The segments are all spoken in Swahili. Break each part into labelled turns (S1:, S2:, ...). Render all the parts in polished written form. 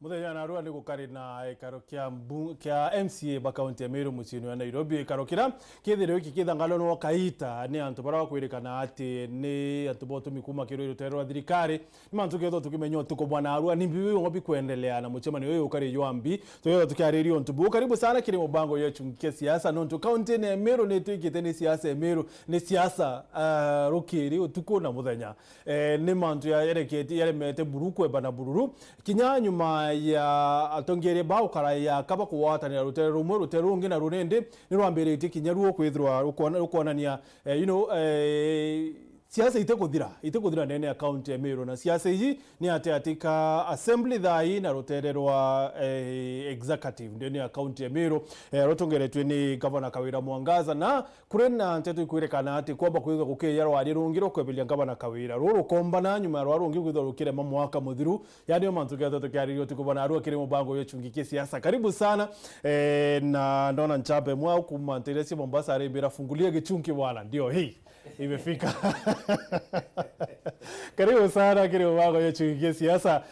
S1: Muthenya na arua ni gukari na ikaro kia MCA ba kaunti ya Meru mucini wa Nairobi ikaro kira kithiro iki kithangalo no kaita ni antu bara kwirikana ati ni antu botumi kuma kiro irutero wa thirikari ni mantu ketho tukimenya tuko bwana arua ni bibi ngobi kuendelea na muchemani uyu ukari yombi tuyo tukiaririo ntubu karibu sana kiri mubango yetu nkia siasa nonto kaunti ya Meru ni twikite ni siasa ya Meru ni siasa rukiri utuko na muthenya ni mantu ya ereketi yale mete burukwe bana bururu kinya nyuma ya atongere bao kara ya kaba kuwatanira rutere rumwe rutere rungi na runende ni rwambirite kinyaruo kwithirwa rukonania siasa itekuthira nene account ya Meru na siasa hii ni ateatika assembly thai na rutererwa executive ndeni account ya Meru rotongeretwe ni governor Kawira Mwangaza na kurena ntetu kwirekana ati kwamba kwithwa gukeyarwa wari rungiro kwebelia governor Kawira ruru kombana nyuma rwa rungi kwithwa rukire mwaka muthiru yani mantu gatho tukiaririo tukubona arua kiri mubango yechungikie siasa karibu sana na ndona nchape mwa kumantelesi Mombasa arembera fungulia gichungi bwana ndio hii imefika. Karibu sana kiri mubango yechungikie siasa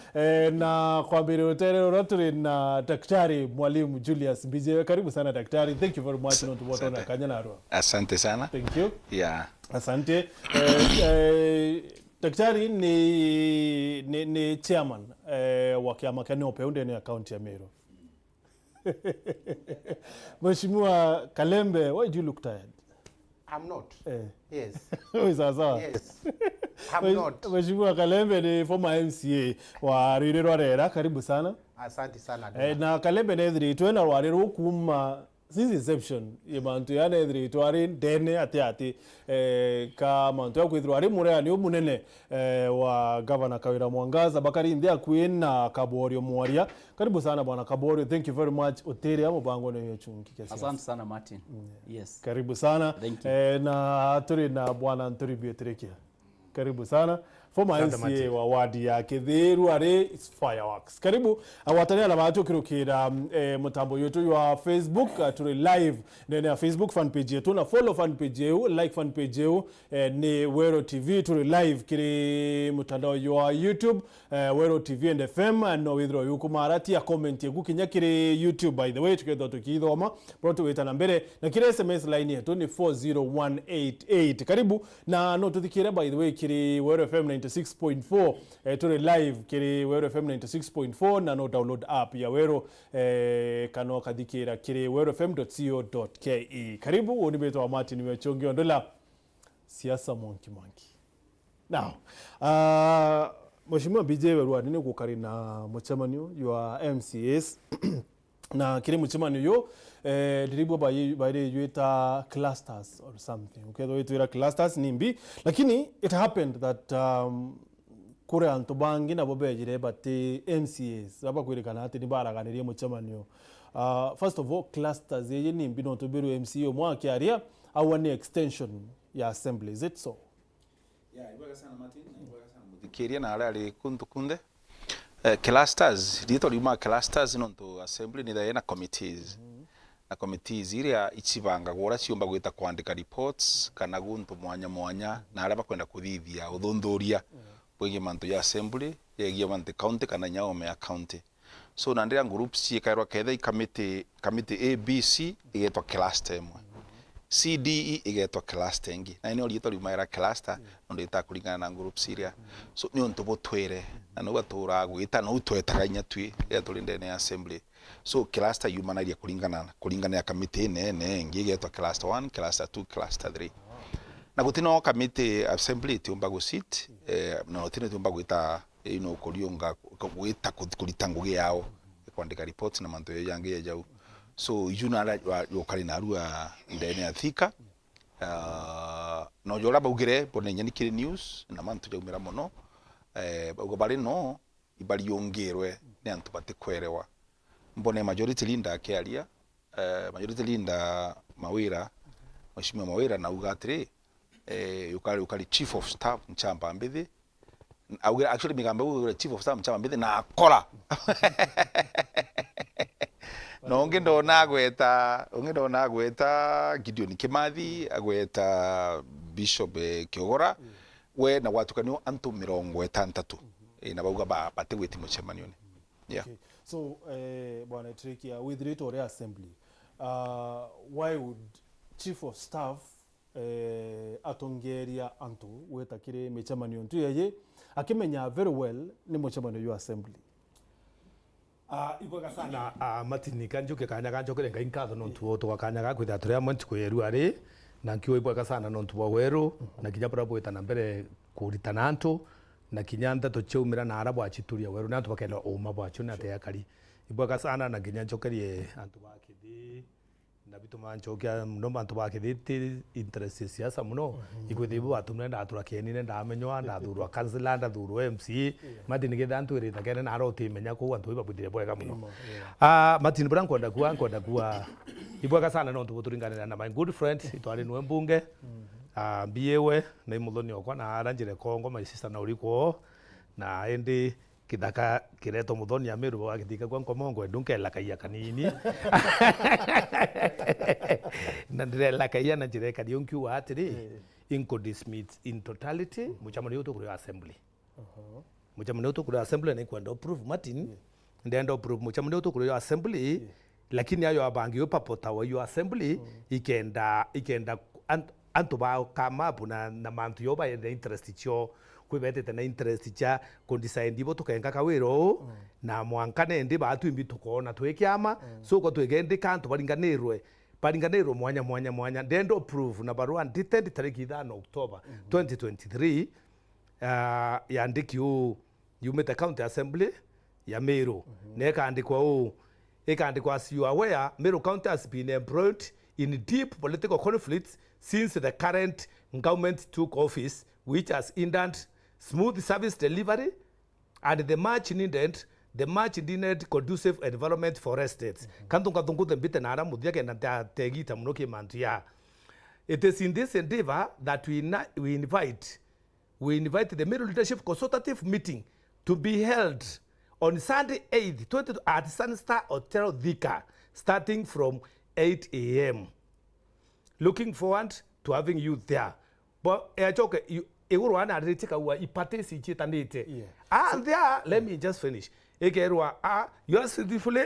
S1: na kwa mbele utere roturi na daktari mwalimu Julius Bijewe. Karibu sana daktari, thank you very much not what on Kanyana Arua.
S2: Asante sana.
S1: Thank you.
S2: Yeah.
S1: Asante. Daktari ni chairman wa kiama cha Neope ndani ya kaunti ya Meru. Mheshimiwa Kalembe, why do you look tired?
S3: I'm not. Yes.
S1: Yes.
S3: I'm not.
S1: Mheshimiwa Kalembe ni former MCA wa Rirero Rera, karibu sana.
S3: Asante sana.
S1: Na Kalembe nedri twena warero kuma since inception ibantu ya nedri twari dene ati ka mantu ya kwithirwa ari mureani umunene wa governor Kawira Mwangaza bakari ndia kwina Kaborio Mwaria. Karibu sana bwana Kaborio, thank you very much utere mubango no yechungi kiasi.
S4: Asante sana Martin. Yes.
S1: Karibu sana. Na turi na bwana Nturi Bieterekia. Karibu sana. Former MCA wa wadi ya Kithiru are is fireworks. Karibu awatania na watu kirukira mutambo yetu ya Facebook turi live ndani ya Facebook fan page yetu na follow fan page yetu, like fan page yetu ni Wero TV turi live kiri mutandao ya YouTube Wero TV and FM no withdraw yuko marati ya comment yetu kinya kiri YouTube by the way tuketho tukithoma proto weta na mbere na kire SMS line yetu ni 40188. Karibu na no tuthikire by the way kiri Wero FM 96.4 turi live kiri Wero FM 96.4 na no download app ya Wero kano kadikira kiri werofm.co.ke. Karibu unibeto wa Martin Wechongi ondola siasa monkey. Now Mheshimiwa Bijewe ruadini gukari na muchamanio ya MCAs na kiri muchamanio yo diribo by yuita clusters or something. Okay, though it clusters nimbi lakini it happened that kure antobangi na bobejire but MCAs aba kwirikana ati ni baraganirie muchamanio. First of all, clusters ye nimbi no tobiru MCA mwaki aria au ni extension ya assembly, is it so?
S2: Yeah, ibaga sana Martin, ibaga sana mudikiria na ali kunde clusters dito lima clusters nonto assembly ni da na committees. Na committees iria ichibanga gora ciomba gwita kwandika reports kana guntu mwanya na araba kwenda kuthithia uthundhuria bwege manto ya assembly yegia manto county kana nyaume ya county. So na ndira groups cikairwa kethe committee ABC igetwa cluster imwe, CDE igetwa cluster ingi na ino rito rimaira cluster ndo itakuringana na groups iria. So ni onto botwere na no batura gwita no twetaga inya twi ya tulinde ne assembly. So cluster yumanaria kulingana ya committee nene ngigetwa cluster 1, cluster 2, cluster 3. Na gutino committee assembly tiumba go sit no tine tiumba gwita kurionga gwita kulitanguge yao kwandika reports na manto yange ya jau. So yunala yokali na arua ndene ya thika no joraba ugire bonenya nikiri news na manto jaumira mono bago bari no ibari yongerwe ne antu batekwerewa mbone majority linda akiaria majority linda Mawira Mheshimiwa Mawira na ugatri ukali chief of staff nchamba mbithi actually migambe chief of staff nchamba mbithi na akora no ngendo na gweta Gideon Kimathi agweta Bishop Kiogora we na watu kanio antu 60 na bauga bategweti muchemanio. Yeah.
S1: So bwana Trikia, with Rhetoric Assembly, why would Chief of Staff atongeria antu wetakire mechamanio ntu yeye akimenya very well ni mechamanio yu assembly?
S5: Ibwaga sana matini kanjuke kanya kanjokere ngaingatho nontu otwa kanya gakwitha turia monti kweru ari na nkio ibwaga sana nontu wa weru na kinya bra bweta na mbere kuritana antu na kinya nda tuchiumira na arabu achituria weru na antu bakenda uma bwacho na Atea kari ibwaga sana na kinya njokerie antu bakithi na bitu manchokia mno antu bakithi interest siasa muno ikwithibu atumne nda atura kenine nda amenywa nda thurwa councilor nda thurwa MC matini getha antu irita kene na aroti menya ko antu ibabudire bwega muno matini bra nkonda kuwa ibwaga sana nontu buturinganira na my good friend itwari nwe mbunge biyewe na imuthoni okwa na aranjire Kongo my sister na uriko na endi kidaka kireto muthoni ya Meru agithika kwa Nkomongo ndunke la kaiya kanini na ndire la kaiya na njire kadi onkiu atiri inco dismiss in totality muchamani yoto kuri assembly muchamani yoto kuri assembly ni kwenda approve Martin ndenda approve muchamani yoto kuri assembly lakini ayo abangi yo papota wa yo assembly ikenda antu ba kama buna na mantu yo ba ya interest cho kwibete na interest cha kondisaindi bo tukenga kawiro na mwankane ndi batu imbi tukona twekyama so ko twegende kantu baringanirwe mwanya ndendo approve na barua nditendi tariki 5 October 2023 yandiki you met county assembly ya Meru neka andikwa ikandikwa as you are aware Meru County has been embroiled in deep political conflicts since the current government took office, which has hindered smooth service delivery and the much needed conducive environment for estates. Kantunga mbite na ara muthia kenda tegita muno ki mantu ya. It is in this endeavor that we invite the Meru Leadership Consultative Meeting to be held on Sunday 8th 20 at Sunstar Hotel Thika, starting from 8 a.m. Looking forward to having you there. But Eguru ana ritika wa ipate si chitanite. And there, let me just finish. Egerwa yours faithfully,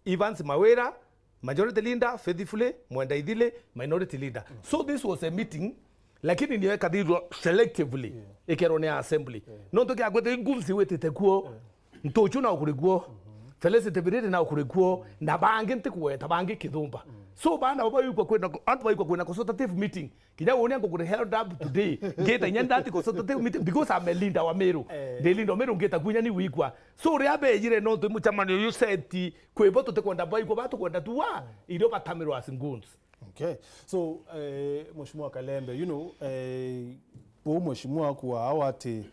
S5: Evans Mawera, majority leader, faithfully, Mwenda Idile, minority leader. So this was a meeting, lakini niwe kadiro selectively. Ekerone assembly. Nontoke akwete ngumsi wetete kuo, ntochu na ukuriguo, Felicity Biriri na ukuriguo, na bangi ntikuweta, bangi kidumba. So bana baba yuko kwena consultative meeting kija woni ngo kure held up today ngeta nyanda ati consultative meeting because I'm a leader wa Meru the leader Meru ngeta kunya ni wikwa so riabe yire no to muchamani you said kwebo to kwenda bai ko batu kwenda tuwa ido batamiro asinguns.
S1: Okay, so Mheshimiwa Kalembe, you know po Mheshimiwa kwa awati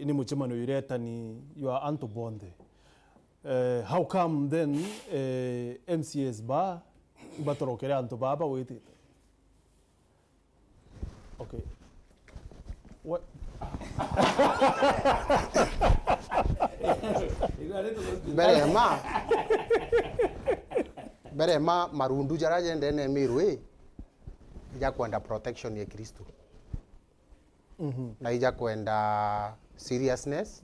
S1: ni muchamani URETERI you are Anto Bonde, how come then MCS ba batorokere antu baba wetete? Okay. What?
S3: Berema marundu jaraje ndene Meru ija kwenda protection ya Kristo. Na ija kwenda seriousness.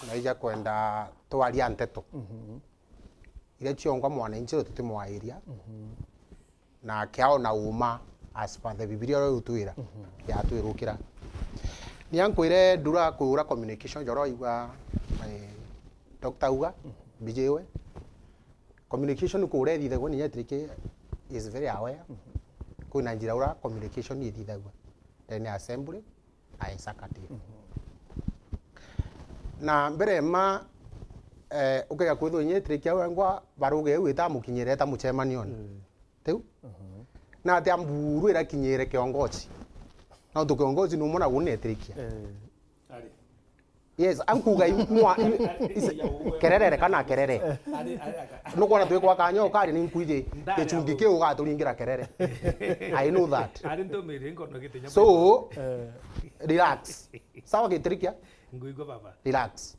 S3: Na ija kwenda twaria nteto. Ile chiongwa mwananchi ro tutimwairia na kiao na uma as per the Biblia ro utwira ya twirukira ni ankwire dura kura communication joro igwa Dr. Uga bijewe communication ko ready the one yetrike is very aware ko na njira ura communication ni thithagwa then assembly na executive na mbere ma ukega kwitho nyetrikia wengwa baruge wita mukinyire ta muchemanio teu na ati amburu ira kinyire kiongozi na to kiongozi no mona unetrikia yes ankuga imwa kerere kana kerere no kwana twe kwa kanyo kari ni nkuije kechungi ke uga turingira kerere I know that so relax sawa ketrikia
S5: nguigo baba
S3: relax.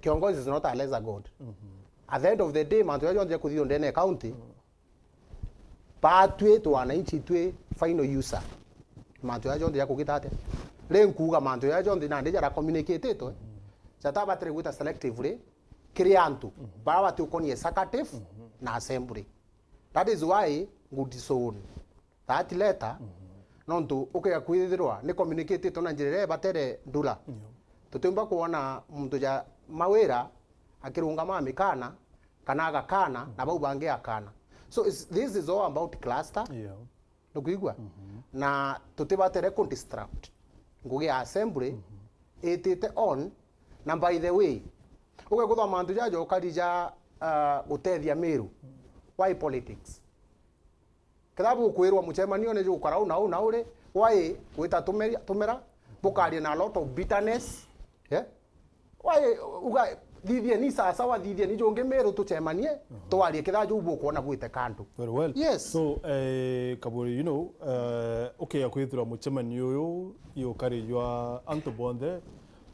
S3: Kiongozi is not a lesser God. At the end of the day, mantu yajo nje kuthio ndene county. Patwe to wananchi twe final user. Mantu yajo nje kugita ate. renkuga mantu ya jonde na ndeja communicate to chata batere gwita selectively kiri antu bara batu koni executive na assembly. That is why good zone that letter nontu okay kwithirwa ni communicate to na njire batere ndula tutumba kuona muntu ja mawira akirunga mamikana kana agakana na bau bange akana. So this is all about cluster ndukwigwa na tutibatere construct ngugi assembly itite on na by the way uge kuthoma antu jajo ukarija gutethia Meru why politics kitabu kwirwa muchemanio ne jo karau na uri why gwita tumera bukaria na lot of bitterness why uga thithie ni sasa wa thithie ni jonge Meru tuchemanie twarie kithajo ubu kuona gwite kandu.
S1: Very well.
S3: Yes.
S1: So kaburi, you know, okay akwithira muchemanio uyu yo karijwa antu bonde,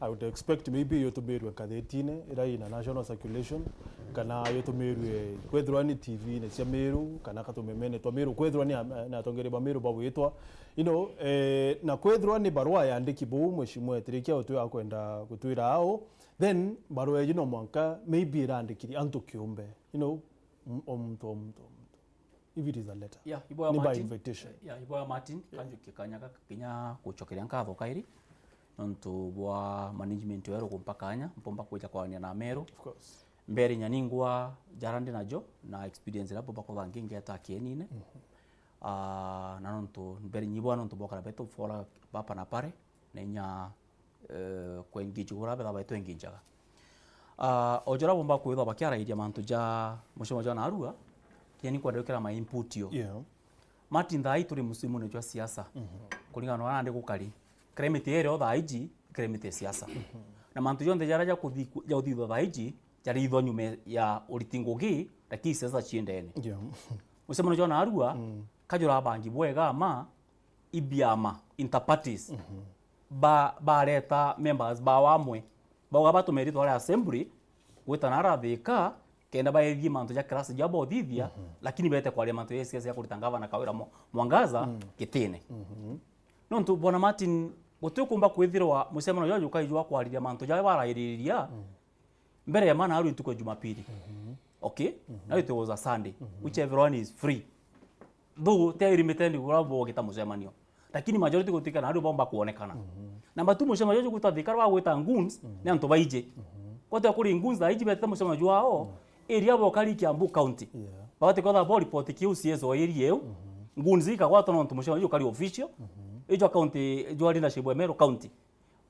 S1: I would expect maybe yo tumerwe kadetine ira ina national circulation kana yo tumerwe kwethirwa ni TV ne cia Meru kana katumemene twa Meru kwethirwa ni na tongereba Meru babwitwa, you know, na kwethirwa ni barua yandiki bu mweshimwe tirikia utu akwenda gutwira ao, then barua you know mwanka maybe irandikiri antu kiumbe, you know, if it is a letter.
S4: Yeah, iboya
S1: ni
S4: Martin.
S1: By invitation.
S4: Yeah, iboya Martin kanju kikanyaka kinya kuchokeria nkatho kairi nontu bwa management wero kumpakanya mpomba kuja kwania na Meru.
S1: Of course.
S4: Mbere nyaningwa jarande najo na experience labo bako banginge ta kienine. Na nontu mbere nyibwa nontu bokara beto fora papa na pare nenya kwengijura bela beto engijaga. Ojora bomba kwitha bakiara idia mantu ja mushomo ja na arua yani kwa ndekera ma input yo.
S1: Yeah.
S4: Martin thai turi musimu ne jwa siasa. Kulingana na ande gukari. Kremite ere tha iji kremite siasa. Na mantu yonde jaraja kuthi ya uthitho tha iji jari itho nyume ya uritingugi lakini siasa chiendene.
S1: Yeah.
S4: Musemo jwa na arua kajura bangi bwega ma ibiama interparties. Ba leta members ba wamwe ba batumerito ala assembly gwetanara thika kenda baethi mantu ja class ja bothithia lakini bete kwa le mantu yesiasa ya kulitangava na kawira mwangaza kitine. Nontu bwana Martin gutukumba kwithirwa musemano jojo kaijwa kwariria mantu ja barairia mbere ya mana aru ntuko Jumapili. Okay? Now it was a Sunday which everyone is free. Though they limited urabo gita musemanio. Lakini majority gutika na aru bomba kuonekana. Namba 2 musemano jojo gutathika wa gweta nguns ne antu baije. Kote kuri nguns da ije beta musemano jwao area bokari Kiambu County. Bawate kwa bo report ki UCS o area yo. Nguns ikagwata no antu musemano jojo kari official. Ejo county jwali na Shibwe Meru County.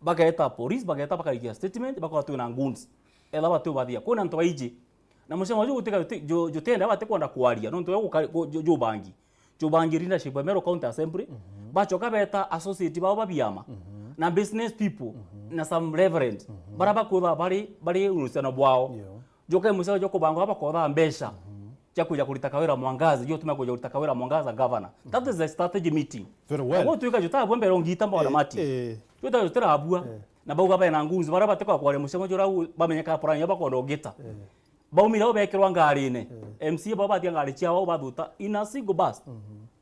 S4: Bagaeta police bagaeta bakarikia statement bakwa na nguns. Ela batu badia kuna nto baije. Na musema jo gutika jo tenda bate kwenda kwaria no nto jo bangi. Jo bangi rinda Shibwe Meru County Assembly. Bachoka beta associate babo babiama. Na business people na some reverend. Baraba kuba bari unusana bwao. Jo kai musema jo kubango hapa kwa mbesha. Cha kuja kulitakawira mwangaza jo tumekuja kulitakawira mwangaza governor. That is the strategy meeting.
S1: Very well.
S4: Ngo tuika jota bombe rongita mba na mati. Jota jotera abua na bauga bana na ngunzi baraba tekwa kwa musema jo rau bamenyeka poranya yaba kwa ndogita. Baumira obekirwa ngarine. MC baba tia ngari chia wao baduta in a single bus.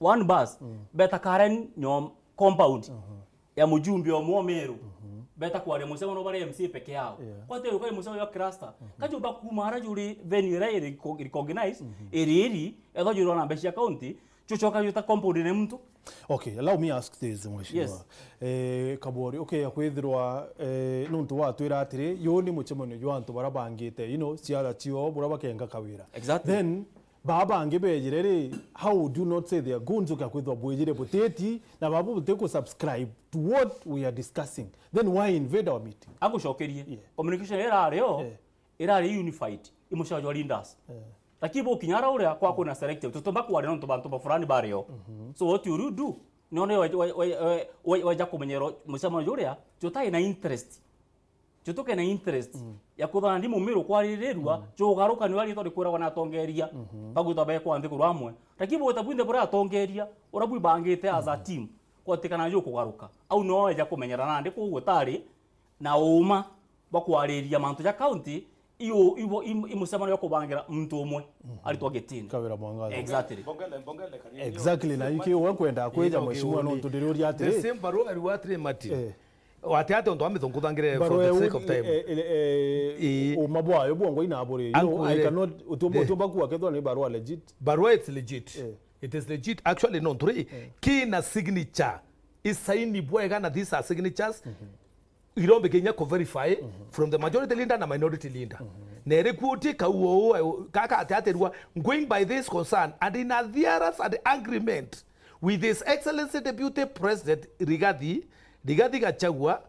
S4: One bus beta Karen nyom compound ya mujumbi wa Meru. Beta kwa musema no bare MC peke yao. Kwa te ukai musema ya cluster. Kajo bakumara juri venue recognize eri edo juro na Mbesha County chochoka yuta compound ne mtu.
S1: Okay, allow me ask this mheshimiwa.
S4: Yes.
S1: Kabori, okay, akwithirwa nuntu wa twira atiri yoni muchemano jwa antu barabangite, you know, ciara cio buraba kenga kawira.
S4: Exactly.
S1: Then baba angebejirere, how do not say they are gunzo kakwithwa bwejire buteti na babu buteko subscribe to what we are discussing. Then why invade our meeting?
S4: Ako shokerie. Communication era leo era unified. Imusha jwa leaders. Lakini bo kinyara ule kwa kuna selective tutomba kwa nonto bantu fulani bareo. So what you do none waja kumenyero musema juria jotai na interest. Jotoke na interest ya kuthana ndi mumiru kwarirerwa jogaruka ni wali tori kura wana tongeria baguta be kwa ndiku ramwe. Lakini bo tabunde bora tongeria orabu bangite as a team kwa tikana jo kugaruka au no waja kumenyera na ndi kugutari na uma bakwariria mantu ya county iyo imusemano yako bangira mtu umwe alitwa getini
S1: kawira mwangaza.
S4: Exactly.
S2: Bongele kanini.
S1: Exactly, na iki wekwenda kweja mheshimiwa no ndiriori atiri.
S5: The same barua aliwatire Martin. Wate onto amithonguthangire for the sake of time.
S1: O mabwa yo bongo ina abore. I cannot utumba kuwa kedwa ni barua legit.
S5: Barua it's legit. It is legit actually no three. Kina signature is sign bwega na these are signatures. Irombe Kenya ko verify from the majority leader na minority leader. Nere kuti ka uo kaka ataterwa going by this concern and in adherence and agreement with His Excellency Deputy President Rigathi Gachagua's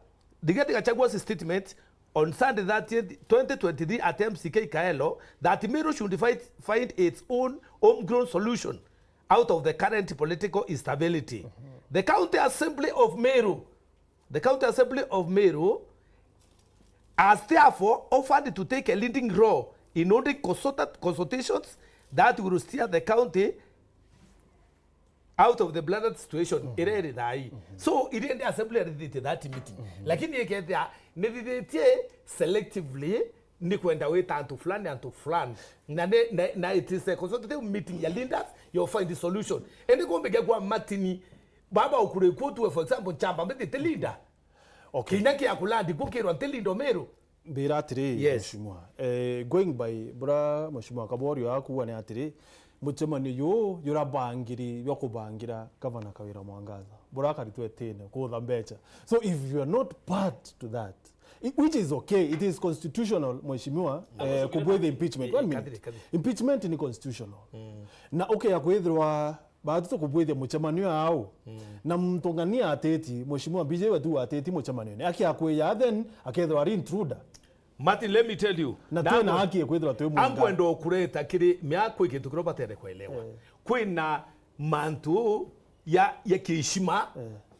S5: statement on Sunday 30th 2023 at MCK Kaelo that Meru should find its own homegrown solution out of the current political instability. The County Assembly of Meru has therefore offered to take a leading role in holding consultations that will steer the county out of the blended situation. So it in the assembly did that meeting. Lakini yekethia nedidetie selectively ni kwenda weta and to flan and to flan. Na it is a consultative meeting ya leaders, you'll find the solution. Ende ko mbege kwa matini baba ukure kutu for example chamba mbete the leader. Okay. Kinaki akulandi kukirwa ntelindo Meru.
S1: Mbira atiri mheshimiwa. Going by bra mheshimiwa Kaborio akuwa ni atiri mutemani yo yurabangiri yokubangira Governor Kawira Mwangaza. Bra karitwe tene ko mbecha. So if you are not part to that, which is okay, it is constitutional mheshimiwa kubwe the impeachment. 1 minute. Impeachment ni constitutional. Na okay yakwethwa baadhi kubwethe muchemanio ao na mtongania ateti mheshimiwa BJ watu ateti muchemanio ni aki akweya then akethwa ari intruder.
S5: Martin, let me tell you,
S1: na tena haki ekwethwa twe munga
S5: angwendo kureta kiri miako ikintu kiroba tere kuelewa kwina mantu ya kishima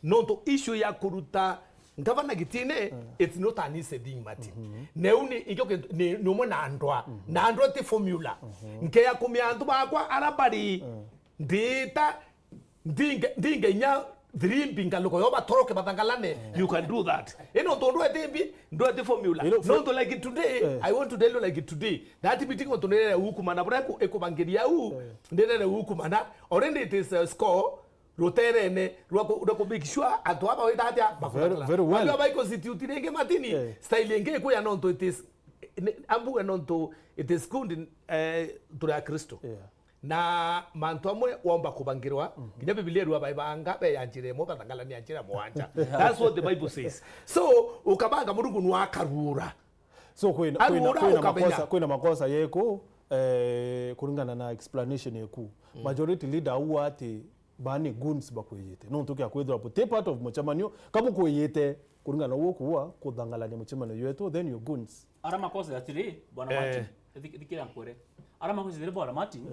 S5: nonto issue ya kuruta ngavana gitine it's not an easy thing Martin. Neuni ingoke ni nomo na andwa te formula nke ya kumyantu bakwa arabari data dinga nya drimping aloko yoba toroke batangalane. You can do that. Eno to do the formula. Not like it today. I want to tell you like it today. That meeting on to nere hukuma na brako ekobangeria nere hukuma na already it is a score rotere ne roko big sure atwaba wetatia bakula.
S1: Very well.
S5: Aba constitute nge matini style nge ko ya nonto it is ambu nonto it is good in to the Kristo. Na mantu amwe womba kubangirwa kinya Biblia ruwa baibanga be yanjire mo batangala ni yanjira mwanja. That's what the Bible says. So ukabanga Mulungu nwa karura.
S1: So kwina makosa yeko kulingana na explanation yeku majority leader huwa ati bani guns bakweyete no ntuke akwethwa pote part of muchamanio kama kweyete kulingana woku huwa kudangala ni muchamanio yetu then you guns
S4: ara makosa yatiri bwana Martin dikira nkore ara makosa yatiri bwana Martin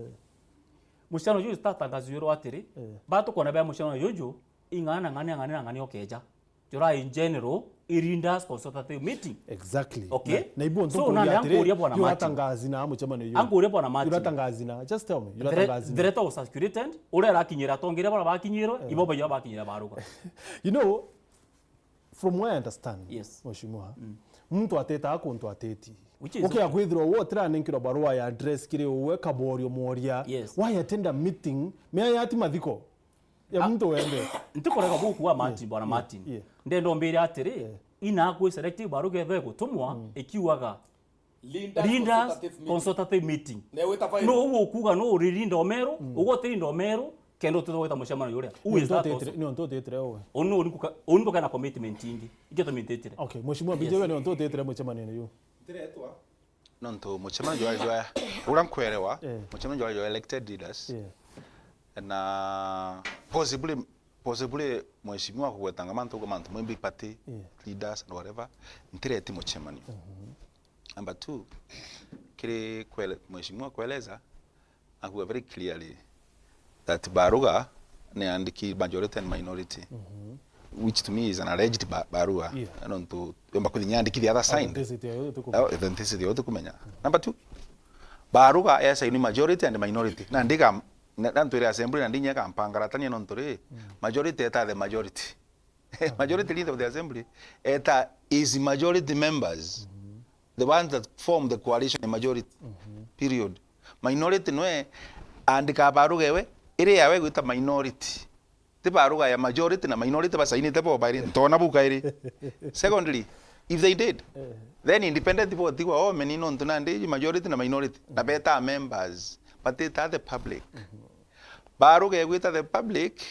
S4: mushano yuju tatangazo yoro atiri bato kona ba mushano yuju ingana okeja jora in general irindas consultative meeting
S1: exactly
S4: okay
S1: na ibo ndo
S4: so na yangu bwana Martin
S1: yatangazi na muchamanio yuju
S4: angu bwana Martin
S1: yatangazi na just tell me yatangazi
S4: the rate of security ore rakinyira tongere bana bakinyiro ibo bayo bakinyira baruka.
S1: You know, from what I understand,
S4: yes
S1: mheshimiwa mtu ateta akonto ateti okay akwithirwa wo tranenkiro barua ya address kire uwe Kaborio moria why attend a meeting me yati mathiko ya mtu wende
S4: ntikoreka buku wa Martin bwana Martin ndendo mbere atiri ina ku selective baruga ethwe gutumwa ikiwaga Linda consultative meeting no uwo kuga no ririnda Meru ugo tirinda Meru kendo tutaweta mushemano yule uwe zato
S1: ni onto tetre owe
S4: onu kana commitment ingi igeto mintetre
S1: okay mheshimiwa bijewe ni onto tetre mushemano yo
S2: tiretwa nonto muchemano jwa uramkwerewa muchemano jwa elected leaders na possibly mheshimiwa kuwetanga mantu big party leaders and whatever ntireti muchemano number 2 kile mheshimiwa kueleza akuwa very clearly that baruga ni andiki majority and minority which to me is an alleged barua nonto yomba kunyandiki the other side authenticity yote kumenya. Number 2 baruga esa ni majority and minority na ndika nanto ile assembly na ndinya kampangara tani nonto re majority eta the majority majority leader of the assembly eta is majority members the ones that form the coalition majority period minority no andika baruga ewe ile yawe guita minority te baruga ya majority na minority basainite bo bairi ntona bukairi. Secondly, if they did, then independent vote wa many non tunande majority na minority na beta members, but they are the public. Baruga egwita the public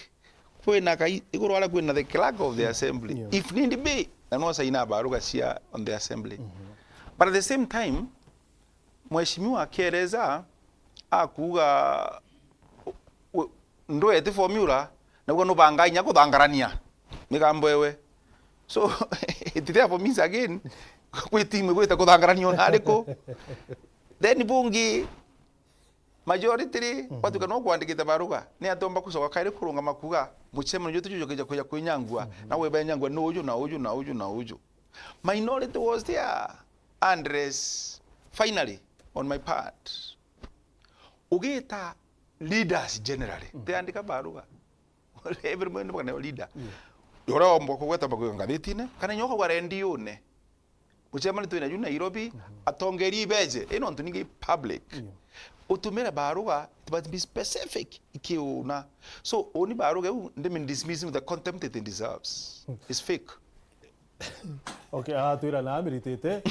S2: kwina kai iguru ala kwina the clerk of the assembly. If need be, na no saina baruga cia on the assembly. But at the same time, mheshimiwa akieleza akuga ndo eti formula na no banganya kuthangarania migambo ewe. So it therefore means again kwitimu kwita kuthangarania nariko. Then bungi majority watu kana kwandikita baruga ni atomba kusoka kaire kurunga makuga muchemo nyo tujujo kija kuya kwinyangwa na weba nyangwa no uju na uju na uju na uju. Minority was there. Andres, finally, on my part, ugeta leaders generally, they andika baruga. Everyone is a leader. Yora ombo kweta bago ngabitine, kana nyoko warendi one. Muchema ni tuina juna Nairobi, atongeri beje, eno ntunigi public. Utumira baruga, it must be specific ikiuna. So oni baruga ndemi dismiss with the contempt it deserves. It's fake.
S1: Okay, tuira na amiritete.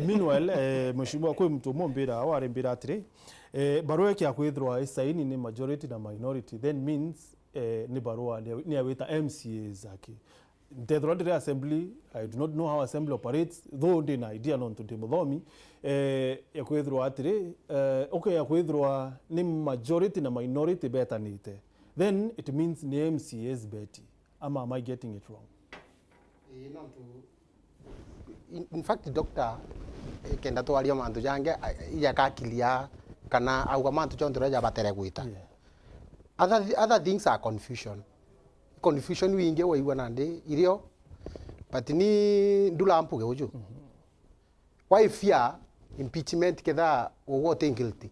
S1: Meanwhile, mheshimiwa kwa mtu mombira wari mbira atire. Barua kia kwithirwa saini ni majority na minority, then means ni barua ni awita MCA zake. Ndethro ndire assembly, I do not know how assembly operates, though ndi na idea non tunde muthomi. Ya kwithirwa atire, okay, ya kwithirwa ni majority na minority betanite. Then it means ni MCAs beti. Am I getting it wrong?
S3: In fact, doctor, kenda twaria mantu jange iya kakilia kana auga mantu chonto reja batere gwita. Other things are confusion. Confusion winge waigwa nande irio but ni ndula ampuge uju. Why fear impeachment kedha wote guilty?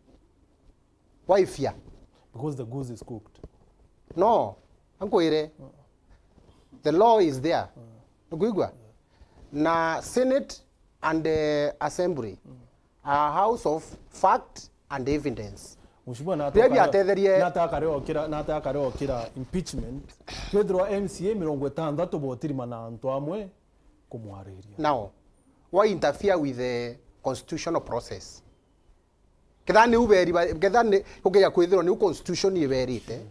S3: Why fear?
S1: Because the goose is cooked.
S3: No, ankoire. The law is there. Ngwigwa. Na Senate and the Assembly are house of fact and evidence.
S1: Mheshimiwa nataka reo kira impeachment kwethirwa MCA 60 botirima na antu amwe kumwariria.
S3: Now, why interfere with the constitutional process? Kedani uberi kedani kugeya kwethirwa ni constitution iberite.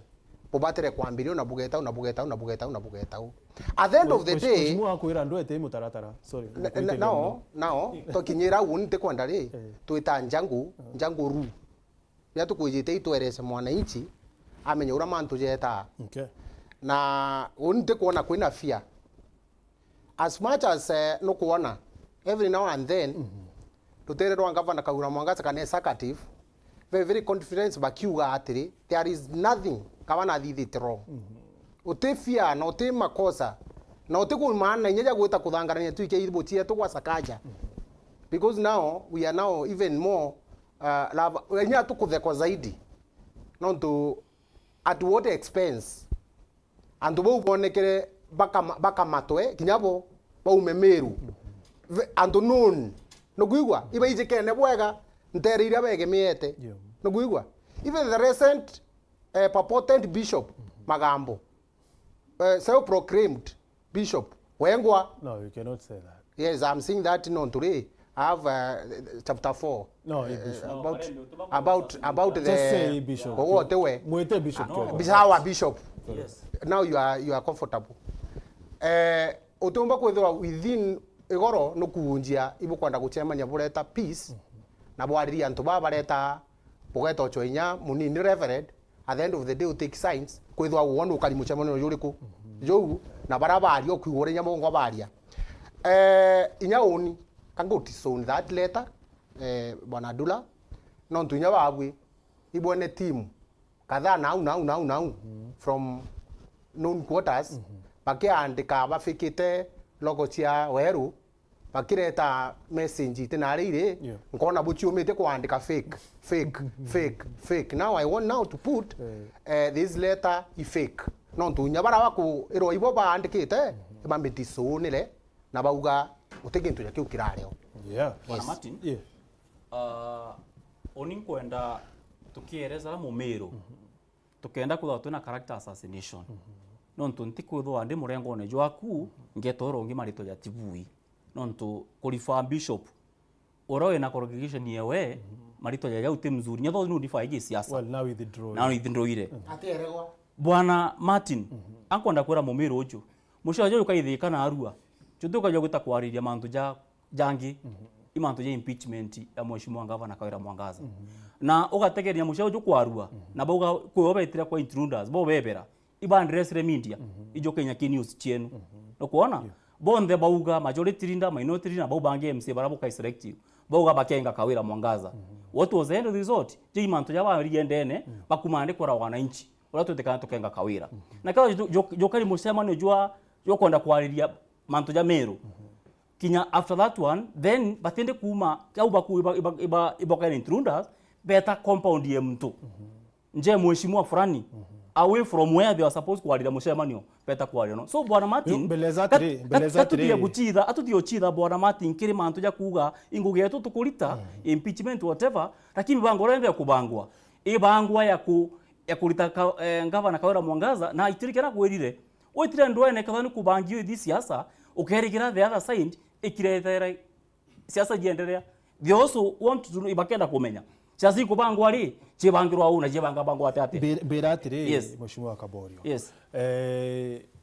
S3: Pobatere kwambirio na bugeta. At the end of the day,
S1: mheshimiwa kwira ndwete mutaratara. Sorry.
S3: Now, tokinyira unte kwandari tuita njangu ru. Ya tukujite itwerese mwananchi amenye ura mantu jeta.
S1: Okay.
S3: Na unte kuona kwina fear. As much as no kuona every now and then tutere ro ngava na kagura mwangaza kana executive very confident bakiuga atiri there is nothing kama thithite wrong. Utefia na uti makosa na uti kumana nyeja gwita kuthangarania tuike ibotie tu kwa sakaja. Because now we are now even more nya tukutheko zaidi. No to at what expense? And bo bonekere baka matwe kinyabo baume Meru. And noon no gwigwa iba ijike ne bwega nterira bege miete. No gwigwa even the recent purported bishop Magambo self-proclaimed bishop Wengwa.
S1: No, you cannot say that.
S3: Yes, I'm saying that today. I have chapter 4.
S1: No,
S3: about the
S1: just say bishop.
S3: What the way?
S1: Mwete bishop.
S3: Our bishop.
S4: Yes.
S3: Now you are comfortable. Otomba kwethwa within igoro no kuunjia ibu kwanda guchema nyabureta peace na bwariria antu babareta bugeta ochoinya munini reverend. At the end of the day, we take signs. Kwethwa wonu kali muchema no yuriku. Jogu na barabari okwiwore nyamongo baria. Inya oni kango tison that letter bwana Dula non tunya bagwe ibone team kadha now from known quarters bakiandika bafikite logo cia weru bakireta message tenarire nkona buchiumite kuandika fake. Now I want now to put this letter is fake. Non tunya bara baku iro ibo baandikite bambitisonile na bauga utegintu ya kiu kirareo.
S1: Yeah.
S4: Yes. Martin.
S1: Yeah.
S4: Oni kwenda tukiereza mu Meru. Tukenda kutha tuna character assassination. nontu ntikwithwa ndi murengone jwaku ngetoro ungi marito ya tibui nontu kurifa bishop orowe na congregation yewe marito ya uti mzuri nyatho ni difa siasa
S1: well now withdraw
S3: ateregwa
S4: bwana Martin ankwenda kwira mumiru uju mushaje ukaithika na arua chutuka jo gutakwariria mantu ja jangi imantu ya impeachment ya mheshimiwa gavana Kawira Mwangaza na ugategeria mushaje kwarua na boga kwobetira kwa intruders bo bebera ibandresre media ijo Kenya News chenu no kuona bonde bauga majority linda minority linda baubange MC barabo kai selective bauga bakenga Kawira Mwangaza what was the end of the result je imantu ya barigendene bakumande kora wananchi ula tutekana tukenga Kawira na kawa jokali musema no jwa kwenda kwariria mantu ya Meru kinya after that one then batende kuma au baku iba kind intruders better compound ye mtu nje mheshimiwa fulani away from where they are supposed kwariria musema better kwariria no so bwana Martin beleza guchitha atudio chitha bwana Martin kiri mantu ya kuga inguge yetu tukulita impeachment whatever lakini bango rende kubangwa ibangwa ya kulita gavana Kawira Mwangaza na itirikira kwirire wetire ndwene kathani kubangio ithi siasa ukerikira the other side ikirethera siasa jiendelea they also want to ibakenda kumenya siasa kubangwa ri chibangirwa una chibanga bangwa atate
S1: beratire mheshimiwa Kaborio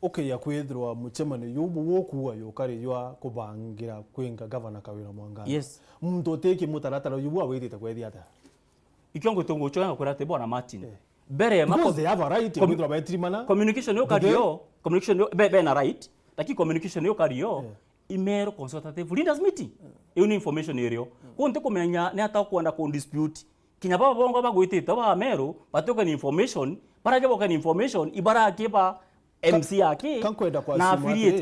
S1: okay ya kwithirwa muchemano yubu wokuwa yokari ywa kubangira kwinga gavana Kawira Mwangaza muntu teki mutaratara yubu awithite kwethia ata
S4: ikiongo tongo choya kurate bwana Martin bere
S1: because they have a right to withdraw by trimana
S4: communication yo kadio communication yo be na right lakini communication yo kadio imero consultative leaders meeting iyo information area kunte kumenya ne ata kwenda ku dispute kinya baba bongo bagwitite ba Meru batoka ni information para jabo kan information ibara akiba MC yake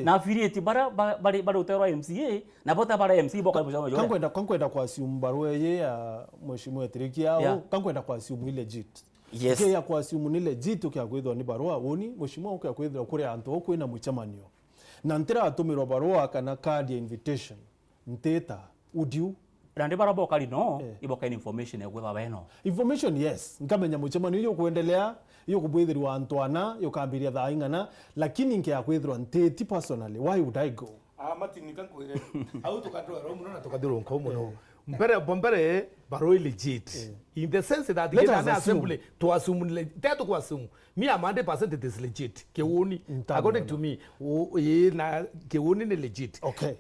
S4: na affiliate bara utero MCA na bota bara MC boka mjama
S1: yo kankwenda kwa siumbarwe ye ya mheshimiwa Tiriki yao kankwenda kwa siumu legit ya kwa siumu ni legit ukiakwithwa ni barua woni mheshimiwa ukiakwithwa kuri antu okwina muchamanio na ntira atumirwa barua kana card ya invitation nteta udiu
S4: rande bara boka lino iboka information ya gwetha beno
S1: information yes nkamenya muchamanio yo kuendelea yo kubwithirwa antwana yo kambiria thaingana lakini nke akwithirwa nteti personally why would I go
S5: Martin nikankwire au tukadroa romu na tukadroa nkomo mbere baroi legit in the sense that the assembly to assume that to assume me am 100% it is legit kewoni according to me na kewoni ni legit
S1: okay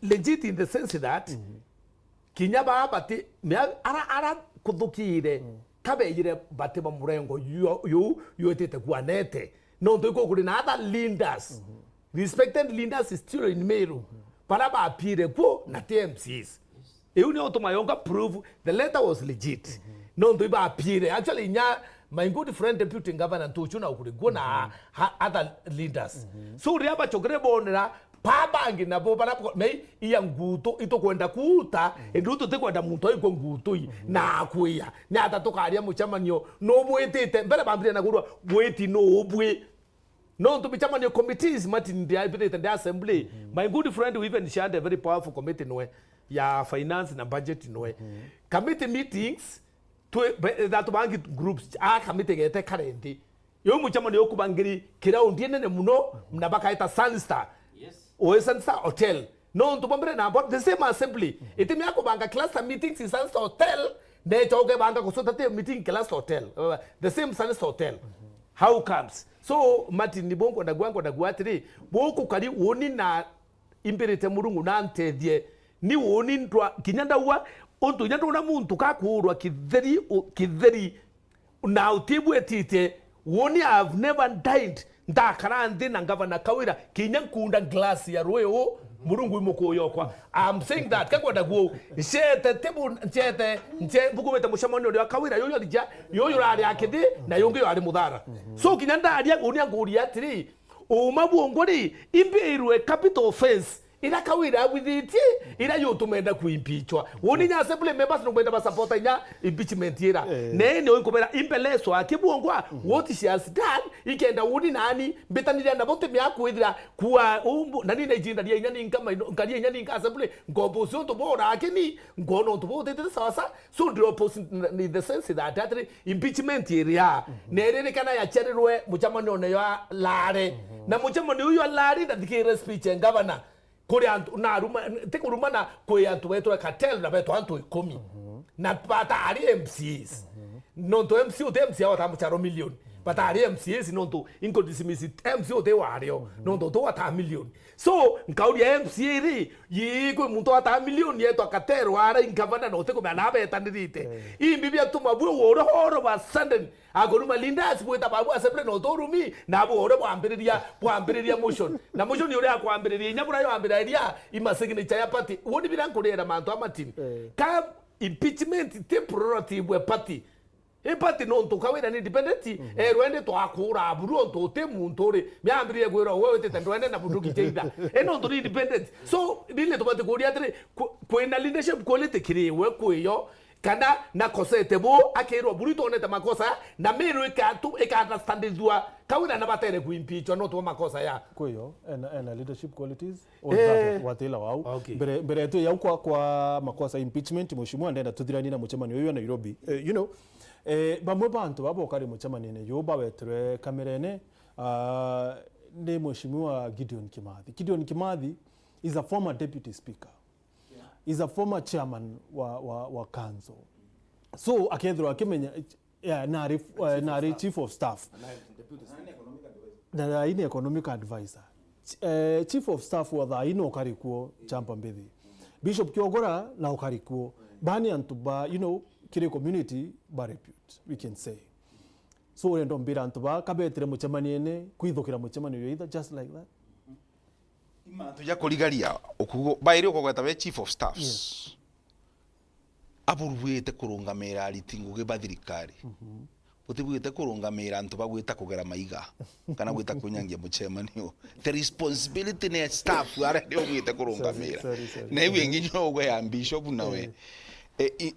S5: legit in the sense that kinya bati me ara kuthukire kabeyire bate ba murengo yo tete kwanete no ndiko kuri na other leaders respected leaders is still in Meru para ba apire ko na TMCs euni automayonga prove the letter was legit no ndo iba apire actually nya my good friend deputy governor Ntuchuna ukuri na other leaders so riaba chogre bonera pabangi na bo para me iya nguto ito kwenda kuta enduto te kwenda muntu iko nguto na akuya ni atatokaria muchamanio no mwetete mbere bambire na gurwa mweti no obwe no to be chairman of committees Martin the assembly my good friend who even shared a very powerful committee no ya finance na budget no committee meetings to that bangi groups committee gete currently yo mu chairman yo kubangiri kira undiene ne muno mnabaka ita Sunstar o Sunstar hotel no to bombere na about the same assembly itimi akubanga cluster meetings in Sunstar hotel ne choge banga kusota meeting cluster hotel the same Sunstar hotel how comes so Martin ni bongo ndagwango ndagwatiri boko kali woni na impirite murungu na ntethie ni woni ntwa kinyanda wa onto nyanda na muntu kakurwa kitheri na utibu etite woni I've never died ndakara ndi na gavana Kawira kinyakunda glass ya royo murungu imoko yokwa I'm saying that kakwenda guo shete tebu nche bukumeta mushamoni wa Kawira yoyo lija yoyo rari akidi na yonge yo ari mudhara so kinyanda aria uni anguri atiri o mabuongori imbe irwe capital offense ila kawira withiti ila yotumenda kuimpeachwa woni nya assembly members no kwenda basupporta nya impeachment ira ne ne onkomera impeleso akibongwa what she has done ikenda woni nani betanira na bote mya kwithira kuwa nani na jinda dia nyani nkama ngalia nyani assembly ngomposition to bora akini ngono to bote sasa so the opposite in the sense that impeachment area ne kana ya cherirwe muchamani one ya lare na muchamani uyo lare ndikire speech governor kuri antu na ruma tekuruma na kuri antu wetu cartel na betu antu 10 na patari MCs nonto MC o MC wa tamucharo milioni patari MCs nonto inko dismiss MC o de wario nonto to ata milioni so nkauri ya MC ri yiko muntu ata milioni yetu cartel wara ingavana no teko na betanirite imbibi atuma bwo woro horo ba sanden agoruma linda sibueta babu aseple no torumi na bwo bwambiriria motion na motion yore akwambiriria nyabura yo ambiriria imasignature ya party wodi birankorera mantu amatini ka impeachment temporary bwe party party no nto kawira ni independent rwende to akura aburu nto te muntu ri myambirie gwira wewe te ndwende na buduki jeida no nto independent so dile to bate kuria atre kwenda leadership quality kiriwe kuyo kana na kosete bo akero burito oneta makosa na Meru eka understandizwa kawira na batere kuimpeachwa no to makosa ya
S1: kuyo and leadership qualities watela wao bere tu ya kwa makosa impeachment mheshimiwa ndenda tuthirani na mucemani uyu na Nairobi you know bamwe bantu babokari mucemani ne yoba wetre kamerene ne mheshimiwa Gideon Kimathi is a former deputy speaker. Is a former chairman wa council. So akethro akimenya nari chief of staff. Na ine economic advisor. Chief of staff wa tha ino karikuo champa mbithi. Bishop Kiogora na okarikuo bani antuba you know kire community ba repute we can say. So endo mbira antuba kabetre mucemani ene kwithokira mucemani either just like that.
S2: Tuja koligaria okugo bairi okogeta be chief of staffs aburuwete kurungamira alitingu ge bathirikari utibuite kurungamira antu bagwita kugera maiga kana gwita kunyangia muchemanio the responsibility ne staff are ndio gwita kurungamira na iwe nginyo gwe ambishopu nawe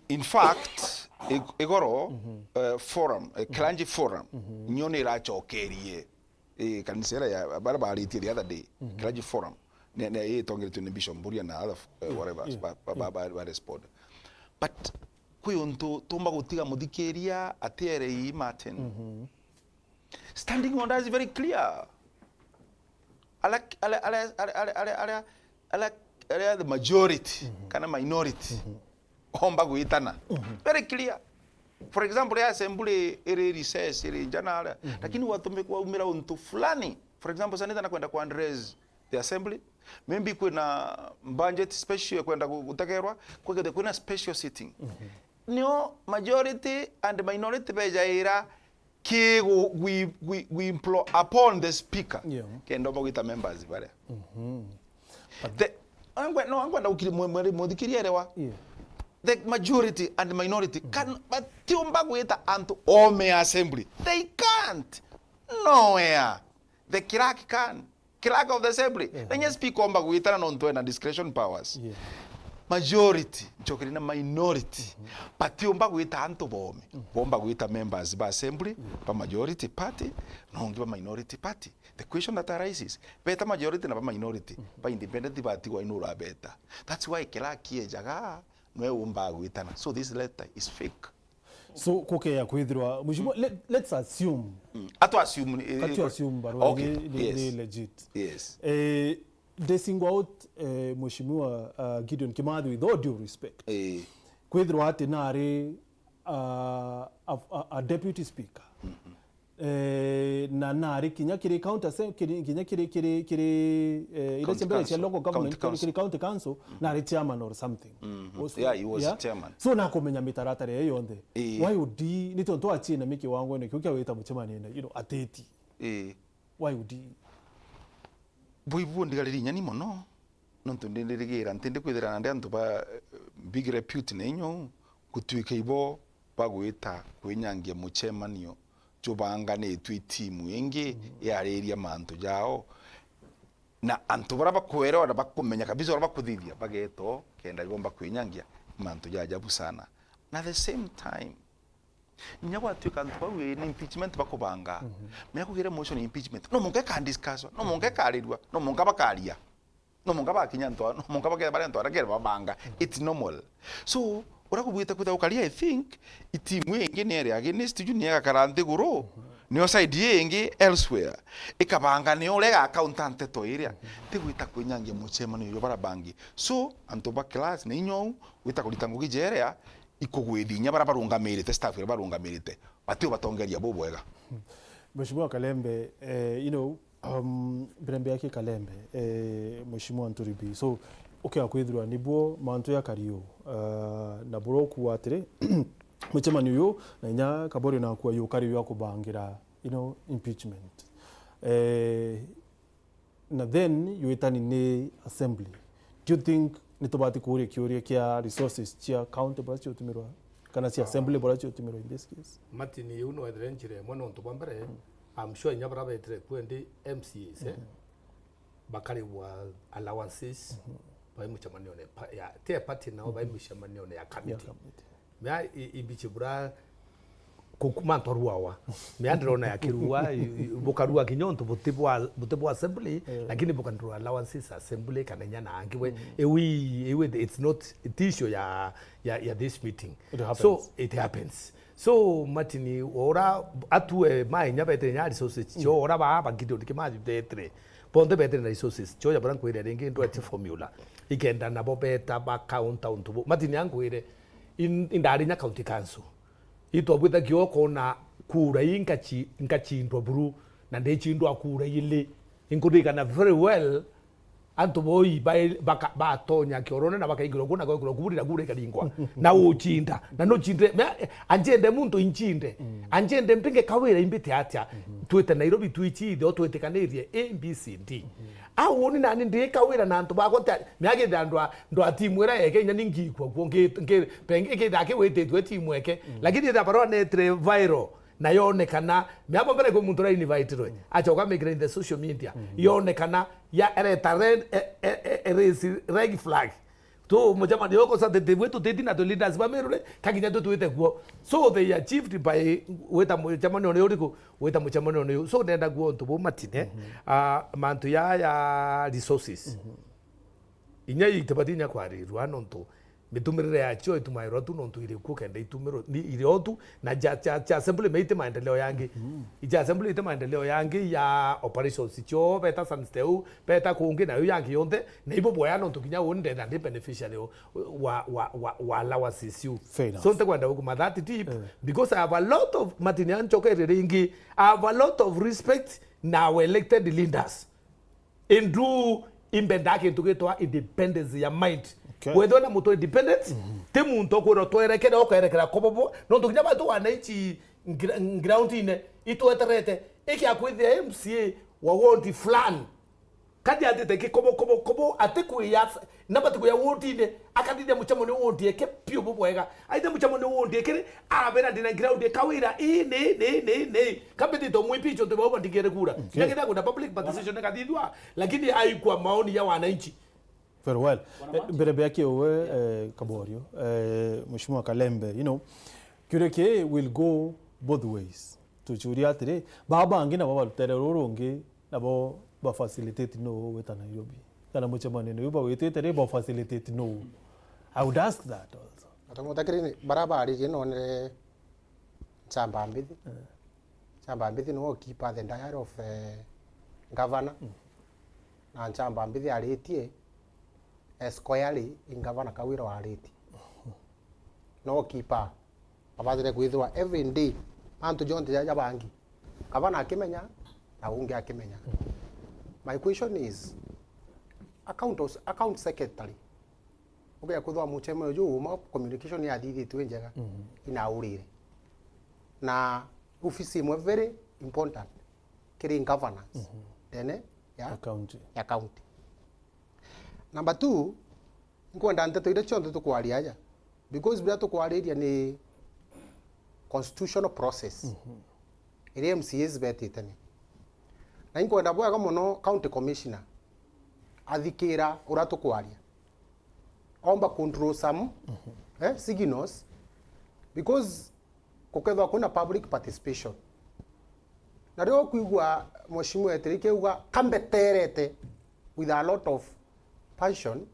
S2: in fact igoro forum clangy forum nyone ra chokerie kanisera ya baraba aliti the other day clergy forum ne tongere ne bishop Buria na other whatever ba respond but kuyonto tomba gutiga mudikeria atere Martin standing on that is very clear ala the majority kana minority omba guitana very clear. For example, ya assembly ere recess ere janala lakini watu mekuwa umira untu fulani. For example, sanita na kwenda kuandrez the assembly maybe kuna budget special kwenda kutekerwa kuna special sitting no majority and minority bejaira ke we implore upon the speaker kendo bagita members bare the angwa ukiri erewa the majority and minority can but tiumba gwita antu ome assembly they can't nowhere the clerk can clerk of the assembly then you speak omba gwita na onto na discretion powers majority chokiri na minority but tiumba gwita antu bome bomba gwita members ba assembly ba majority party no ngiba minority party. The question that arises beta majority na ba minority ba independent party wa inura beta. That's why clerk ejaga so this letter is fake.
S1: So koke ya kwithirwa mheshimiwa let's assume
S2: assume
S1: barua ni legit.
S2: Yes.
S1: They single out mheshimiwa Gideon Kimathi with all due respect. Kwithirwa ati nari a deputy speaker. Na nari kinya kiri counter kinya kiri ile chembele cha local government kiri county council nari chairman or something.
S2: Yeah, he was chairman.
S1: So na komenya mitaratara ye yonde why would he ni tonto achina miki wangu ne kyokia weta muchemani ne you know ateti why would he
S2: boibu ndigaliri nyani mono nonto ndirigira ntinde kwithira na ndantu ba big repute nenyo kutuika ibo bagwita kwenyangia muchemanio chobanga ne twi team yengi ya area manto jao na antu bara bakwera bakumenya kabisa bara bakuthithia bageto kenda igomba kwinyangia mantu ya ajabu sana. Na the same time nyago atuika antu bawe ni impeachment bakubanga me kugira motion impeachment no munga ka discuss no munga ka rirwa no munga bakaria no munga bakinya nto no munga bakira bare nto arakera babanga. It's normal. So urakubwita kuta ukaria, I think itimwe ingine area against you ni akarante guru niyo side yengi elsewhere ikabanga ni olega accountant to area tigwita kwinyangia muchema ni yo barabangi. So anto ba class ni nyo wita kulitangu kijerea ikugwithinya bara barungamirite staff barungamirite batio batongeria bobwega.
S1: Mheshimiwa Kalembe, Birembe yake Kalembe, Mheshimiwa Nturibi. So kwithirwa nibuo mantu ya kario na buroku watire muchemani uyu na nya kabori na kwa yu kario ya kubangira impeachment na then yuetani ni assembly. Do you think nitobati kuria kiuria kia resources chia county barachi utumirwa kana si assembly barachi utumirwa in this case?
S5: Matini uno adventure mwana ntobambere I'm sure nyabara betre kwendi MCAs bakari wa allowances bai muchamanio ne ya te party na bai muchamanio ne ya committee mea ibichibura kokuma toruawa mea ndrona ya kirua bokarua kinyonto butebwa assembly lakini bokandro allowances assembly kananya na angiwe ewe it's not issue ya this meeting. So it happens. So matini ora atue mai nyabete nyari resources cho ora ba gido dikemaji betre ponde betre na resources cho ya branco ire rengi ndo ati formula ikenda na bobeta ba count untubo matini yangu ire indari nya county council ito bwita kioko na kura inkachi ndo buru na ndechi ndo akura ile inkudika na very well anto boy ba tonya kiorone na bakaigiro kuna kwa kuburi gure kalingwa na uchinda na no chinde anjende muntu inchinde anjende mpinge kawira imbite atya twete Nairobi tuichide o twete kanerie ABCD awoni nani ndi kawira na anto bakonta myage ndo atimwera yeke nya ningikwa nge penge ke dake wete timweke lakini da barona netre viral na yonekana myabo mbere ko muntu ra invite rwe acha ukamekira in the social media yonekana ya ereta red flag to mojama yoko sa de wetu tetina to leaders ba merule kakinya to tuete kuo. So they achieved by weta mojama no yoriko weta mojama no so nenda kuo to bo matine mantu ya resources inya itebatinya kwari rwano to mitumirire yacho itumairo tu nontu ire kukenda itumiro ni ire otu na cha assembly meite maendeleo yangi ija assembly ite maendeleo yangi ya operations cho beta sansteu beta kungi na yangi yonde na ibo boya nontu kinya wonde na de beneficiary wa allowances you. So nte kwenda huko that deep because I have a lot of matinian choke ringi I have a lot of respect now elected leaders indu imbendake tuketwa independence ya mind. Whether na muto independent te muntu ko to erekera okerekera kobobo no to nyama to wanaichi ground ine ito eterete iki akwithia MCA wa ward flan kadi atete ke kobo ateku ya nabatu ya ward ine akadide muchamo ne ward eke pio bobwega aide muchamo ne ward eke abera dina ground kawira ne kabidi to mwipicho to babo ndigere kura kile kuna public participation kadidwa lakini haikuwa maoni ya wananchi.
S1: Very well. Birembe yake owe Kaborio, Mheshimiwa Kalembe, Kureke will go both ways. Tuchuria today, baba angina baba terero nge nabo ba facilitate no weta Nairobi. Kana muchemane no ba wete today ba facilitate no. I would ask that also.
S3: Atamutakiri barabara jino ne chamba mbidi. Chamba mbidi no keep the diary of governor. Na chamba mbidi alitie squarely in governor kawira wariti no keeper abadire kwithwa every day antu jonte ya bangi governor akimenya na unge akimenya. My question is account secretary oge kwithwa muchemo yo ma communication ya didi twenjega inaurire na office mo very important kiri governance then ya county. Number 2, nkwenda nteto ile chonde to kwaria aja because bila to kwaria ni constitutional process. Ile MCAs betitani. Na nkwenda bwa kama no county commissioner athikira ura tukwaria omba control some signals because kukethwa kuna public participation na rio kuigwa mheshimiwa URETERI keuga kambeterete with a lot of passion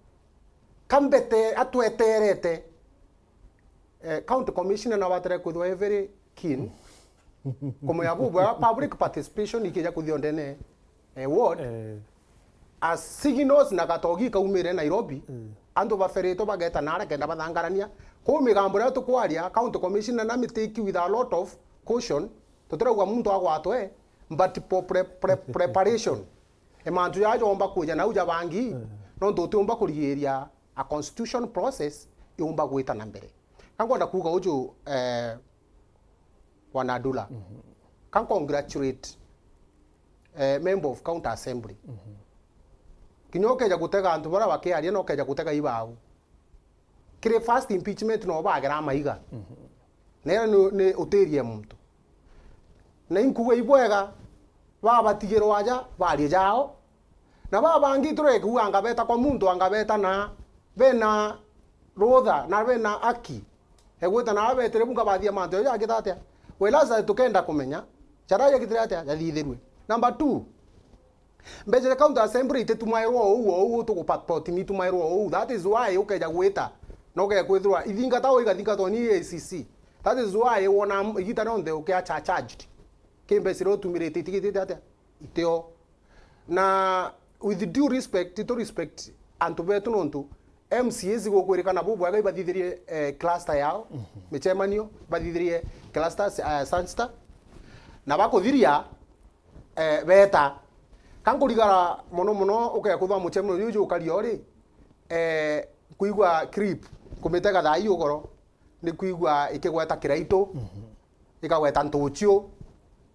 S3: kambete atweterete county commissioner na watere kuthwa very keen kumya bubwa public participation ikija kuthio ndene ward as signals na gatogi kaumire Nairobi andu bafereto bageta nara kenda bathangarania ko migambo ria tukwaria county commissioner na mitiki with a lot of caution tutirauga muntu agwatwe but preparation emantu ya jomba kuja na uja bangi no ntutumba kurigiria a constitution process iumba gwita na mbere kangonda kuga uju wanadula can congratulate member of county assembly kinyoke ja gutega antu bara bakiaria no keja gutega ibau kire first impeachment no bagera maiga ne uterie muntu na inkuwe ibwega babatigirwo aja bari jao na babangi tureke uanga beta kwa muntu anga beta na bena rotha na bena aki egweta na abetere bunga bathia manto ya gitatia welaza tukenda kumenya charaya gitiratia yathithirwe number 2 mbeje county assembly itetumairwo uwo tukupatpot ni tumairwo that is why ukeja gwita no ke kwithwa ithinga tawo igathinga ni ACC that is why wona igita no the ukia charged kembe siro tumirete tikite atia iteo na with due respect to respect antu betu nontu MCAs gukwerikana bubu aga ibathithirie cluster yao michemanio bathithirie cluster Sunster na bakuthiria beta kankurigara muno ukaya kuthwa muchemno yuju ukario ri kuigwa creep kumitega thai ugoro ni kuigwa ikigweta kiraito ikagweta ntuchio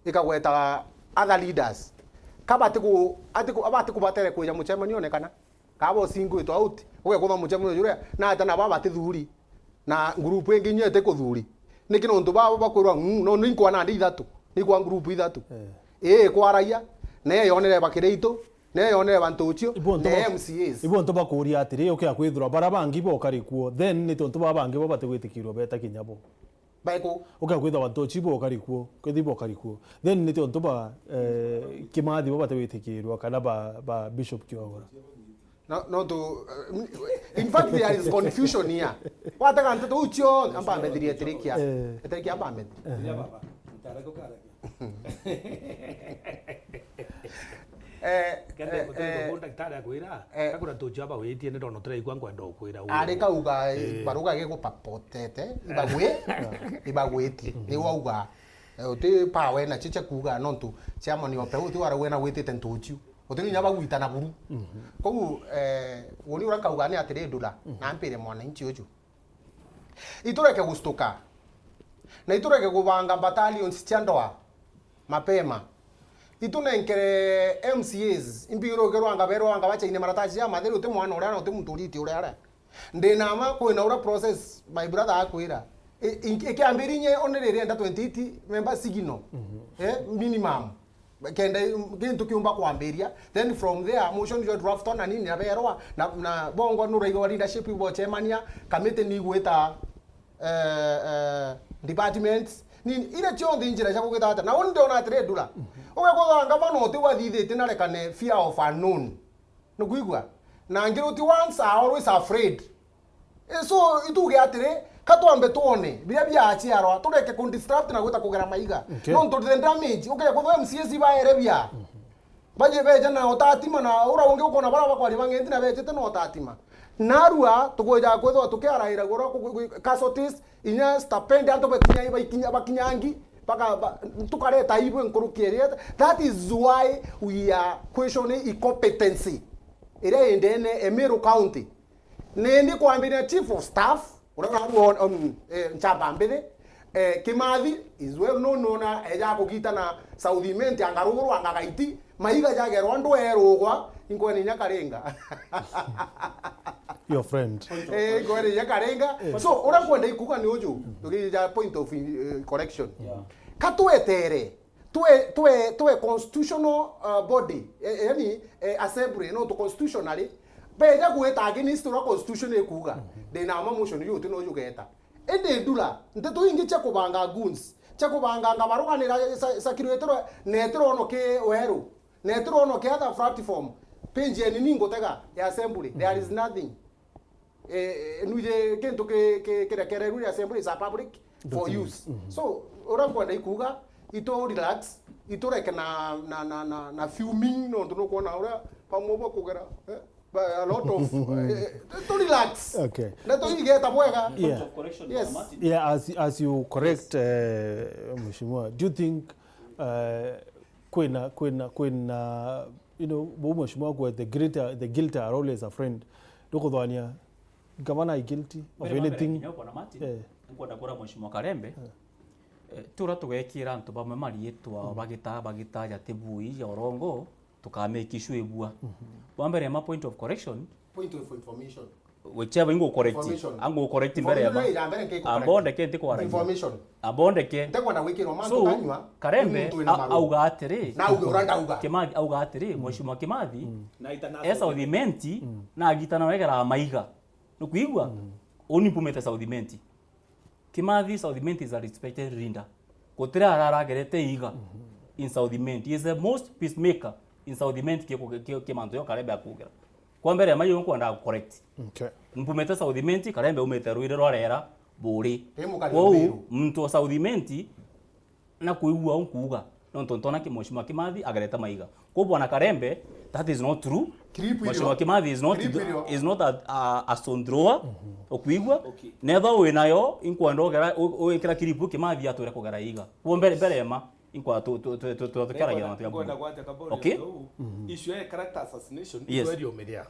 S3: ikagweta other leaders kabatiku abatiku batere kuja muchemano onekana kabo singu to out uge kuthwa muchemano jure na ata na baba tithuri na group ingi nyete kuthuri nikino ntu baba bakwirwa no ninkwa na ndi ithatu nikwa group ithatu kwaraia ne yonere bakireito ne yonere bantuchio ne MCAs
S1: ibo nto bakuria atiri ukia kwithura bara bangi bo karikuo then ni tonto babangi bo bategwitikirwo beta kinyabo
S3: baiko
S1: ukia kwithwa bantuchi bo karikuo kwithibo karikuo then ni tonto ba kimathi bo bategwitikirwo kana ba bishop kiogora
S3: no to in fact there is confusion here wataka nto ucho amba medhiria trikia trikia amba medhiria baba mtarako kara
S5: daktari akwira akura tuchaba wetie ne dono trai kwangwa ndo kwira
S3: ari kauga baruga gego papotete ibagweti ni wauga uti pawe na chiche kuga nontu chama ni ope uti wara wena wetete ntuchu uti nyaba gwita na buru kogu woni ura kauga ni atire ndula na mpire mwana inchi uju itureke gustuka na itureke kubanga battalions chandoa mapema itunenkere MCAs imbiro gerwanga berwanga bachaine maratachi ya matheri uti mwana uria no timuturiti uria ara ndinama kwina ura process my brother akwira ikiambirinye onerere enda 28 member sigino minimum kenda gintu kiumba kwambiria then from there motion your draft on nini aberwa na bongo nuraigo leadership ibo chemania committee ni gweta departments ni ile chonde injira cha kugeta na wonde ona atre dula oge ko ngaba no ti wathithite na rekane fear of unknown no kuigwa na ngiro ti once are always afraid so ituge atire katwambe tuone bia achi arwa tureke ku disrupt na gwita kugera maiga no ndo the damage oge ko MCAs baere bia baje beje na otatima na ura unge ukona bara bakwari bangenti na beje te no otatima narua tugoja kwetho tukiaraira goro casualties inya stipend anto bekinya bakinyangi paka tukareta ibwe nkurukiria that is why we are questioning incompetency ire endene Meru County nendi kwambira chief of staff ura nchamba mbere Kimathi is well known na eja kugita na Southiment angaruguru angagaiti maiga jagerwa ndo erugwa inkweni nyakarenga
S1: your friend
S3: kwani nyakarenga so ura kwenda ikuga ni uju tukija point of correction katuetere tuwe constitutional body yani assembly no to constitutionally beja gweta against the constitution ekuga de na motion yo tino yugeta ende dula nteto ingi chakubanga goons chakubanga ngabaruganira sakirwetero netero no ke weru netero no ke other platform page ni ngotega ya assembly there is nothing nuje kento ke kere assembly is a public for use so ora kwenda ikuga ito relax ito reke na fuming no ndo kuona ora pamobo kugera a lot of to relax.
S1: Okay.
S3: Let us get a boyga.
S1: Yes. Yeah, as you correct, Mheshimiwa, do you think kwena you know, bo Mheshimiwa kwa the guilty are always a friend. Doko dhania gavana is guilty of anything.
S4: Nkwenda kura Mheshimiwa Karembe. Tura tugekira ntu bamwe marietwa bagita ya tebui ya orongo tukamake issue ebua. Wambere ma point of correction,
S3: point of information.
S4: Whichever ingo correct. Ango correct mbere ya. Ambonde ke ndiko ara.
S3: Information.
S4: Ambonde ke.
S3: Ndekwenda gwikirwa mantu kanywa.
S4: Karembe auga atiri.
S3: Na uranda auga.
S4: Kimathi auga atiri Mheshimiwa Kimathi. Esa udimenti na agitana wegera maiga. Nukuigwa. Oni pumete Saudimenti. Kimathi Saudimenti is a respected leader. Kotira araragerete iga in Saudimenti. He is the most peacemaker in Saudimenti ke manto yo Karembe akugera. Kwa mbere mayo yonko anda correct.
S1: Okay.
S4: Mpumete Saudimenti Karembe umete ruire rorera buri.
S3: Wo
S4: mtu Saudimenti na kuigwa onkuga. Ntontona ki Mheshimiwa Kimathi agereta maiga. Kwa bwana Karembe that is not true. Mheshimiwa Kimathi is not a sondroa okuigwa nether we nayo inkwando gera okira kiripu Kimathi atore kugera iga. Wo mbere ema inkwa tukara ya matu ya. Okay.
S5: Issue ya character assassination ndio media.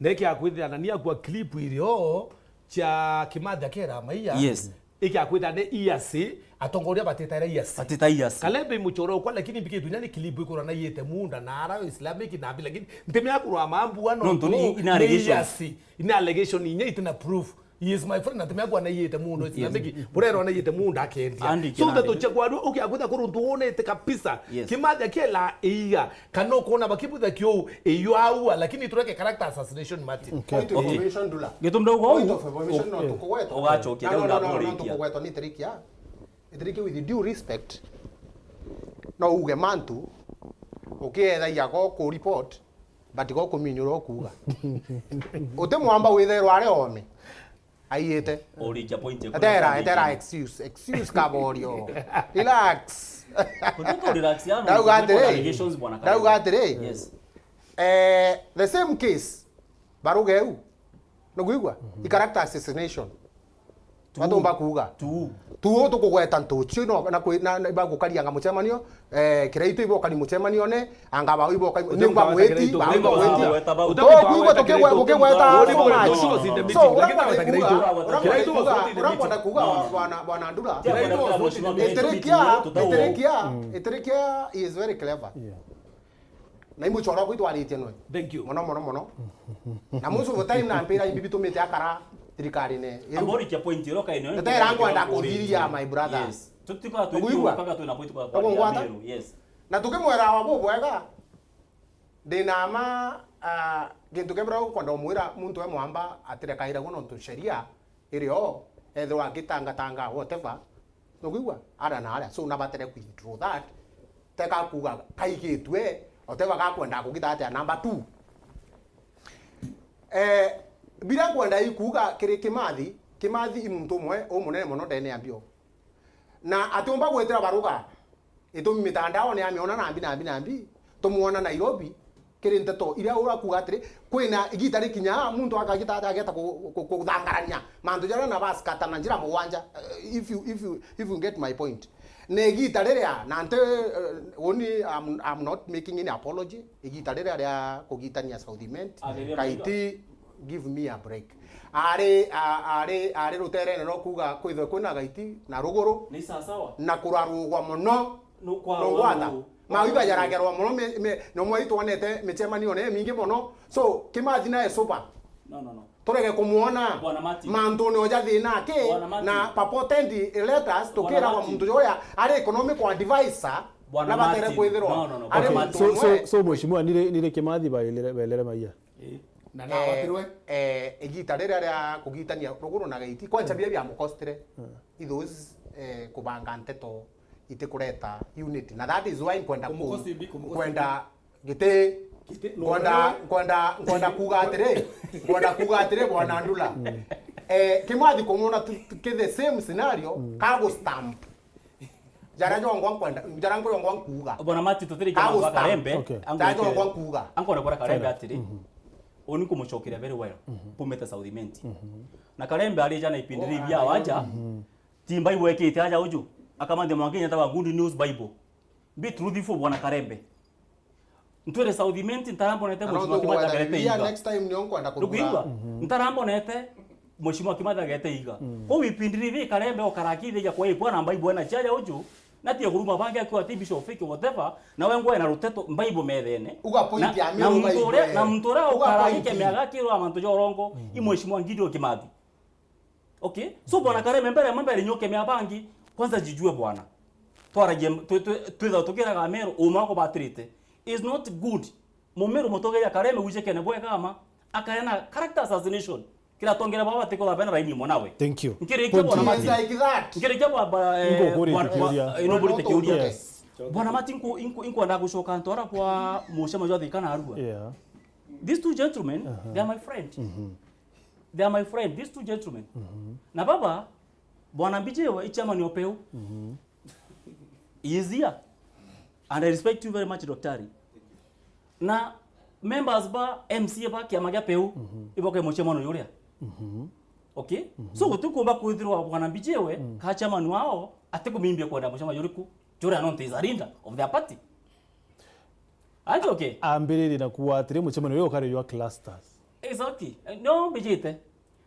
S5: Neki akwithia na nia kwa clip irio cha Kimathi akera maiya.
S4: Yes.
S5: Iki akwithia ne IAC atongoria bateta IAC.
S4: Bateta IAC.
S5: Kalembe muchoro kwa lakini bike dunyani clip iko na yete munda na ara Islamic na bi lakini ntemi akurwa mambu ano
S4: ina allegation.
S5: Ina allegation inye itna proof. He is my friend ntemi akwa na yete mundo Islamic. Burero na yete munda akendia. So that ochagwadu okay akwitha kuruntu one te kabisa. Kimathi akela eiga kano kona bakibutha kyo eyo au lakini tureke character assassination Martin.
S3: Point of information dula.
S4: Getumdo go.
S3: Point of information no tukweto.
S4: Ogacho kile
S3: no tukweto ni trikia. Itriki with due respect. No uge mantu. Okay da yako ko report but go kuminyuro kuga. Ote mwamba witherwa are ome. Aiete.
S4: Orija point.
S3: Etera excuse kaborio. Relax.
S4: Kutoka relax yana.
S3: Allegations bwana Karembe. Yes. The same case barugeu. No gwigwa. I character assassination. Matomba kuga. Tu to kugweta ntuchi no na bagukaria nga muchemanio kireito iboka ni muchemanio ne angaba iboka ni ngweti utogwa tukegweta so urabona kuga bwana ndura eterekia is very clever na imu chora kwitu alite no
S5: thank you
S3: mono na musu time na mpira ibibitu mete akara trikari ne
S4: ambori kia point roka ino
S3: ndio rangu anda kuviria my brother
S4: yes tutika tu paka tu na point kwa Meru yes
S3: na tukimwera wabo bwega dinama gintu kebra kwanda mwira muntu we mwamba atire kaira gono ntu sheria irio etho angitanga whatever nogigwa ara na ara so na batere ku intro that teka kuga kaigitwe oteva gakwenda kugita atia number 2 bila kwenda ikuga kiri Kimathi imuntu mwe o munene muno ndene ambio na atomba gwetera baruga ito mitandao ne amiona nambi tumuona Nairobi kiri nteto ira ura kuga atiri kwina igitari kinya muntu akagita ageta kuthangarania mantu jara na baskata na njira muwanja if you get my point ne igitari ria na nte only I'm not making any apology igitari ria kugitania Saudimenti kaiti give me a break are rutere no kuga kwitho kwina gaiti na ruguru
S4: ni sawa
S3: na kurarugwa muno no gwata maiba yaragerwa muno no mwaitu onete michemanio ne mingi muno so Kimathi na super
S4: no
S3: turege kumuona mantu no jathi nake na papotendi letters tukira wa muntu joya are economic advisor
S4: Bwana
S3: na batere
S4: Martin.
S3: kwithirwa
S4: No.
S3: ari
S4: Bwana
S3: muntu
S1: So so mheshimiwa nire Kimathi baelere maiya.
S5: na watirwe
S3: igita rĩrĩa rĩa kũgitania rũgũrũ na gĩiti kwanza bia bia mũkostire those kubanga nteto itikureta unity na that is why kwenda gite kwenda kuga atire bwana Ndula Kimathi kumuna the same scenario kago stamp jarango yongwa kuga
S4: Bwana Martin tutiri kama Karembe
S3: jarango kuga
S4: angona kwa Karembe atiri oni kumuchokeria very well pumete Southimenti na Karembe ali jana ipindiri bia waja timba iweke itaja uju akamande mwangenya tawa Good News Bible be truthful Bwana Karembe ntwere Southimenti ntarambo nete mheshimiwa Kimathi agerete iga
S3: next time ni onkwenda kugura
S4: ntarambo nete mheshimiwa Kimathi agerete iga ko ipindiri vi Karembe okarakithia kwa ipo na Bible na chaja uju natie guruma bangi akiwa bishop fake whatever na wengo na ruteto Bible methene
S3: uga point ya Meru
S4: na mtura ukarahike miaga kiro amanto jorongo imheshimiwa Gideon Kimathi. Okay, so Bwana Karembe mbere nyoke mia bangi kwanza jijue bwana twaraje twitha tukiraga Meru umako batrite is not good Meru mutogeya Karembe wijeke ne bwe kama akayana character assassination kila tongera baba tiko la bena raini monawe.
S1: Thank you.
S4: Nkireke Bwana Martin nkireke inobuli tekiuria Bwana Martin inko nda gushoka ntora kwa mushema jwa thikana arua.
S1: Yeah.
S4: These two gentlemen they are my friend. They are my friend, these two gentlemen. Na baba Bwana Mbijewe ichama ni opeu. He is here. And I respect you very much Daktari. Na members ba MCA ba kiama gya peu iboke muchema no yuria. Okay? So gutukumba kwithirwa Bwana Mbijewe ka chairman wao atekumimbia kwenda muchema yuriku jura non tezarinda of their party. Aje okay.
S1: Ambiriri na kuwatire muchema no yokare yo clusters.
S4: Exactly. No bijite.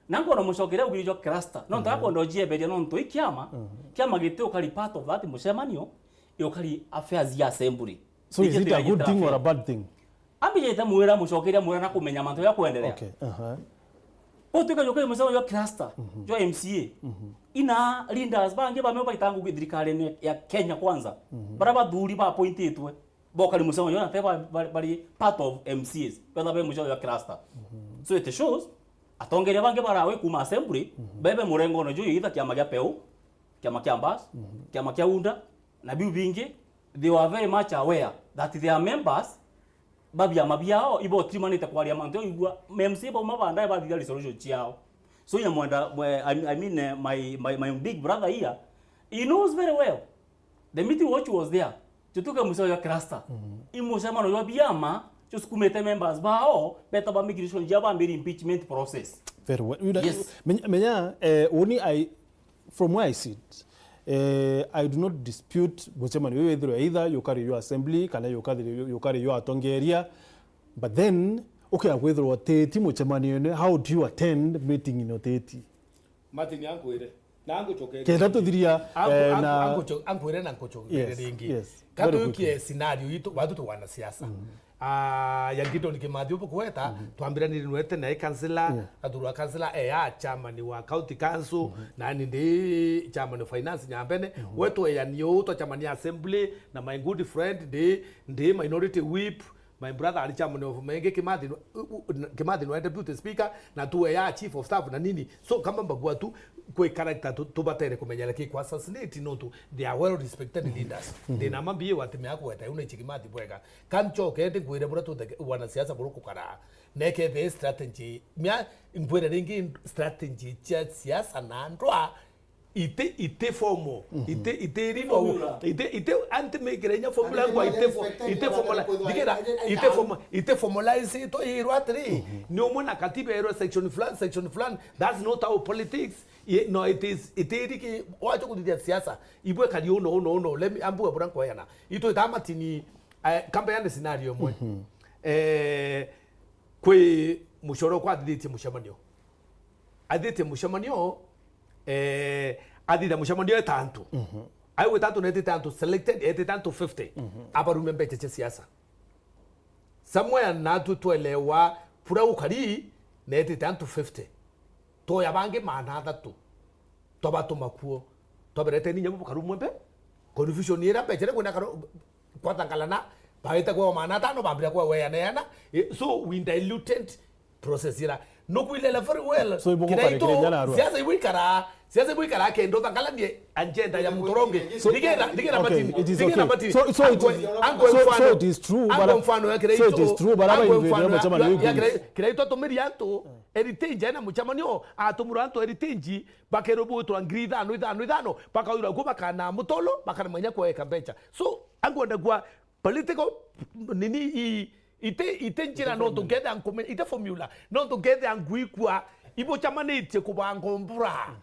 S4: Nango no mushokere ugirijo cluster. No ntako ndo jiebe no nto ikiama. Kiama gite ukali part of that mushemanio yokali affairs ya assembly.
S1: So is it a good thing or a bad thing?
S4: Ambijite muwera mushokere muwera na kumenya manto ya kuendelea.
S1: Okay.
S4: Otuka yoke musema yo cluster. Jo MCA. Ina leaders bange ba meba itangu githirikari ya Kenya kwanza. Baraba dhuri ba appointetwe. Bokali musema yo na teba bari part of MCAs. Pela be musema yo cluster. So it shows atongeria bange barawe kuma assembly bebe murengo no joyo itha kiama gya peu kiama kya ambas kiama kya unda na biu bingi they were very much aware that their members babia mabiao ibo trimanite kwa manto igwa MC bo mabanda ba dia resolution chiao so ya mwenda I mean my big brother here he knows very well the meeting watch was there tutuka muso ya cluster imusema no biama just kumete members bao beta ba migration jaba mbiri impeachment process
S1: very well.
S4: Yes.
S1: Menya only from where I sit I do not dispute muchema no either you carry your assembly kana you carry your atongeria but then okay whether what teti muchema no how do you attend meeting in oteti
S5: Martin yankwire na anguchokere
S1: kenda tuthiria na
S5: ankwire na nkochokere ringi
S1: yes
S5: kato yukie scenario itu watu tu wana siasa ya Gideon Kimathi upo kweta tuambira ni nwete na kansela aduru kansela ya chairman wa county council na ndi chairman of finance nyambene wetu ya niyo to chairman ya assembly na my good friend ndi minority whip my brother ali chairman of Menge Kimathi no deputy speaker na tu ya chief of staff na nini so kama mbagua tu kwa character tu batere kumenyala ki kwa assassinate no tu they are well respected leaders they na mambie watime yako weta una Kimathi bwega kancho kete kwire bura tu wana siasa buruku kara neke the strategy mia ngwere ringi strategy cha siasa na ndwa ite formo ite rino ite anti megrenya formula kwa ite formula dikera ite formalize to irwatri ni omona katiba ero section plan that's not our politics no it is iteriki wacho kudia siasa ibwe kali ono let me ambu abura kwa yana ito tamatini campaign scenario mwe kwe mushoro kwa dite mushamanio adida mushamanio tanto ai we tanto nete tanto selected tanto 50 abaru membe cheche siasa somewhere na tuelewa pura ukari nete tanto 50 to yabange manada tu to batu makuo to berete ni nyamu karu mwembe confusion era pechere kwenda karo kwatangalana baita kwa manata no babira kwa weana so we diluted process ira no kuilela very well
S1: So iboko kare kirenya arua
S5: siasa ibikara kendo tangalanie agenda ya mutoronge digera matini
S1: it is okay so it is true but aba invede machama ni
S5: kireito tomirianto heritage na muchamanio atumuranto heritage bakerobo to angrida no bakaura kuba kana mutolo bakana manya kwa kambecha so angonda kwa political nini ite njira no together and ite formula no together and guikwa ibo chamanite kubangombura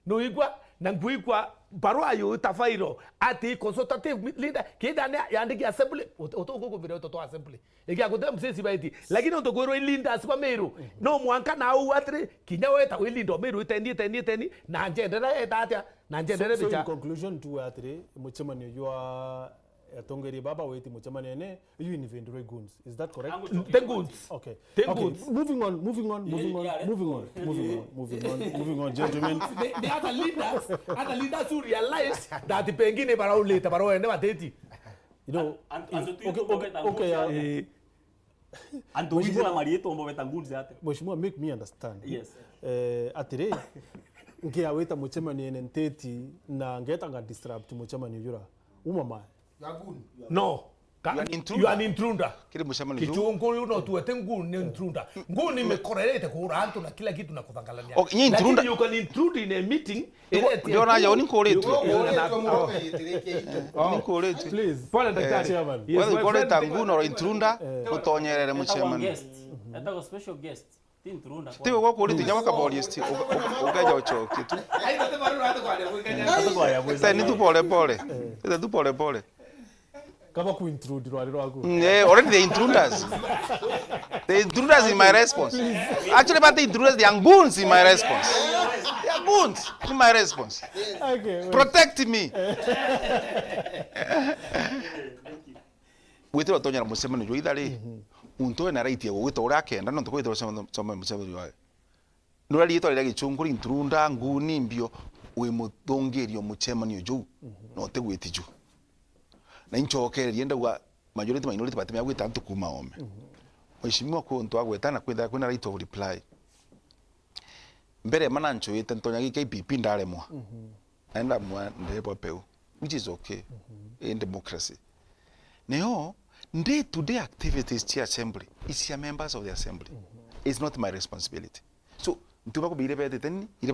S5: no igwa na guikwa barua yo tafairo ati consultative leader kidane yandiki assembly otoko vile ototo assembly eki akote msesi baiti lakini otogoro ilinda asiba Meru no mwanka na au atri kinyawe ta ilinda Meru teni na njendera etatia na njendera bicha.
S1: So in conclusion to atri muchemani you are Tongeri Baba wait muchamanene you inventory goons, is that correct?
S5: The goons.
S1: Okay. Moving on, gentlemen.
S5: The other leaders who realize that the pengine barau later barau never date.
S1: You know, okay.
S4: Antoshira marieto ombo vetangunzi ate.
S1: Mheshimiwa, make me understand.
S4: Yes.
S1: Atire ngia weta muchamanene nteti na ngeta nga disrupt muchamanene yura. Umama.
S5: No. You are an intruder. Kichungu no tuete ngun ni intruder. Ngun ni mekorelete kwa antu na kila kitu na kutangalania.
S2: Okay, intruder.
S5: You can intrude in a meeting.
S2: Ndio na ya unikorete.
S1: Please.
S5: Pole daktari.
S1: Chairman.
S2: Wewe ukoreta ngun or intruder utonyerere muchemani.
S4: Etago special guest. Tintrunda.
S2: Tiwe kwa kuri tinyama kaboli sti ukaja uchoki tu.
S5: Aidha temaru hata kwa
S2: Tani tu pole. Ita tu pole.
S1: Kama ku intrude rwari rwago.
S2: Already the intruders. The intruders in my response. Actually, but the intruders, they are goons in my response. They are goons in my response.
S1: Okay.
S2: Protect me. Wito watonya musema no yoidale. Unto na right yago wito ora kenda no toko soma musema yoe. No ali to ali gichungu intrunda nguni mbio we mutongerio muchema ni ojo. No te wetiju. Na inchoke rienda wa minority party ya gwita ntu kuma ome. Mheshimiwa ko ntu agwetana kwenda kwina right of reply. Mbere mana ncho yete ntonya gi KPP ndale mwa. Enda mwa ndebo peu, which is okay in democracy. Neo day to day activities to assembly is your members of the assembly. It's not my responsibility. So ntu bako bile betete ile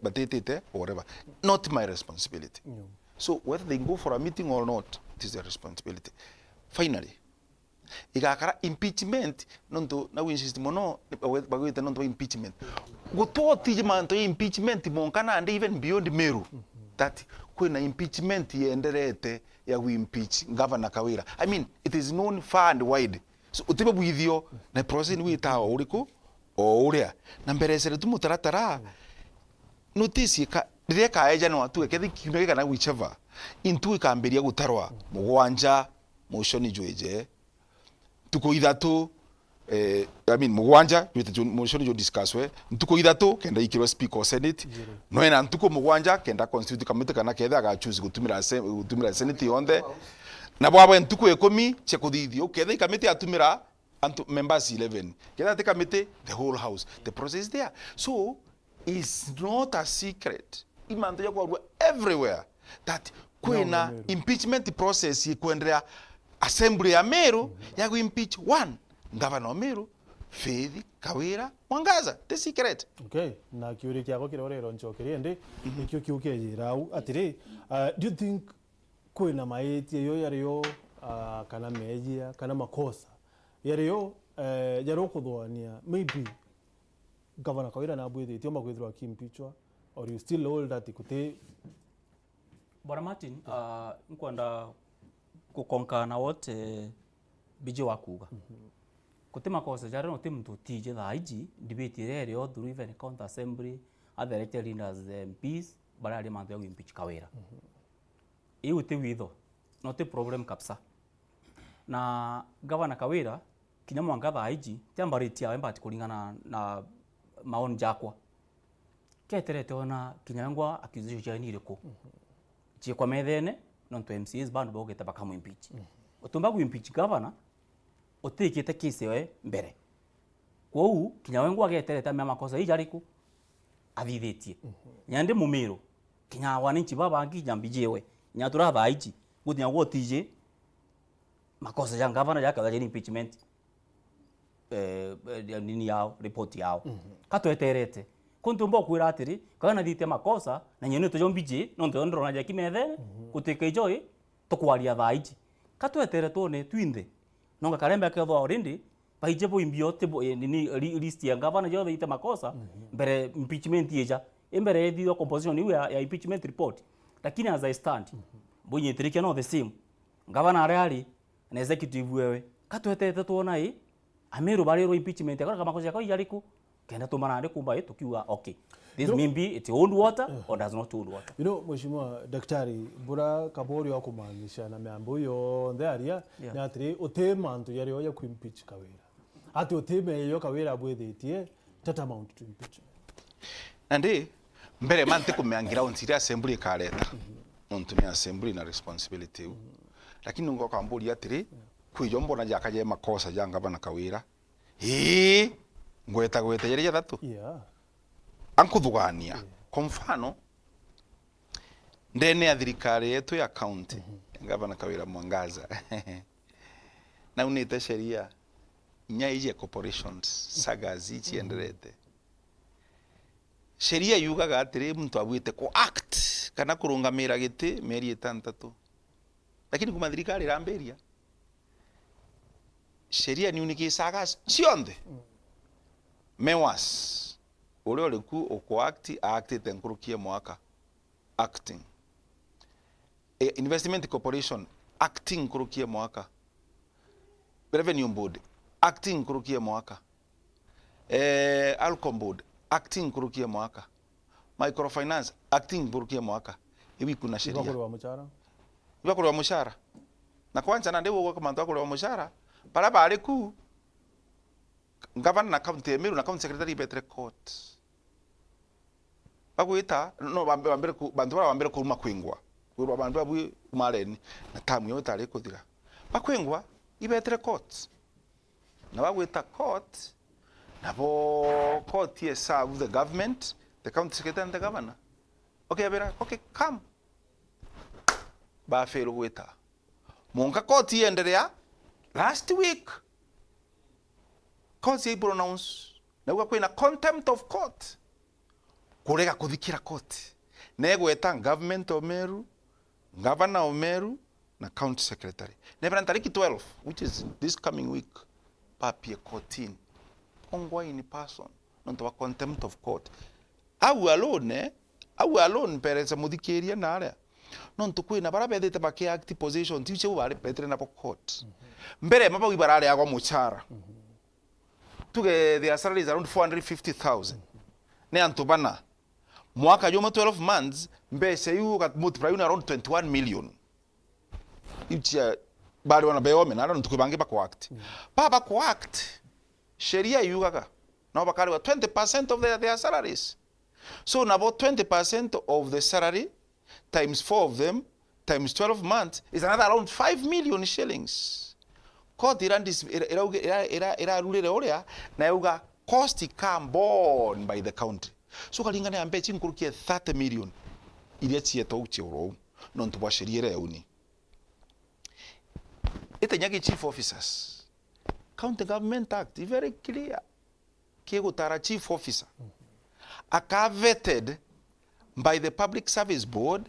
S2: batete or whatever, not my responsibility. So whether they go for a meeting or not, it is their responsibility. Finally, Igakara impeachment, nonto na we insist mono bagwita nonto impeachment. Go to tijimanto impeachment monkana and even beyond Meru. That when impeachment yenderete ya we impeach Governor Kawira. I mean, it is known far and wide. So utiba bwithio na process we ta uriko o uria. Na mbere sere tumutaratara. Notice ka direka eja no atu kethi kinege kana whichever intu ikamberia gutarwa mugwanja motion joeje tuko ithatu I mean mugwanja twite motion jo discuss we ntuko ithatu kenda ikiro speaker senate no ena ntuko mugwanja kenda constitute committee kana ketha ga choose gutumira senate yonde na bwabo ntuko 10 che kuthithio ketha committee atumira antu members 11 ketha te committee the whole house the process is there. So it's not a secret imando ya kwa everywhere that kwena impeachment process kuendelea assembly ya Meru ya ku impeach one governor Meru Faith Kawira Mwangaza, the secret.
S1: Okay, na kiuri kiako kirorero nchokerie ndi ikyo kiuke rau atire do you think kwena maiti yo yariyo kana mejia kana makosa yariyo yaro kuthwania maybe Governor Kawira na bwethe tio makwithirwa kimpichwa or you still hold that ikute
S4: Bwana Martin nkwenda kukonkana wote bije wakuga kutima kosa jare no timtu tije thaiji debate rere o through even county assembly other elected leaders MPs barali mantu ya impeach Kawira iyo te witho no te problem kapsa na Governor Kawira kinyamwanga thaiji tiambaritia embati kulingana na maoni jakwa keterete ona kinyangwa accusation jani iriko kwa methene non to MCs band bogeta bakamu impeach otumba ku impeach governor otikite kisi yo mbere kwou kinya wengu agetereta me makosa ijariku athithitie nyande mumiro kinya wananchi babangi nyambijewe nya turatha ichi gutinya gotije makosa ya governor yake ya impeachment nini yao report yao katweterete kuntumba kwira atiri kana thite makosa na nyene tujombije no ndondro na jaki methe kutika ijoi tukwaria thaichi katwetere tone twinde nonga karembe akethwa already paije bo imbio te nini list ya governor jo thite makosa mbere impeachment yeja embere dio composition iwe ya impeachment report lakini as I stand bonye tirike no the same governor ari na executive wewe katwetete tuona Meru barero impeachment akora kama kosa yako yariku kenda tumanande kumba tukiwa okay this may be it hold water or does not hold water.
S1: You know, mheshimiwa daktari bura kabori wako maanisha na mambo yo ndaria na atri otema ntu yari oya ku impeach kawira ati oteme yo kawira bwethetie tata mount to impeachment
S2: andi mbere mante kumeangira on assembly kareta ntu ni assembly na responsibility lakini ngo kamburi atri kwijombo na jakaje makosa janga bana kawira ngweta yeri ya tatu ankudhugania kwa mfano ndene ya thirikari yetu ya county ngavana kawira Mwangaza na unita sheria nyaije corporations sagazi chienderete sheria yugaga atiri mtu abwite ko act kana kurungamira giti meri 6 lakini kuma thirikari ramberia sheria ni uniki sagas cionde mewas ule oleku oko acti tenkurukie mwaka acting investment corporation acting kurukie mwaka revenue board acting kurukie mwaka alcom board acting kurukie mwaka microfinance acting kurukie mwaka hivi kuna sheria ibakuru wa mshahara na kwanza na ndewo kwa mantu akuru wa mshahara para bale ku governor na county Meru na county secretary betre court bakwita no bambere ku bantu bambere ku makwingwa ku bantu abu mareni na tamu yo tare kuthira bakwingwa ibetre court na bagwita court na bo court ye serve the government the county secretary and the governor okay abera okay come ba fero weta monka court yendelea last week court ye pronounce na ukakwina contempt of court kurega kuthikira court negweta government of Meru governor of Meru na county secretary never tariki 12 which is this coming week papie court in ongwa in person not wa contempt of court au alone pereza mudhikiria na ale non tukwina barabethete bake act position tiche ubare petre na court mbere mapa wibarale yagwa muchara tuge their salary is around 450,000 ne antubana mwaka joma 12 months mbese yu kat multiply around 21 million ichi bali wana beyo mena ndo tukibange bako act baba ko act sheria yugaga na bakari wa 20% of their salaries so na about 20% of the salary times 4 of them times 12 months is another around 5 million shillings court era rulere oria na yuga cost come borne by the country so kalingana ambe chinkurukie 30 million ile chieto uchiro non tubwa sheria yauni itenyagi chief officers county government act is very clear kego tara chief officer aka vetted by the public service board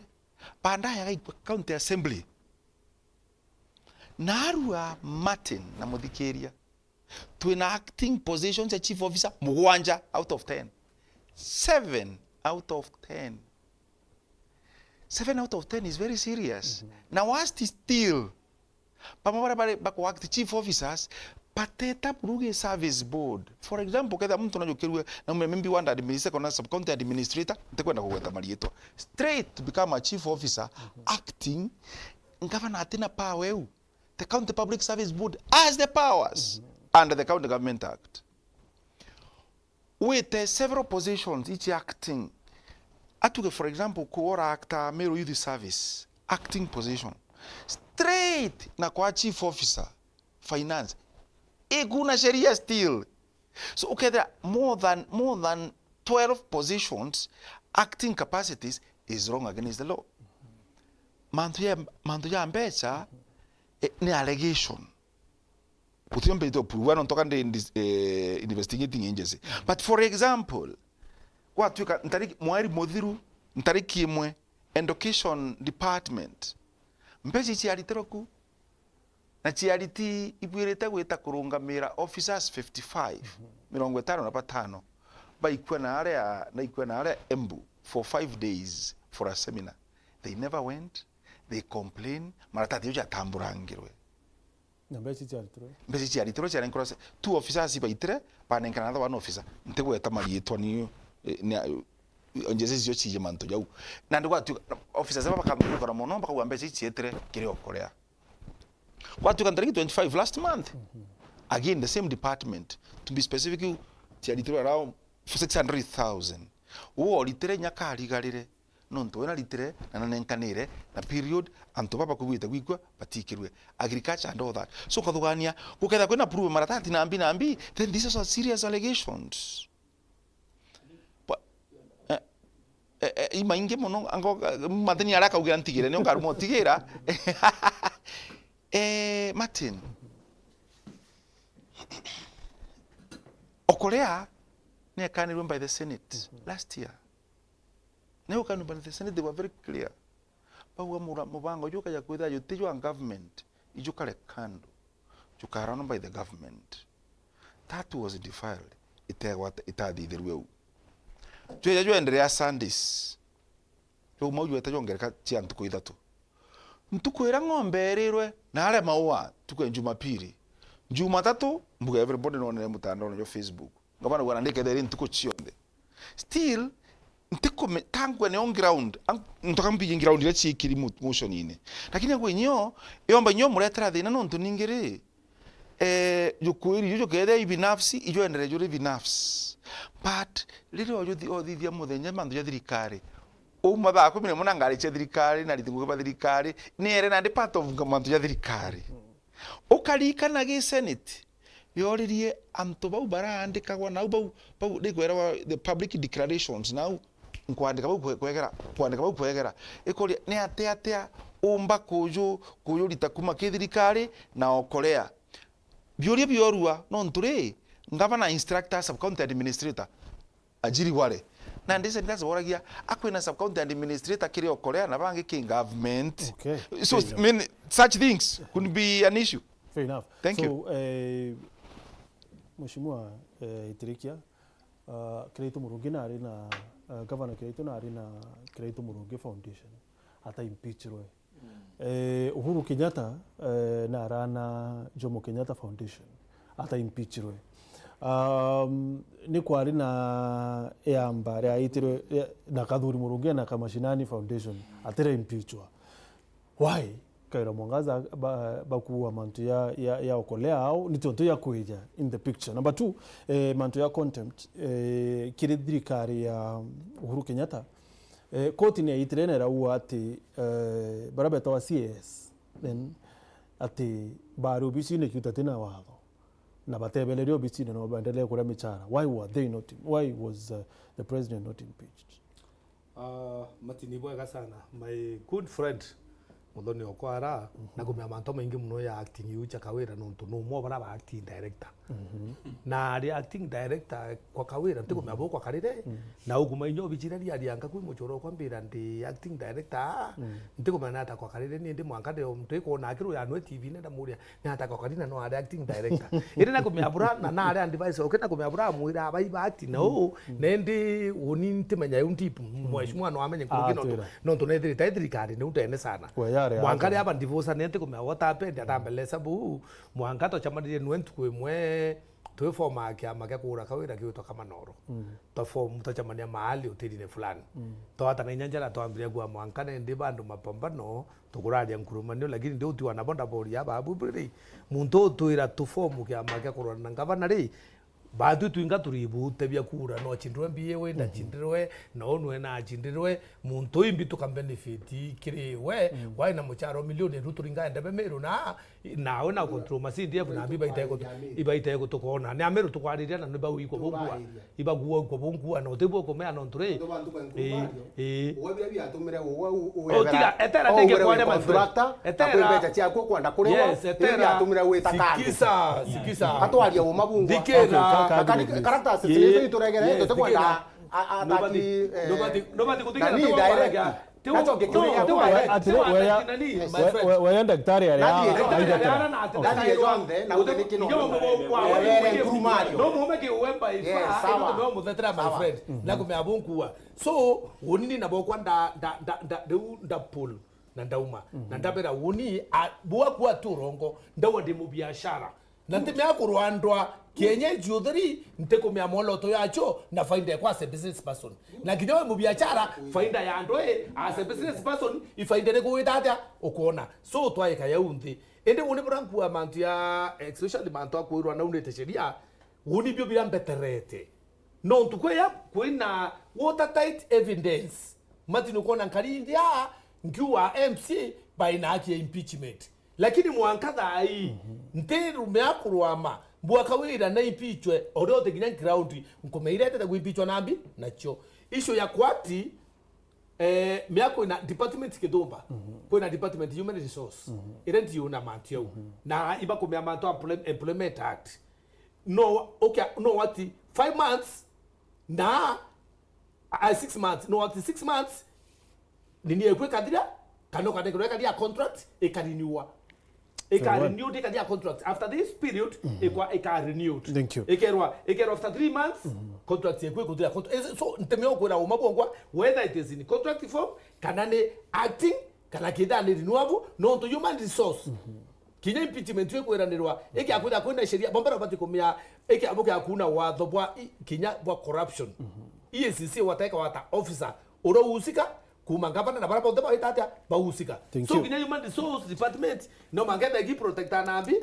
S2: panda ya county assembly narua Martin na mudhikeria twina acting positions ya chief officer mugwanja out of 10 7 out of 10 7 out of 10 is very serious now worst is still pamabara bako act chief officers pateta buruge service board for example kada mtu anajokerwe na membi wanda administrator na sub county administrator ntekwenda kugweta marieto straight to become a chief officer acting ngavana atina power the county public service board has the powers under the county government act with several positions each acting atuke for example kuora actor Meru youth service acting position straight na kwa chief officer finance ikuna sheria still. So okay, there are more than 12 positions, acting capacities is wrong against the law. Mantu ya mbecha ni allegation. Utiombe ito prove no toka investigating agency. But for example, watu ntari mwari modhiru ntari kimwe education department. Mbecha chiariteroku na chiariti ibwirete gwita kurungamira officers 55 55 baikwe na area Embu for 5 days for a seminar. They never went. They complain. Maratati yoja tamburangirwe. Mbesi chiaritiro chiari nkorose 2 officers baitre panenkana na 1 officer. Ntego eta marietwa ni onjeze zio chije manto jau. Na ndiko atu officers aba bakambuka kora mono baka mbesi chietre kire okorea. What you can 25 last month. Again the same department, to be specific chiaritiro around 600,000. Uo litere nyakari garire nonto wena litere na nenkanire na period anto papa kubita gwigwa batikirwe agriculture and all that. So kadugania kuketha kwena prove maratati na ambi, then these are serious allegations. Ima inge mono ango mateni araka ugirantigire ne ongarumo tigera. Martin Okorea ne kanirwe by the Senate last year. Ne kanirwe by the Senate, they were very clear. Bawa mubango yuka ya kwida yutijo an government ijukale kando jukarano by the government. That was defiled. Itadi dirwe. Jo endelea Sundays. Jo mauju etajongereka chiantu kuidatu. Ntukwera ng'ombe rirwe na ale maua tukwe Jumapili. Jumatatu mbuga everybody no ne mutandao no Facebook. Ngabana wana ndeke there ntuko chionde. Still ntiko kangwe ne on ground. Ntoka mpiji ground ile chikiri motion ine. Lakini ngwe nyo yomba nyo muletera thina no ntuningire. Yukwiri yujo kede ibinafsi ijo endere juri binafsi. But lilo othithia muthenya mandu ya thirikari. Uma ba kumine muna ngari che thirikari na litingo ba thirikari ni ere na part of mantu ya thirikari. Ukarika na gi Senate yoririe anto bau barandika gwa na bau digwera the public declarations now nkwandika bau kwegera ikori ni atea umba kuju litakuma ki thirikari na Okorea biorie biorua no nturi ngavana instructor sub county administrator ajiri wale na ndise ndaza woragia akwina sub county administrator kiri Okorea na bangi king government.
S1: Okay.
S2: So I mean such things could be an issue.
S1: Fair enough.
S2: Thank you.
S1: Mheshimiwa Itirikia Kirito Murugi na ari na governor Kirito na ari na Kirito Murugi Foundation ata impeachwe. Uhuru Kenyatta na arana Jomo Kenyatta Foundation ata impeachwe. Ni kwari na eambare aitirwe na Kadhuri Murugi na Kamashinani Foundation atire impeachwa. Why? Kaira mwangaza bakuwa mantu ya Okolea au ni tonto ya kuija in the picture. Number 2, mantu ya contempt kiri thirikari ya Uhuru Kenyatta koti ni itrenera uwa ati barabeta wa CS then ati bari ubisi ne kutatina watho na batebelere obisi no bandele kura michara. Why was the president not impeached?
S5: Matini bwega sana, my good friend Muthoni Okwara na kumya manto maingi muno ya acting yucha kawira nonto no mo bara ba acting director na ari acting director kwa kawira ntiko mya boko karire na uguma inyo bichirari ari anga kwi muchoro kwambira ndi acting director ntiko mya nata kwa karire ni ndi mwankade mteko na akiru ya no TV nenda muria nata kwa karina no ari acting director ire na kumya bura na ari andi vice okena kumya bura muira bai ba acting no nendi woni ntimenya yuntipu mheshimiwa no amenye kurugi nonto ne thirikari ne utene sana mwankari hapa divorce nete kumya watape atambelesa bu mwankato chamadire nwentu kwemwe twe forma kya maga kura kawira kiuto kama noro to form to chamania mahali hoteli ne fulani to hata na nyanja to ambiria gwa mwankane ndi bandu mapambano to kuradia nkurumanio lakini ndio utiwa na bonda bori hapa abubiri muntu tuira to form kya maga kura na gavana ri batu tuinga turibute bya kura no chindwe biyewe na chindwe no nwe na chindwe muntu imbi tuka benefit kiriwe why na mucharo milioni ruturinga ende Meru nawe na control masindi ebu na iba iteko tukona ni Meru tukwariria na niba wiko bongua iba guo ko bongua no tebo ko me anontre
S3: wewe bya tumire
S5: tiga etera teke kwa ma
S3: contractor etera beta cia kwanda kuriwa bya tumire witaka
S5: sikisa
S3: atwaria wo mabungu karakta sisi ituregere ndote kwenda nobody kutikira
S1: waya daktari
S5: so wonini na bokwa nda pull na ndauma na ndabera woni bua kwa turongo ndawa de mu biashara na nteme akurwandwa kienyeji utheri nteko mya moloto yacho na faida kwa as a business person na kidogo mu biashara faida ya ndoe as a business person ifaida ne kuwitata ukuona so twaika ya unthi ende woni branku amantu ya especially mantu akwirwa na unete sheria woni bio bila mbeterete no ntukweya kwina watertight evidence matino kona nkarindia nkiwa MC baina yake impeachment lakini mwankatha hii nteru meakurwama mbua kawira na impeachwe odote ginya ground nkomeirete ta kuimpeachwa nambi nacho issue ya kwati meako na department kidomba kwa na department human resource irenti una mantio na iba ko meamanto employment act no okay no what 5 months na 6 months no what 6 months nini ekwe kadira kano kadekwe kadia contract ekarenewa renewed ekadia contract after this period eka renewed
S1: thank you
S5: ekerwa after 3 months contract ekwe kudira contract so ntemeo kwera umabongwa whether it is in contract form kanane acting kana kida ni renewable no to human resource kinya impeachment kwera nirwa eki akwenda kwenda sheria bombera bati komia eki aboke akuna watho bwa kinya bwa corruption EACC wataika wata officer oro usika kumangapana na barapo ndaba itatia bahusika so kinya human resource department no mangenda gi protector nambi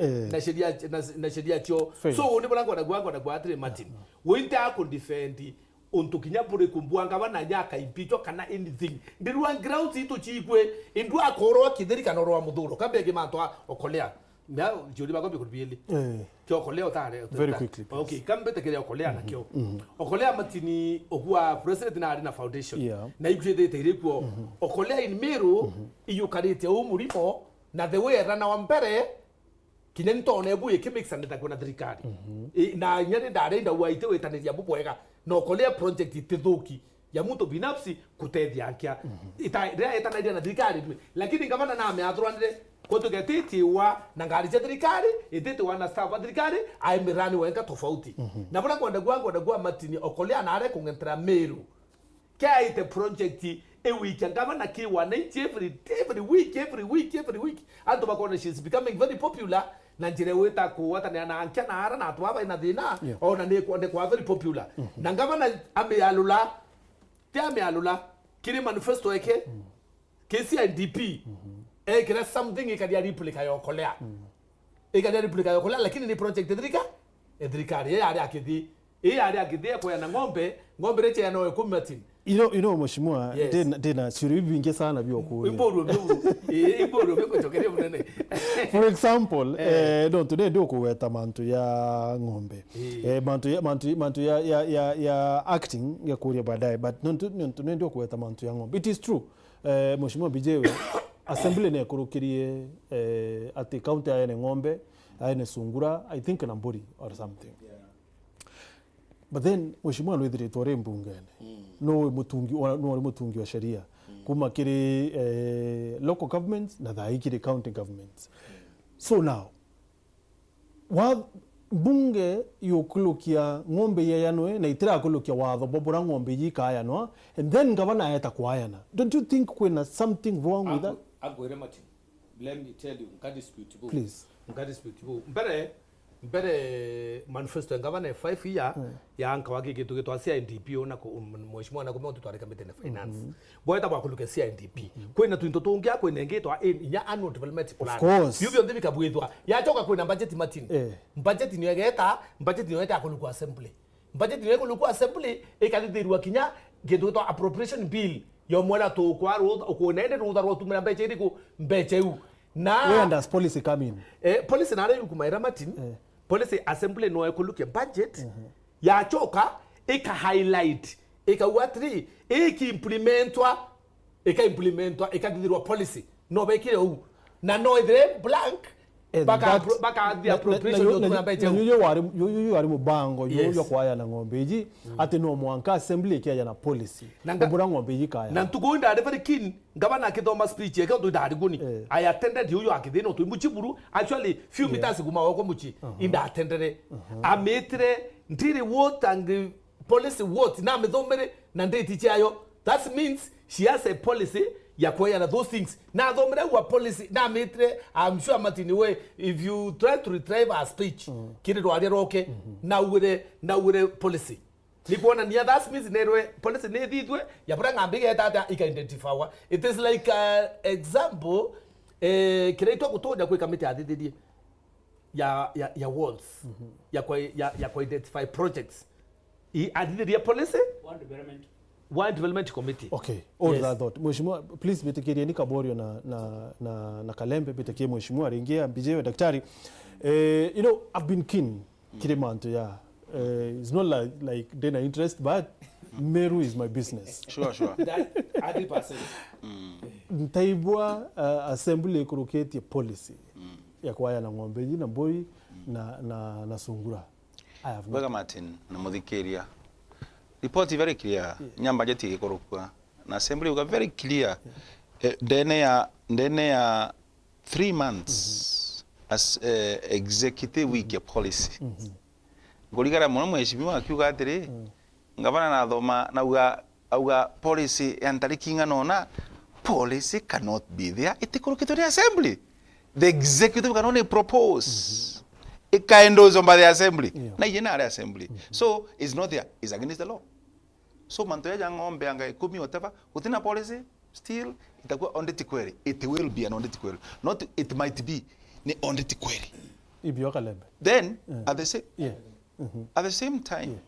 S5: na sheria cho so woni bolango na gwa atre Martin winte ako defend onto kinya bure kumbuanga bana nyaka impichwa kana anything ndirwa ground ito chikwe indu akoro kithiri kana ro muthuro kambe ge manto okolea na jodi bagombe kubieli kyo okolea tare
S1: very quickly
S5: okay kambe tekelea okolea na kyo okolea Matini ogwa president na arena foundation na igwede teirekuo okolea in Meru iyukarite umurimo na the way rana wa mbere kinento na ebu ekimix and takona thirikari na nyane ndare nda waite wetaniria bubwega no okolea project itithuki ya mtu binafsi kutethia akia ita na thirikari lakini gavana na ameathwanire koto getiti wa na ngari cia thirikari itete wana staff wa thirikari ai mirani wenga tofauti na bora kwenda gwa Matini okolea na are kungentra Meru kai the project a week and gavana ki wa 90 every week ando bakona she's becoming very popular na njire weta ko wata na ankia na ara na atwa ina thina ona ne kwa very popular na gavana amealula kiri manifesto yake KCIDP kira something ikadia replica yo kolea lakini ni project thirikari yari akidi kwa na ngombe reche ya no ekumatin
S1: you know mheshimiwa tena siri bingi sana byo ko
S5: iboro beko chokere munene
S1: for example no today ndio kuweta mantu ya ngombe mantu ya acting ya kuria baadaye but ndio kuweta mantu ya ngombe it is true mheshimiwa bijewe assembly ne kurukirie ati county ya ngombe aene sungura I think na mburi or something but then mheshimiwa Lwithiri tore mbungene no mutungi wa sheria kuma kiri local governments na kiri county governments so now bunge yokulukia ngombe yayanwe na itira kulukia watho bobura ngombe yikayanwa and then governor ayeta kwayana don't you think when something wrong with that
S5: Martin let me tell you disputable
S1: please
S5: disputable mbere mbere manifesto ngavana 5 year ya anka wake kitu kitwa CNDP ona ko mheshimiwa na kuma tutwareka mitene finance boeta kwa kuluke CNDP kwina twinto tungia kwina ngitwa ya annual development plan yubyo ndibi kabwithwa ya choka kwina budget matini budget ni yegeta budget ni yegeta kuluku assembly budget ni kuluku assembly ikadithirwa kinya kintu kitwa appropriation bill yo mwela to kwa ko nende ro daro tumira mbeche iriku mbeche u na
S1: where does policy come in
S5: policy na rayu kumaira matini policy assembly no ekuluke budget ya choka ika highlight ika watri implementwa ika policy no bekire u na no ithre blank baka the appropriation yo tuna beje
S1: yo wari mubango yo kwaya na ngombe ji ati no mwanka assembly kia na policy mbura ngombe ji kaya
S5: na ntugoinda very keen ngabana akithoma speech yake ndo ndari guni I attended yo akithino tu muchiburu actually few meters kuma wako muchi inda attended ametre ndiri what and policy what na methomere na ndeti chayo that means she has a policy ya kwaya na those things na thomere wa policy na metre I'm sure Martin way if you try to retrieve our speech kile ndo ali roke na ure policy ni kuona ni that means nerwe policy ne thithwe ya bra ngambige tata ika identify it is like example kireitwa kutonya kwa committee athithidie ya walls ya kwa identify projects I athithidie policy one development committee.
S1: Okay, all that thought. Mheshimiwa, please bitikirie Nikaborio na Kalembe bitikie mheshimiwa ringia bijewe daktari. You know, I've been keen Kilimanto, yeah. It's not like then interest, but Meru is my business.
S2: Sure.
S5: That 100%.
S1: Ntaibwa assembly kuruketi policy. Ya kwaya na ngombe na mboi na sungura. I have
S2: Wega Martin na muthikeria. Report is very clear. Nyamba jeti ikorukwa. Na assembly uga very clear. Ndene ya 3 months as executive week ya policy. Ngoligara muno mheshimiwa akiuga atiri ngavana na thoma na uga policy ya ntarikinga nona policy cannot be there. Itikorukitwe ni assembly. The executive can only propose. It can endorse by the assembly. Na yena the assembly. So it's not there. It's against the law. So mantoya ja ngombe anga 10 whatever utina policy still itakuwa on the query. It will be an on the query. Not it might be ni on the query.
S1: Ibyo Kalembe.
S2: Then at the same time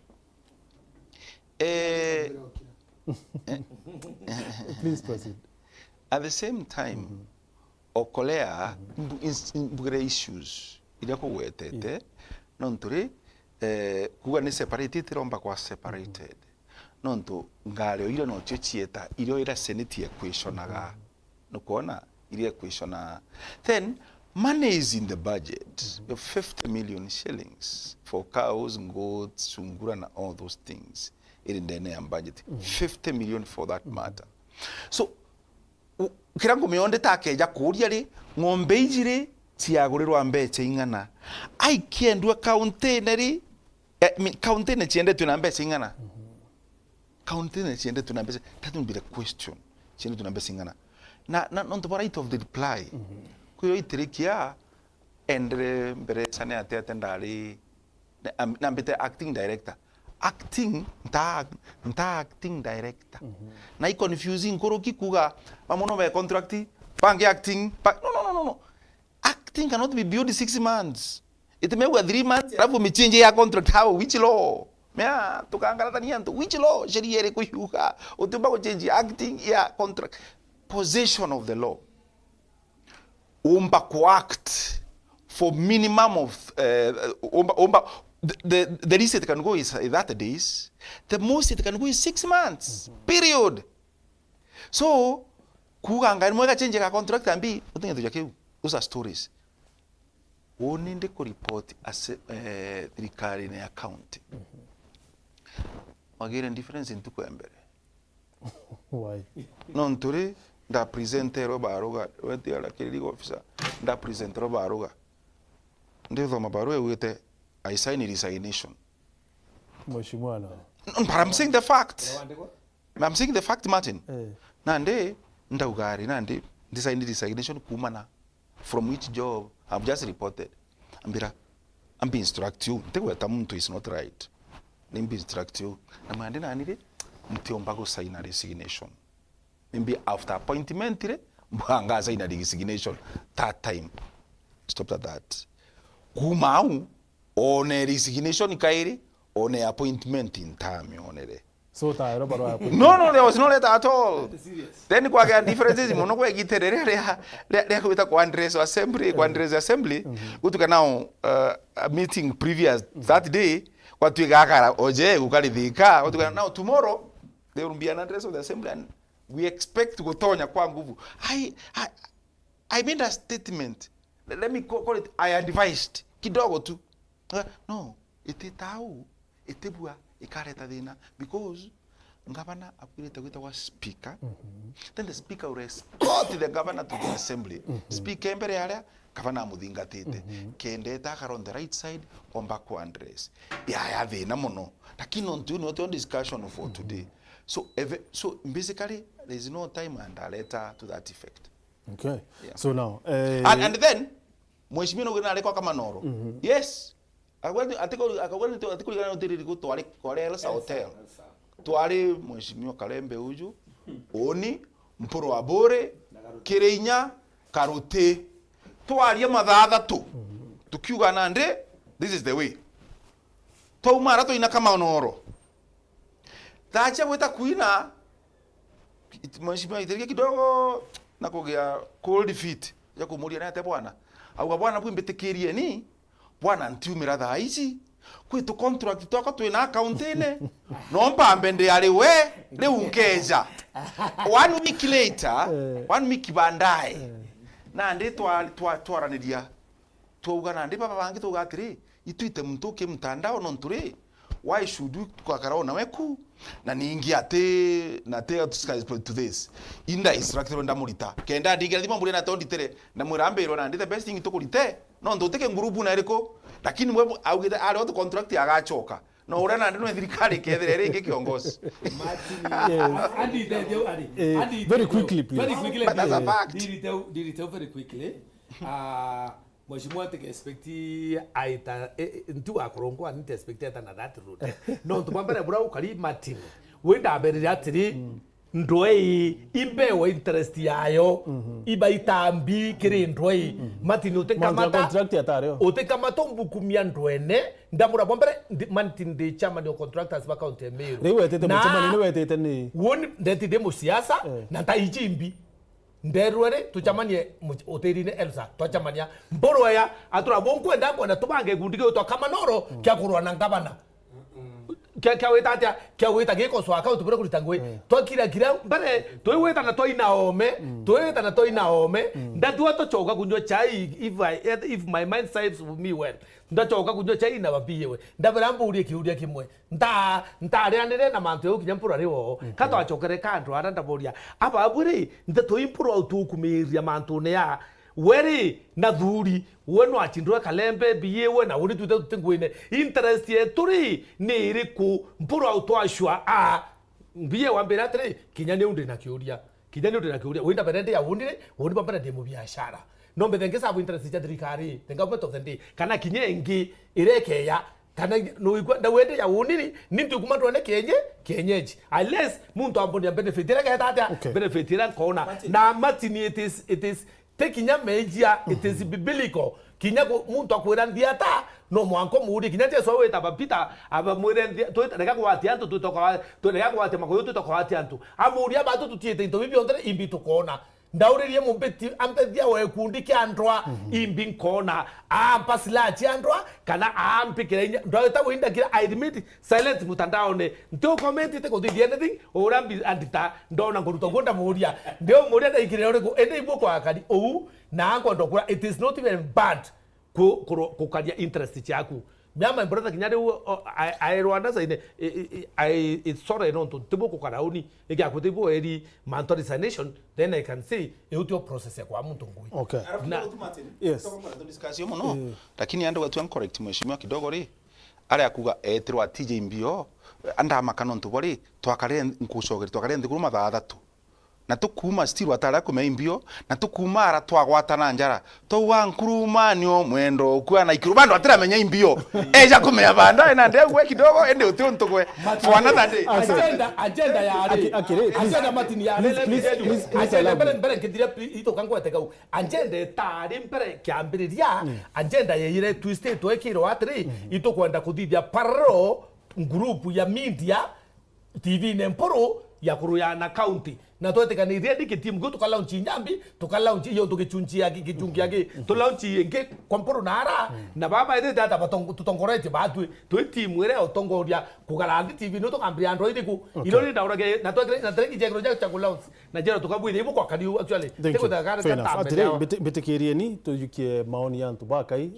S1: please proceed.
S2: At the same time okolea bugre issues idako wetete nonturi kuga ni separated romba kwa separated nonto ngale ile no chechieta ile ira senate equationaga no kuona ile equationa then money is in the budget of 50 million shillings for cows, goats, sungura and all those things in the name budget 50 million for that matter. So kirango mionde take ja kuria ri ngombe ijire tiagurirwa mbeche ingana I can do a container container chiende tuna mbeche ingana container chiende tuna mbeche that will be the question chiende tuna mbeche ingana na on the right of the reply kuyo itirikia endre mbere sane Atea tendali na mbete acting director acting director na I confusing koroki kuga mamono be contract bank acting no acting cannot be beyond 6 months. It may be 3 months. Rafu mi change ya contract how which law? Mea tukangala tania to which law? Sheria ere kuyuka. Utumba ko change acting ya contract. Possession of the law. Umba ko act for minimum of the least it can go is 30 days. The most it can go is 6 months. Period. So kuganga mweka change ya contract ambi utinga tujake usa stories. Oninde ko report as rikari na account. Magere difference in tuko embere.
S1: Why?
S2: Non turi da presenter baruga weti ala kiri officer da presenter baruga. Ndio mabaru ewete I sign resignation.
S1: Mheshimiwa na.
S2: But I'm saying the fact. I'm saying the fact Martin. Nande ndaugari nande sign resignation kumana from which job I've just reported. Ambira ambi instruct you ntegweta muntu is not right nimbi instruct you na mwande na nire mtiomba go sign a resignation maybe after appointment re mbanga sign a resignation third time stop that kumau one resignation kairi one appointment in time onere
S1: so ta ro baro
S2: no there was no letter at all then kwa ga differences mono kwa giterere le kuita kwa address assembly utuka now a meeting previous that day kwa tu Igakara oje ukalithika utuka now tomorrow there will be an address of the assembly and we expect kutonya kwa nguvu I made a statement let me call it I advised kidogo tu no ititau itibua ikareta thina because governor appointed with our speaker then the speaker will escort the governor to the assembly speaker mbere area governor muthingatite kendeta akara on the right side omba ku address ya thina muno lakini on discussion for today so basically there is no time and a letter to that effect.
S1: Okay, so now
S2: and then mheshimiwa ngina alikuwa kama noro yes atiko igana hoteli liko twali kwa Elsa hotel twali mheshimiwa Kalembe uju oni mporo wa bore Kireinya Karote twaria mathatha tu tukiuga nande this is the way twaumara toina kama noro tacha gweta kuina mheshimiwa iterike kidogo na kugia cold feet ya kumuria na ate bwana au bwana bwimbetekerie ni bwana ntiumira thaa ici kwitu contract twako twina account ine no mpambe ndi ari we riu nkeja 1 week later 1 week bandae na ndi twaraniria twauga na ndi baba bangi tugatiri ituite muntu ke mtandao no nturi why should we kwakara na weku na ningi ate na te to this inda instructor ndamurita kenda ndigira thima muri na tonditere na mwirambirwo na ndi the best thing tukurite no nduteke ngurubu na riko lakini mwe augite ari othe contract agachoka no ure na ndino thirikari kethere ringi kiongozi
S1: very quickly please
S2: but that's a fact
S5: did it very quickly mheshimiwa take expect aita ntu akorongo anite expect ata na that route no tumambere bura ukari Martin wenda aberire atiri ndoi imbewe interest yayo iba itambi kiri ndoi Martin utekamata
S1: contract yatareo
S5: utekamata mbukumia ndwene ndamura bombere Martin de chama de contractors ba account Meru
S1: riwetete mchama ni wetete ni
S5: won ndeti de musiasa na taijimbi nderwere tuchamanie hotelini Elsa twachamania mboro ya atura bonkwenda kwenda tubange gundike to kama noro kya kurwa na ngabana kya weta geko so account bure kulitangwe to kira bare to weta na to inaome ndatu to choka kunyo chai if my mind serves me well ndachoka kunyo chai na babiyewe ndabaramburie kiuria kimwe ntareanire na mantu yo kinyampura riwo kato achokere kandu ara ndaboria aba abure ndato impuro autukumiria mantu ne ya weri na thuri weno achindwa Kalembe biyewe na uri tutengwine interest yeturi ni iriku mpuro autoashwa biye wambira atri kinyane unde na kiuria wenda berende ya undire woni bambara demo biashara no mbethengesa abo interest ya thirikari the government of the day kana kinyengi irekeya kana no igwenda wende ya unini nintu kumatwane kenyeji unless muntu ambonia benefit ireke tata benefit ira kona na Martin it is tekinya mejia it is biblical kinya muntu akwira ndiata no mwanko muri kinya teso weta bapita aba mwire to reka kwati antu to reka kwati makoyo to kwati antu amuri abatu tutiete into bibi ondere imbi tukona ndauririe mumbeti ampedia we kundi kyandwa imbi nkona ampasila kyandwa kana ampikira ndaweta winda kira I admit silent mutandao ne nto comment ite ko did anything orambi andita ndona ngoruto gonda muria ndio muria ndaikire ore ko ende ibo kwa akadi na ngo ndokura it is not even bad ko kadia interest chaku myama brother kinyade I Rwanda saine it's sorry no to tibo ko karauni ega ko tibo eri mentor nation then I can say euto process kwa mtu ngui
S1: okay
S2: yes to discussion no lakini ando watu correct mheshimiwa kidogo ri ari akuga etirwa TJ mbio anda makano ntubori twakare nkucogeri twakare nthikuru mathaa 3 na tukuma still watara kumeimbio na tukuma ara twagwatana njara twa nkurumanio mwendo kwa na ikirubando atira menya imbio eja kumenya banda na ndegwe kidogo ende utiontogwe for another day
S5: agenda ya agenda matini ya agenda mbere kidire ito kangwa tegau agenda tari mbere kiambiriria agenda yeyire twiste twekiro atiri ito kwenda kuthithia parro group ya media TV nemporo ya kuruyana county na twetekanirie ndikiti mgu tukalaunch nyambi tukalaunch iyo tugichunchia gichungia gi tulaunch nge komporo nara na baba ide data batong tutongorete batwe twe team ire otongoria kugarandi TV no tukambia android ku ilo ni daurage na twekre na trengi jegro ja chakulaunch na jero tukabwire ibu kwa kadiu actually teko da gara
S1: kata betekerie ni tujukie maoni yantu bakai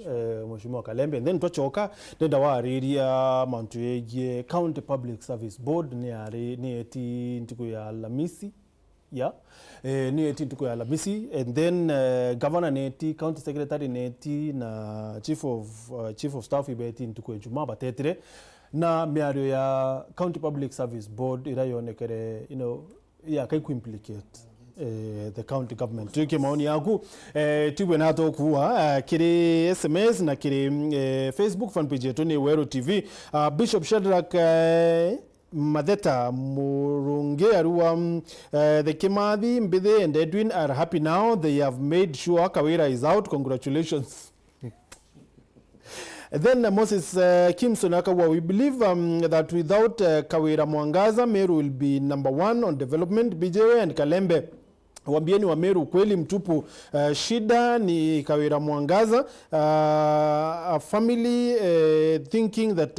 S1: mheshimiwa Kalembe and then twachoka ndenda wariria mantu yeje County Public Service Board ni eti ntiko ya Alhamisi ni eti tuko ya Alhamisi and then governor neti county secretary neti na chief of staff ibeti tuko Ijumaa batetere na miario ya County Public Service Board irayonekere kai implicate the county government tuke maoni yaku tibwe nato kuwa kiri SMS na kiri Facebook fan page yetu ni Wero TV. Bishop Shadrack Madeta Murunge Arua, the Kimathi, Mbide and Edwin are happy now. They have made sure Kawira is out. Congratulations. And then Moses Kimson Akawa, we believe that without Kawira Mwangaza, Meru will be number 1 on development. BJ and Kalembe wambieni wa Meru kweli mtupu, shida ni Kawira Mwangaza, a family thinking that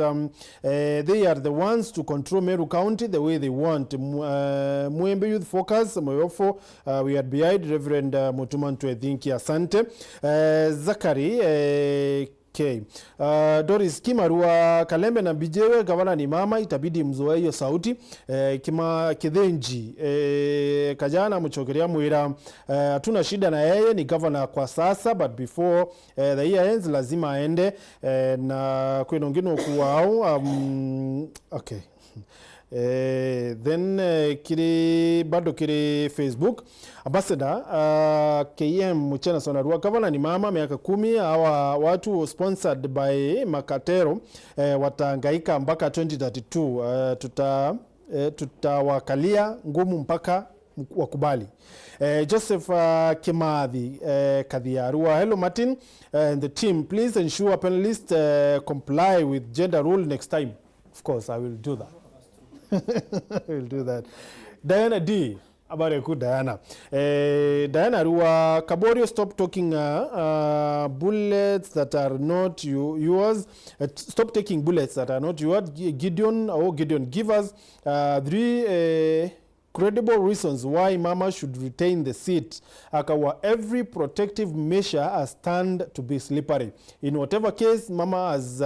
S1: they are the ones to control Meru County the way they want. Mwembe Youth Focus Moyofo, we are behind Reverend Mutumantu Edhinki Asante. Zakari Okay. Doris Kimarua Kalembe na Bijewe gavana ni mama itabidi mzoe hiyo sauti. Kima Kithenji Kajana mchokeria mwira hatuna shida na yeye ni gavana kwa sasa but before the year ends lazima aende na kweno ngino kuwao okay. Then bado kiri Facebook ambassador KM Muchena Sonarua gavana ni mama miaka 10 hawa watu sponsored by Makatero watahangaika mpaka 2032 tutawakalia ngumu mpaka wakubali. Joseph Kimathi Kadhiarua, hello Martin and the team, please ensure panelists comply with gender rule next time. Of course I will do that. We'll do that. Diana D. Abareku Diana. Diana Rua Kaborio, stop talking bullets that are not yours. Stop taking bullets that are not yours. Gideon, give us 3 credible reasons why Mama should retain the seat. Akawa, every protective measure has turned to be slippery. In whatever case, Mama has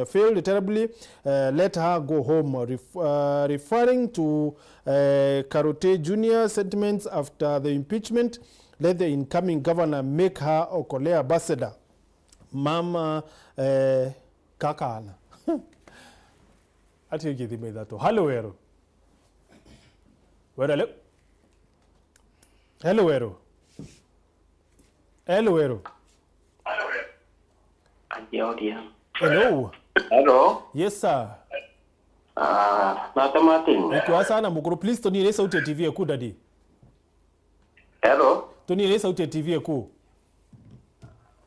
S1: failed terribly. Let her go home. Referring to Karote Jr. sentiments after the impeachment, let the incoming governor make her Okole ambassador. Mama Kakana. Ati yiki dhime dhato. Hello, Wero. Hello. Hello, Wero. Hello, Wero. Hello.
S6: Hello.
S1: Yes, sir.
S6: Nata Martin.
S1: Iko sana mukuru, please toni ile sauti ya TV eku dadi.
S6: Hello.
S1: Toni ile sauti ya TV eku.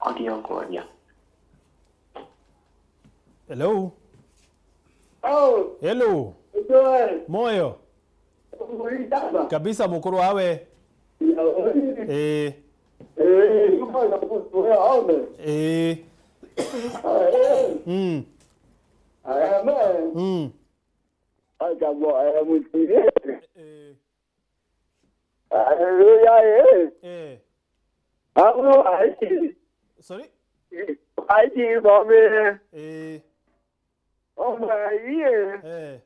S6: Audio ngoja.
S1: Hello.
S7: Oh.
S1: Hello.
S7: Joel.
S1: Moyo. Kabisa mukuru awe.
S7: Yuko na kutu ya ome. Akabo ayamutire.
S1: Sorry?
S7: Oh my yeah.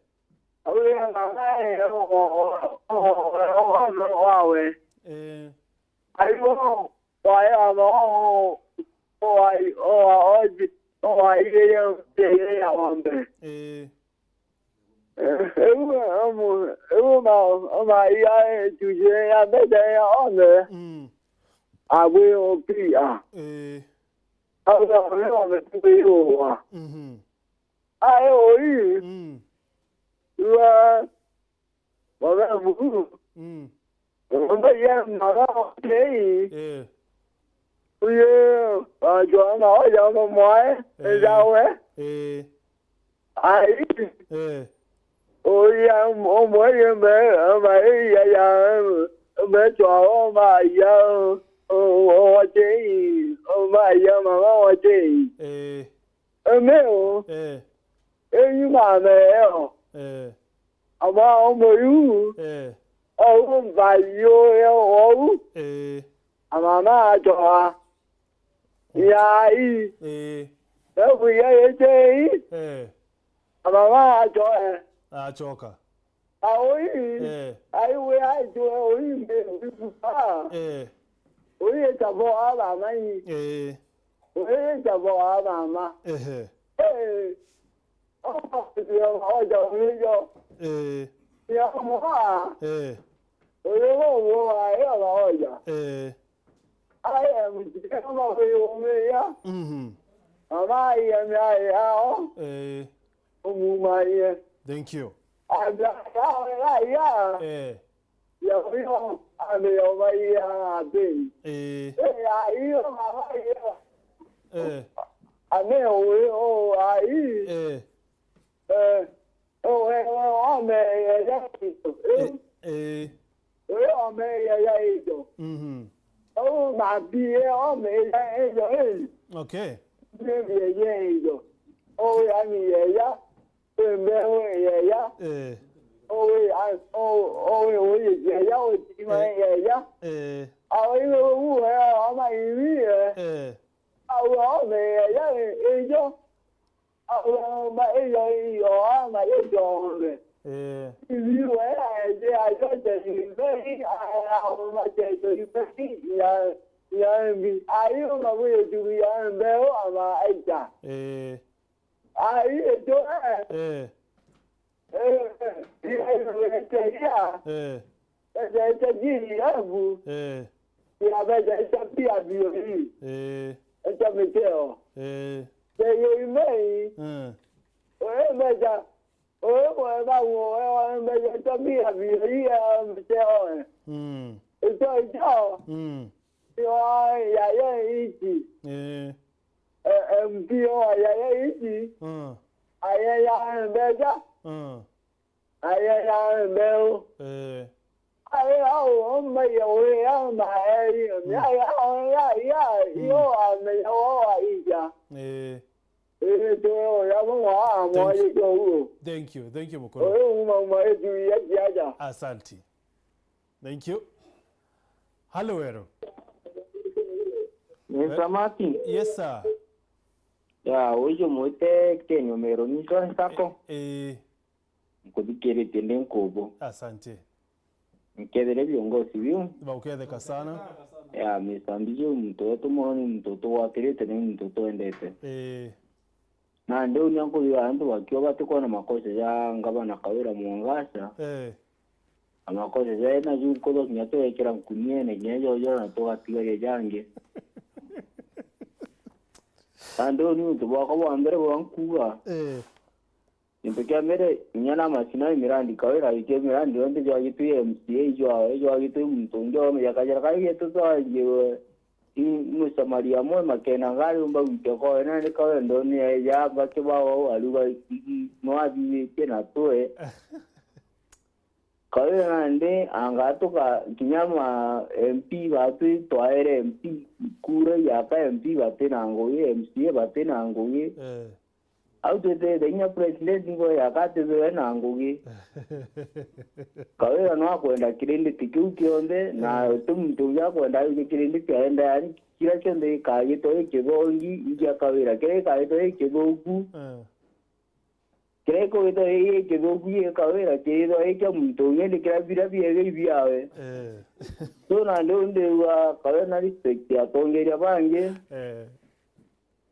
S7: mà ya chủ chế ya bây giờ ya on nữa à bây giờ bị à à bây giờ mình bị rồi à ai ơi là mà là vũ bây giờ mà nó thế bây giờ cho nó cho nó mới sao ấy ai ôi em mới em mấy giờ mấy trò mà giờ ô chị mà giờ mà ô chị em Meru em như mà Meru mà ông Meru ông phải vô em ông mà má trò ya đó bây giờ chị mà má trò
S1: Choka.
S7: Oi. Ai we ai jo oi me. Oi ta bo aba mai. Oi ta bo aba ma. Oh, jo ni jo. Ya mo ha. Oi wo ai ya ba ja. Ai am ti ka ma fe o me ya. Ama ya me ya. Ma ya.
S1: Thank you. Okay. Thank you Mukuru. Asante. Thank you. Hello, Ero.
S6: Mr. Martin.
S1: Yes, sir.
S6: Ya, hoje moite kenyo Meru ni so nsako. Nkubikere tende nkobo.
S1: Asante.
S6: Nkedele viongozi vyo.
S1: Baukede sana.
S6: Ya, misambije mtoto mwoni mtoto wakile tene mtoto endete. Na ndio nyango ya andu wakiwa batiko na makosa ya ngaba na kawira muangasa. Amakosa ya na juu kodo nyato ekera mkunye ne nyejo yo na to atiga ya jange. Ando ni mtu wako ambere wankuwa. Nimpekea mere nyana masina mirandi kawira ike mirandi onde jo yitu MCA jo yitu mtunjo ya kajara kai yetu so je Musa Maria mo makena ngari umba witeko ena ni kawe ndoni ya bake bawo aluga mwabi tena toe kawe nande angatoka kinyama MP batu toaere MP kure ya ka MP batena ngoye MCA batena ngoye auto de nya president ngo ya ka te na ngoye kawe no akwenda kirindi tikukionde na tumtu ya kwenda kirindi kaenda yani kila chende kaje to ekebongi ija kawira kere kaje to ekebogu kere ko to ekebogu ye kawira ke to ekemtu ngene kira bira biege biawe so na ndo nde wa kawe na respect ya tongeria bange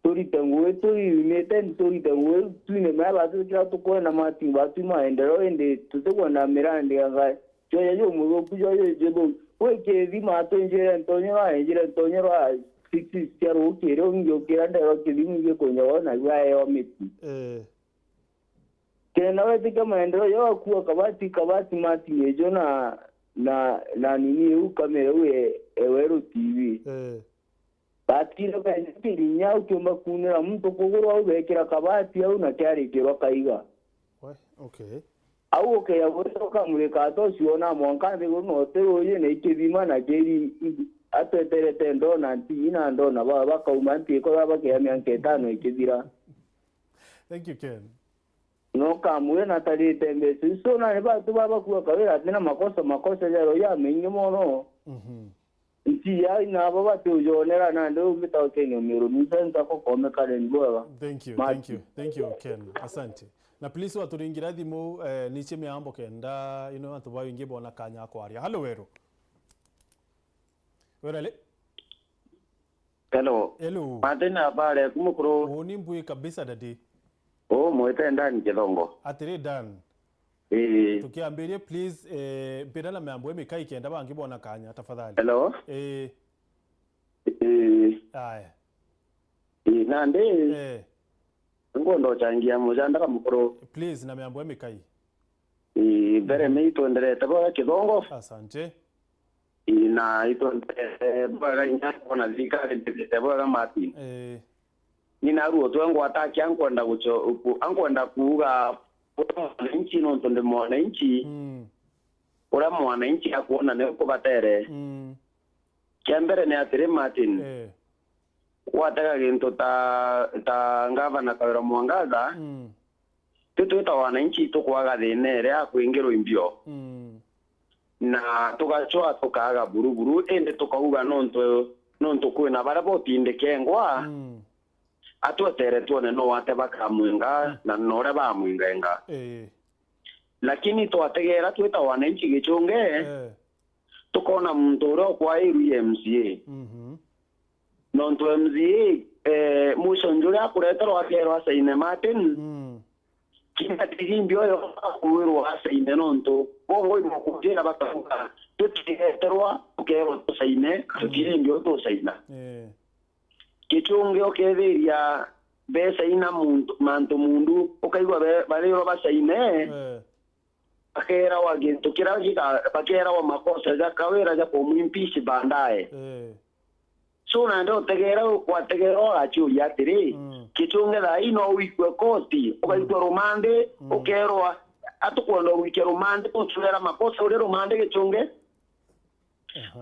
S6: story tangu story imeten story tangu tuine mala tu kila tuko na mati batu maendeleo ende tuko na mirandi anga yo mugo kujo jebo weke di mato njere Antonio wa 60 siaro kero ngyo kiranda ro kidingi konyo na yae miti tena wewe kama maendeleo yo kuwa kabati mati ejo na nini ukamera we ewero TV batiro kanye kirinya ukiomba kunira mtu kuguru au bekira kabati au na kyari kiro kaiga
S1: okay
S6: au okay yagotoka muleka to siona mwankande gono tero yene ikibima na jeri atetere tendo na tina ndo na baba kaumanti ko baba ke amyanketano ikibira.
S1: Thank you Ken.
S6: No kamwe na tali tembe so na ba tu baba kuwa kawera tena makosa yaro ya menyo mono nti ya ina baba tu jonera na ndo mita Kenya Meru nita ko kome kale ngwa.
S1: Thank you Ken, asante. Na please waturingira thimu niche miambo kenda antu bayo ingi bona kanya kwaria. Hello Wero. Werale.
S8: Hello. Matena pale kumukuru.
S1: Oni mbui kabisa dadi.
S8: Mwete ndani Kidongo.
S1: Atire dan. Tukiambirie please mpira miambo emeka ikenda bangi bona kanya tafadhali.
S8: Hello.
S1: Aya.
S8: Nande. Ngondo changia mujanda kama mukuru.
S1: Please na miambo emeka i.
S8: Bere meito ndere tabo Kidongo.
S1: Asante.
S8: Na ito bora nya kona zika tabo kama mati. Nina ruo tu ngo ataki ankwenda gucho ankwenda kuuga mwananchi no tonde mwananchi ora mwananchi akuona ne ko batere kiambere ne atire Martin wataka ginto ta ngavana kawira mwangaza tutuita wananchi tukwaga thinere akwingiro imbio na tugachoa tukaga buruburu ende tukauga nonto kwina barabo tindekengwa atuetere tuone no wate bakamwinga na nore bamwinga lakini twategera twita wananchi gichunge tukona muntu ro kwa iru MCA nonto MCA mushonjura akuretero akero asaine Martin kinga tigimbio yo kuwiru asaine nonto bongo imokujera bakafuka tutiterwa ukero asaine tutigimbio to saina Gichunge oketheria besa ina mundu ukaigwa bale ro basaine akera wa gintu kiragika bakera wa makosa za kawera za kumwimpishi bandaye so na ndo tegera achu ya tiri Gichunge da ino wikwe koti ukaigwa romande ukerwa atukwenda wike romande kuchulera makosa ule romande Gichunge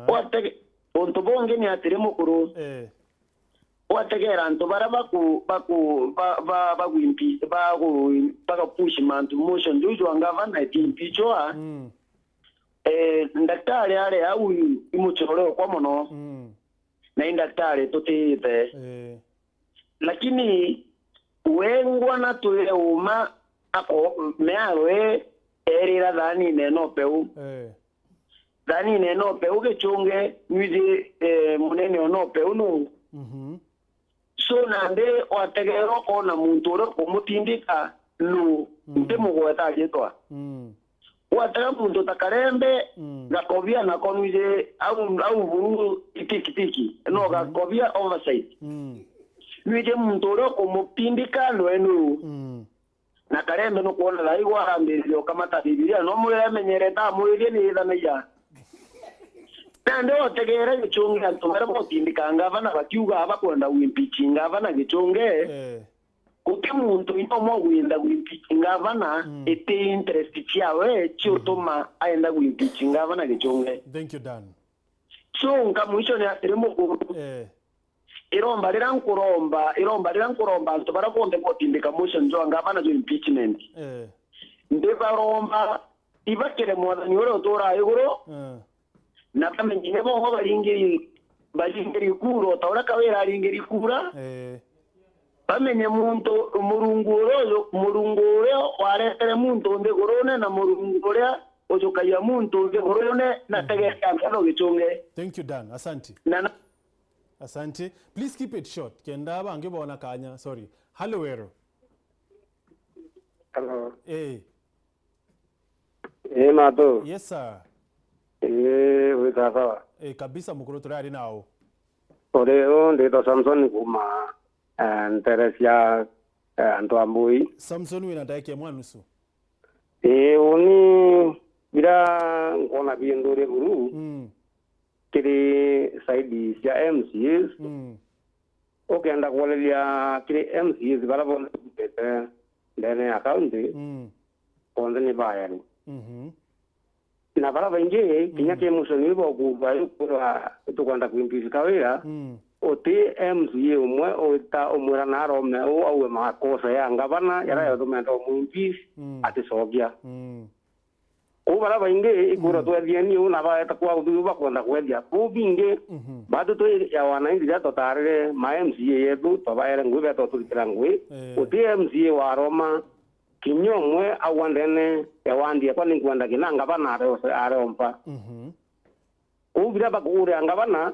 S8: watege ontobonge ni atiri mukuru wategera nto baraba bagwimpi push mantu motion dujo ngava na timpichoa ndaktari ale au imuchororo kwa mono na ndaktari totete lakini wengwa na tuwe uma ako meawe erira dhani neno peu dhani neno peu Gichunge nyuzi munene ono peu no so nande wategero kona muntu ro kumutindika nu ndimugweta gitwa watega muntu takarembe gakovia na konuje au buru tikitiki no gakovia oversight nuje muntu ro kumutindika lwenu na karembe no kuona laigwa rambirio kama tabibilia no mure menyereta mure ni dhamija Nando tegera Gichunge antumara motindika ngavana bakiuga abakwenda wimpichi ngavana Gichunge kuti muntu inomo gwinda wimpichi ngavana ete interest chiawe chiotoma aenda wimpichi ngavana Gichunge.
S1: Thank you Dan.
S8: So nkamwisho ni atirimo iromba lirankuromba antumara konde motindika motion zo ngavana zo impeachment ndeba romba ibakere mwana ore otora iguro na kama nyine bo balingeri kuro taura kawera alingeri kura bamenye muntu murunguro waretere muntu nde gorone na murunguro ojokaya muntu nde gorone na tegeka ngalo Gichunge.
S1: Thank you Dan, asante. Asante. Please keep it short. Kenda bange bona kanya. Sorry. Hello Wero.
S9: Hello.
S1: Mato. Yes sir.
S9: Wikasa.
S1: Kabisa mukuru turari nao.
S9: Ore ndito Samson kuma Teresia Antoambui.
S1: Samson wina daike mwanusu.
S9: Oni bila ngona biendore guru. Kiri saidi sia MCs. Okenda kuwalelia kiri MCs bala bonde kupete ndene akaunti. Konde ni bayani. Na bala bengi kinya ke musoni bo ku bayu kwa tukwanda kuimpisi kawira. Oti MCs umwe ota omura naro me o awe makosa ya ngabana yara yo tumento muimpisi ati sogya. Ubara bainge ikura to edieni una ba eta kwa udu ba kwenda kwedia kubinge bado to ya wananchi ya totare ma MCA yetu to ba era ngwe to tulirangwe uti MCA wa Roma kinyomwe awandene ya wandi kwa ni kwenda kinanga bana are ompa ubira ba kure angabana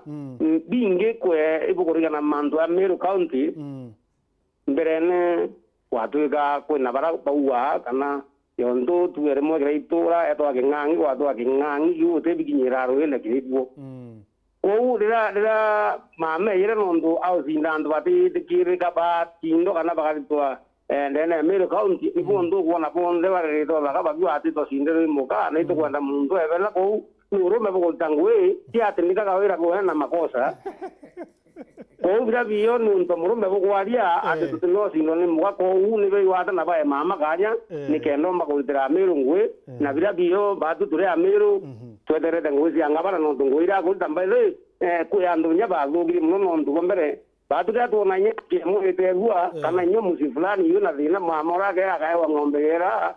S9: binge kwe ibukuriga na mandu ya Meru County mberene watu ga kwena bara baua kana yondo tuere mo greitora eto akingangi watu akingangi yote bikinyiraro ele kiribwo o dira mame yere nondo au zindando bati tikire kaba tindo kana bakalitwa ndene Meru County ibondo kuona bonde bare to bakaba biwati to sindero moka na ito kwanda mundo ebela ko nuru mebo tangwe ya tendika kawira ko na makosa ko bila biyo nunto murume bukwaria ate tutino sino ni mwa ko uni be wata na ba mama kanya ni kendo makulitira Meru ngwe na bila biyo batu ture Meru twedere dangwe si angabana no ngwira ko tambale ko yandunya ba gogi muno ndo gombere batu da to nanye ke mo eterua kana nyo musi fulani yuna dina mama ora ke aka wa ngombera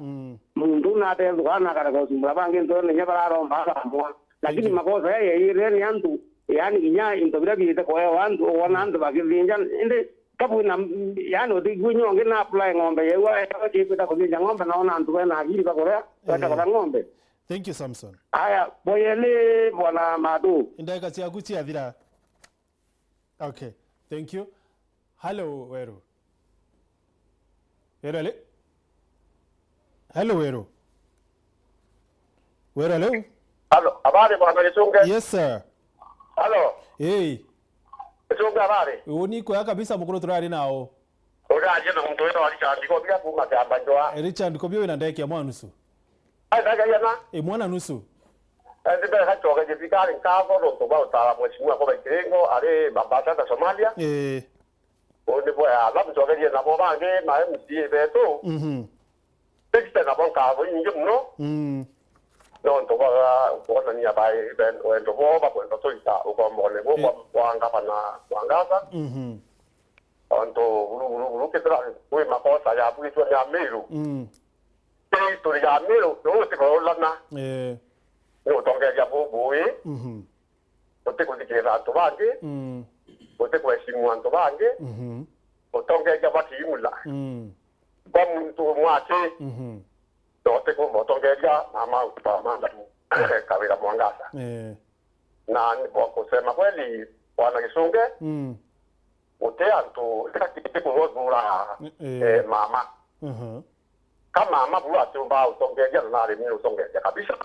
S9: mundu na te duana kara ko sumbra bange ndo ne nyabara ro mbala mo lakini makosa ya ire ni antu yani kinya indobira bita ko wandu wanando bakivinja inde kabuna yani odi gunyo ngina apply ngombe yewa ekipita ko binja ngombe naona antu na akili bakora kwa ngombe.
S1: Thank you Samson.
S9: Aya boyele bwana Madu
S1: indaka tia kutia vira. Okay, thank you. Hello Wero. Werale. Hello Wero. Werale.
S10: Hello, habari bwana Gichunge?
S1: Yes sir.
S10: Hello.
S1: Hey.
S10: Gichunge habari?
S1: Uni kwa kabisa mukuru turari nao.
S10: Oda je na mtu wewe Richard ko bia kuma ya banjoa.
S1: Richard ko bio na ndeke ya mwana nusu.
S10: Ai daga yana?
S1: Mwana nusu.
S10: Ndibe ha choka je pikari kapo ndo to ba utala mheshimiwa kwa Kirengo ale babasa ta Somalia. Oni boya labu choka je na bobange na MCA beto. Teksta na bonka bo inje mno. No ndo ba ni abai ben o ndo ba ko ndo toita o ko mo le bo wanga pana wangasa. Ando uru ke tra ko ma ko sa ya bu to ya Meru. To ya Meru no se ko lana. No to ke ya bu bu o te ko ke ra to bange. O te ko simu an to bange. O to ke ya ba ti mula. Ba mu to mo ate. Dote ko motongeria mama upamanda kawira mwangasa na kwa kusema kweli bwana Gichunge uteantu kiti kuhodura mama kama mama bua tumba utongeria na remi utongeria kabisa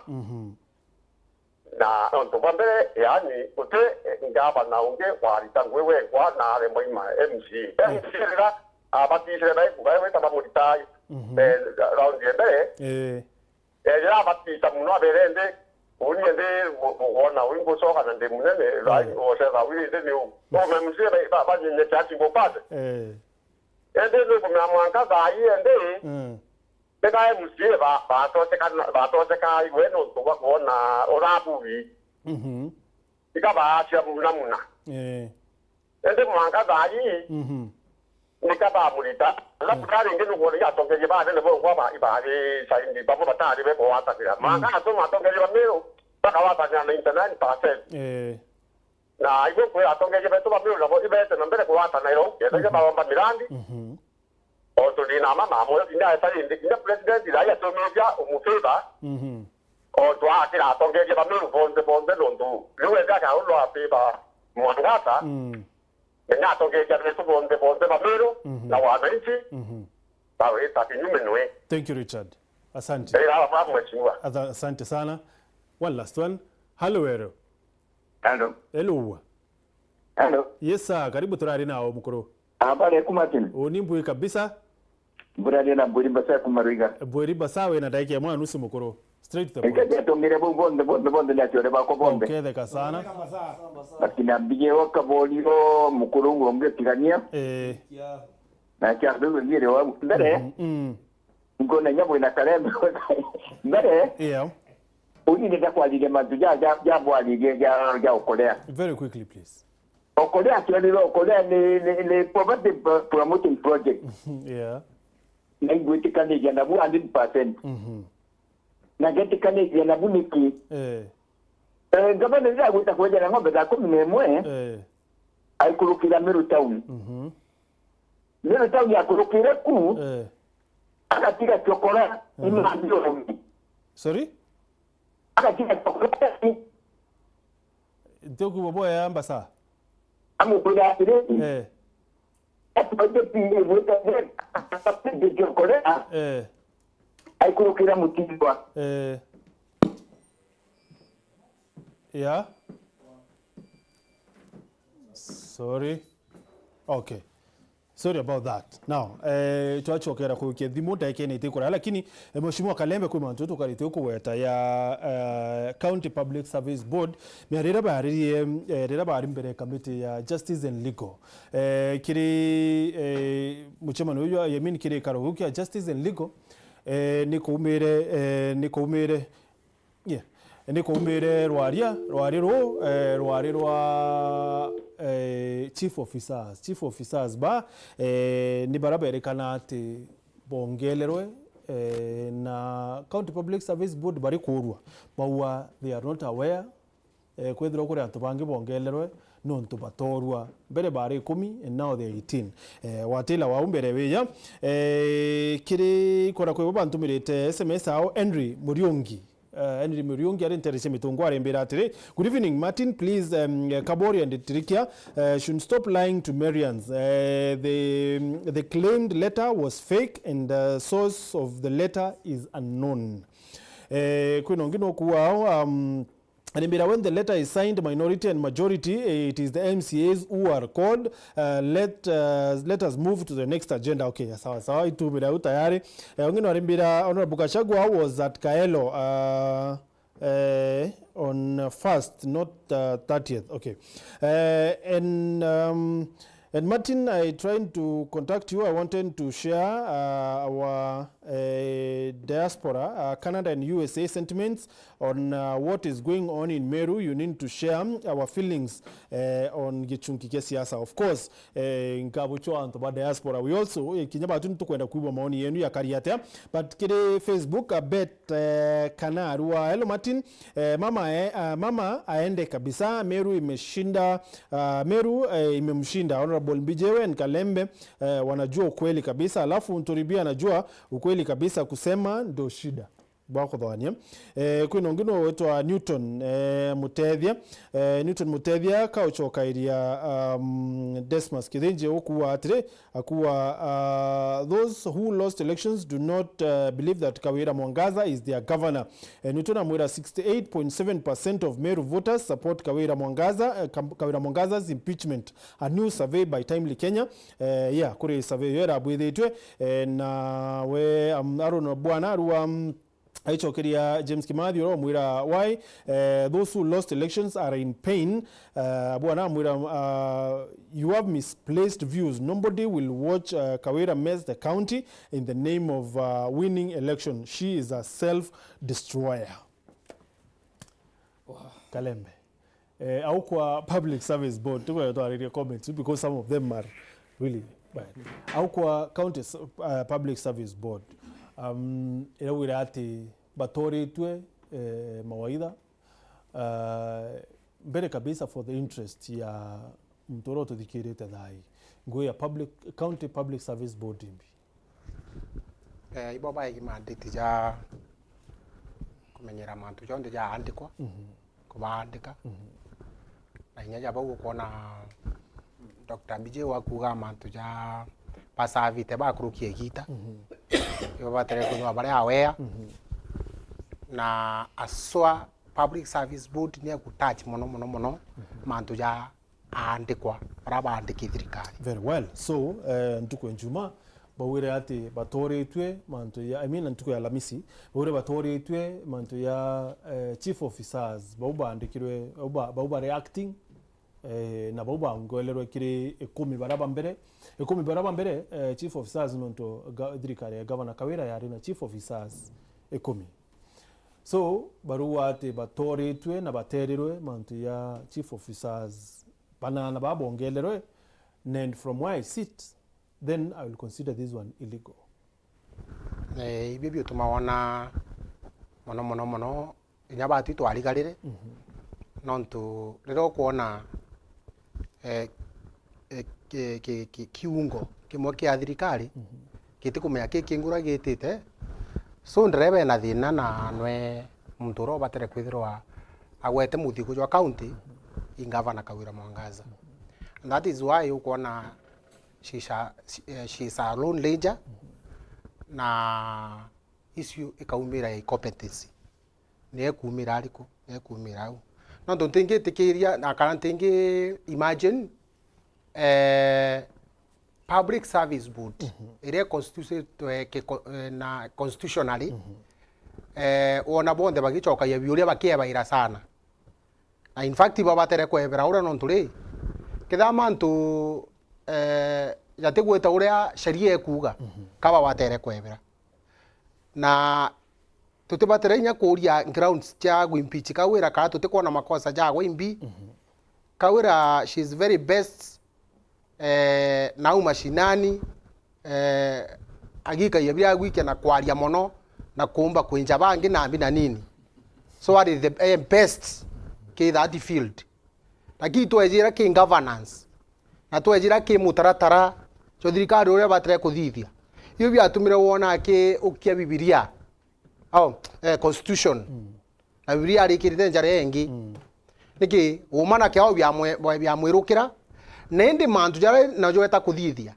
S10: na ndo bambere yani ute ngaba na unge wali tangwewe kwa na re moima MC era abati sera kugawe tamamuritai round yende ya bati tamuno aberende uniende wona wingo soka nande munene right o sera winde ni o memse ba nyenya chati go pase ende no kumamwanka ga yende beka MC ba to se ka iwe no to ba wona orabuwi ikaba cha munamuna ende mwanka ga yi nikaba mulita la kare ngene ngo ya to ke ba ne bo kwa ba sai ni ba ba ta be ko ata kira ma ka to ma to ke ba Meru ba ka wa ta na internet pa se na ibo ko ya to ke be to ba Meru la bo ibe te na be ko ata na ro ya ke ba ba mirandi o to di na ma mo ni na ta ni ni president di ya to me ya o mu fe ba o to a kira to ke ba Meru bonde lo ndo lu ga ka o lo a pe ba mo ngata nga togeja leso bonde ba Meru na wananchi bawe takinyume nwe.
S1: Thank you Richard. Asante. Asante sana. One last one. Hello Ero.
S11: Hello.
S1: Hello.
S11: Hello.
S1: Yes sir, karibu turari nao mukuru.
S11: Habari kumatini.
S1: Onimbu kabisa.
S11: Burari na buri basa kumariga.
S1: Buri basa we na daiki ya mwana nusu mukuru. Straight to the point.
S11: Eke tongere bonde la chore ba ko bonde.
S1: Okay, the kasana.
S11: Lakini abije waka bolio mukuru ngombe tigania. Na kia ndugu ngire wa ndere. Ngona nyabo na kalembe. Ndere.
S1: Yeah.
S11: Uni nenda kwa lile mazuja jambo alije okolea.
S1: Very quickly please.
S11: Okolea kialilo okolea ni poverty promoting project.
S1: Yeah.
S11: Na ngwete kanija na 100%. Na geti kanija na buniki. Gavana ndio agutakuja na ngombe za 11. Aikurukira Meru town. Meru town ya kurukira ku. Akatika chokora ndio.
S1: Sorry?
S11: Akatika chokora.
S1: Ndio kuboboa ya ambasa.
S11: Amukula ile. Aikurukira mutibwa.
S1: Yeah. Sorry. Okay. Sorry about that. Now, tuachokera kuke thimo ndake ne itikura lakini mheshimiwa Kalembe kwa mantu tukarite kuweta ya County Public Service Board merera bari mbere committee ya Justice and Legal. Kiri muchemano uyo yemini kiri karuhuki ya Justice and Legal nikumire yeah. Niko umire rwari rwa chief officers ba ni baraberekana ati bongelerwe na County Public Service Board bari kurwa bawa they are not aware kwethira kuri atubange bongelerwe no ntubatorwa mbere bari 10 and now they are 18 watela wa umbere weya kiri kora kwe bantu mirete SMS ao Henry Muriungi Henry Muriungi are interese mitungo arembera atire. Good evening Martin, please Kabori and Trikia should stop lying to Marians. The claimed letter was fake and the source of the letter is unknown. Kunongino kuwa when the letter is signed minority and majority, it is the MCAs who are called. Let us move to the next agenda. Okay, sawa itu bila utayari. Wengine walimbira Honorable Gachagua was at Kaelo on 1st, not 30th. Okay. And Martin, I tried to contact you. I wanted to share our diaspora, Canada and USA sentiments on what is going on in Meru. You need to share our feelings on Gichunge siasa. Of course, nkabucho antoba diaspora. We also kinyaba tunu tukwenda kuiba maoni yenu ya Kariatea. But kile Facebook bet Kanarua. Hello Martin, mama aende kabisa. Meru imeshinda. Meru imemshinda. Honorable Mbijewe and Kalembe wanajua ukweli kabisa. Alafu Ntoribia anajua ukweli kabisa kusema ndo shida. Bwako dhwania. Kuna ngino wetu wa Newton Mutethia kauchoka iria Desmas Kithenje okuwa atire akuwa those who lost elections do not believe that Kawira Mwangaza is their governor. Newton amwira 68.7% of Meru voters support Kawira Mwangaza's impeachment. A new survey by Timely Kenya kuri survey yera bwithitwe na we arono bwana ruwa Aichokeria James Kimathi ro mwira why those who lost elections are in pain. Bwana mwira you have misplaced views. Nobody will watch Kawira mess the county in the name of winning election. She is a self-destroyer. Kalembe. Au kwa Public Service Board tuko yatoa comments because some of them are really bad. Au kwa County Public Service Board ilawira ati batori tue mawaidha mbele kabisa for the interest ya mtoro tuthikirite thai nguo ya County Public Service Board imbi
S3: ibo bai kimanditi ja kumenyera mantu jonde ja andikwa kubaandika na inya ja bagu kona Dr. BJ wa kuga mantu ja pasavite bakurukie gita yo batere kunywa bare aware na aswa public service board ni akutouch mono mantu ja andikwa baraba andiki thirikari.
S1: Very well. So ntuko njuma bawire ati batoretwe mantu ya ntuko ya lamisi bawire batoretwe mantu ya chief officers bauba andikirwe bauba reacting na bauba ngolerwe kiri 10 baraba mbere chief officers nonto thirikari ya governor Kawira yari na chief officers 10. So baruwa ati batoretwe na baterirwe mantu ya chief officers banana babongelerwe, and from where I sit, then I will consider this one illegal.
S3: Bibi tumaona mono inyabati twaligalire nonto rero kuona kiungo kimwe kia thirikari gitikumenya kingura gitite so nderebe na thina na nwe muntu ro batere kwithirwa agwete muthigo jwa county in Governor Kawira Mwangaza. And that is why you kuona she's a lone ranger na issue ikaumira competency ne kumira aliko ne kumira au no don't think tikiria na kana think imagine public service board ire na constitutionally ona bonde bagichoka ya biuria bakieba sana. In fact baba tere kwebera ura no nturi kitha mantu yategweta uria sheria ekuga kaba watere kwebera na tutibatere nya kuria grounds cha gwimpeach Kawira ka tutikona makosa ja gwimbi Kawira she is very best na mashinani agika yabya gwike na kwaria mono na kumba kwinja bangi na mbi na nini, so what is the best ke that field lakini twejira ke governance na twejira ke mutaratara cho thirikari uria batire kuthithia iyo byatumire wona ke ukia bibilia constitution na bibilia rikirite njare engi niki umana kyao bya mwirukira nende mantu jare na joeta kuthithia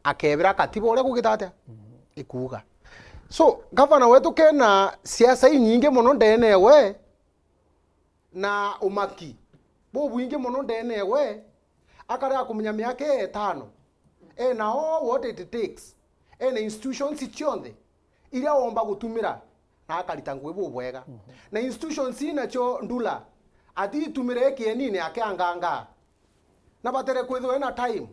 S3: akebera katiba uria kugitate ikuga. So governor wetu kena siasa nyingi muno ndenewe na umaki bobu ingi muno ndenewe akara kumenya miaka 5 na what it takes na institutions ichionde iria omba gutumira na akarita ngwebo bwega na institutions inacho ndula ati tumire kienini akanganga na batere kwetho na time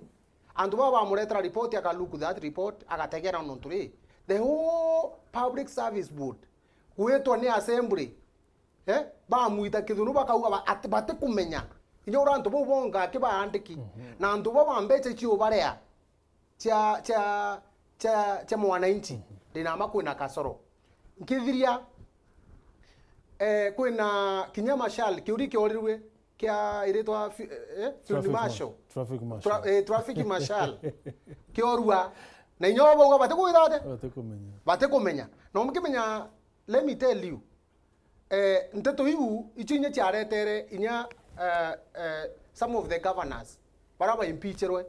S3: andu baba muretera report akaluku that report agategera nonturi the whole public service board kwetwa ni assembly ba muita kithunu bakauga bate kumenya inyo urantu bo bonga kibaandiki na andu bo bambeche chi ubarea cha mwananchi ndina makwina kasoro nkithiria kwina kinyama shal kiuri kiorirwe kia iretwa field marshal traffic marshal kiorua na inyo bo bate kuithate bate kumenya no mukimenya. Let me tell you nteto iu ichinye charetere inya some of the governors baraba impeachirwe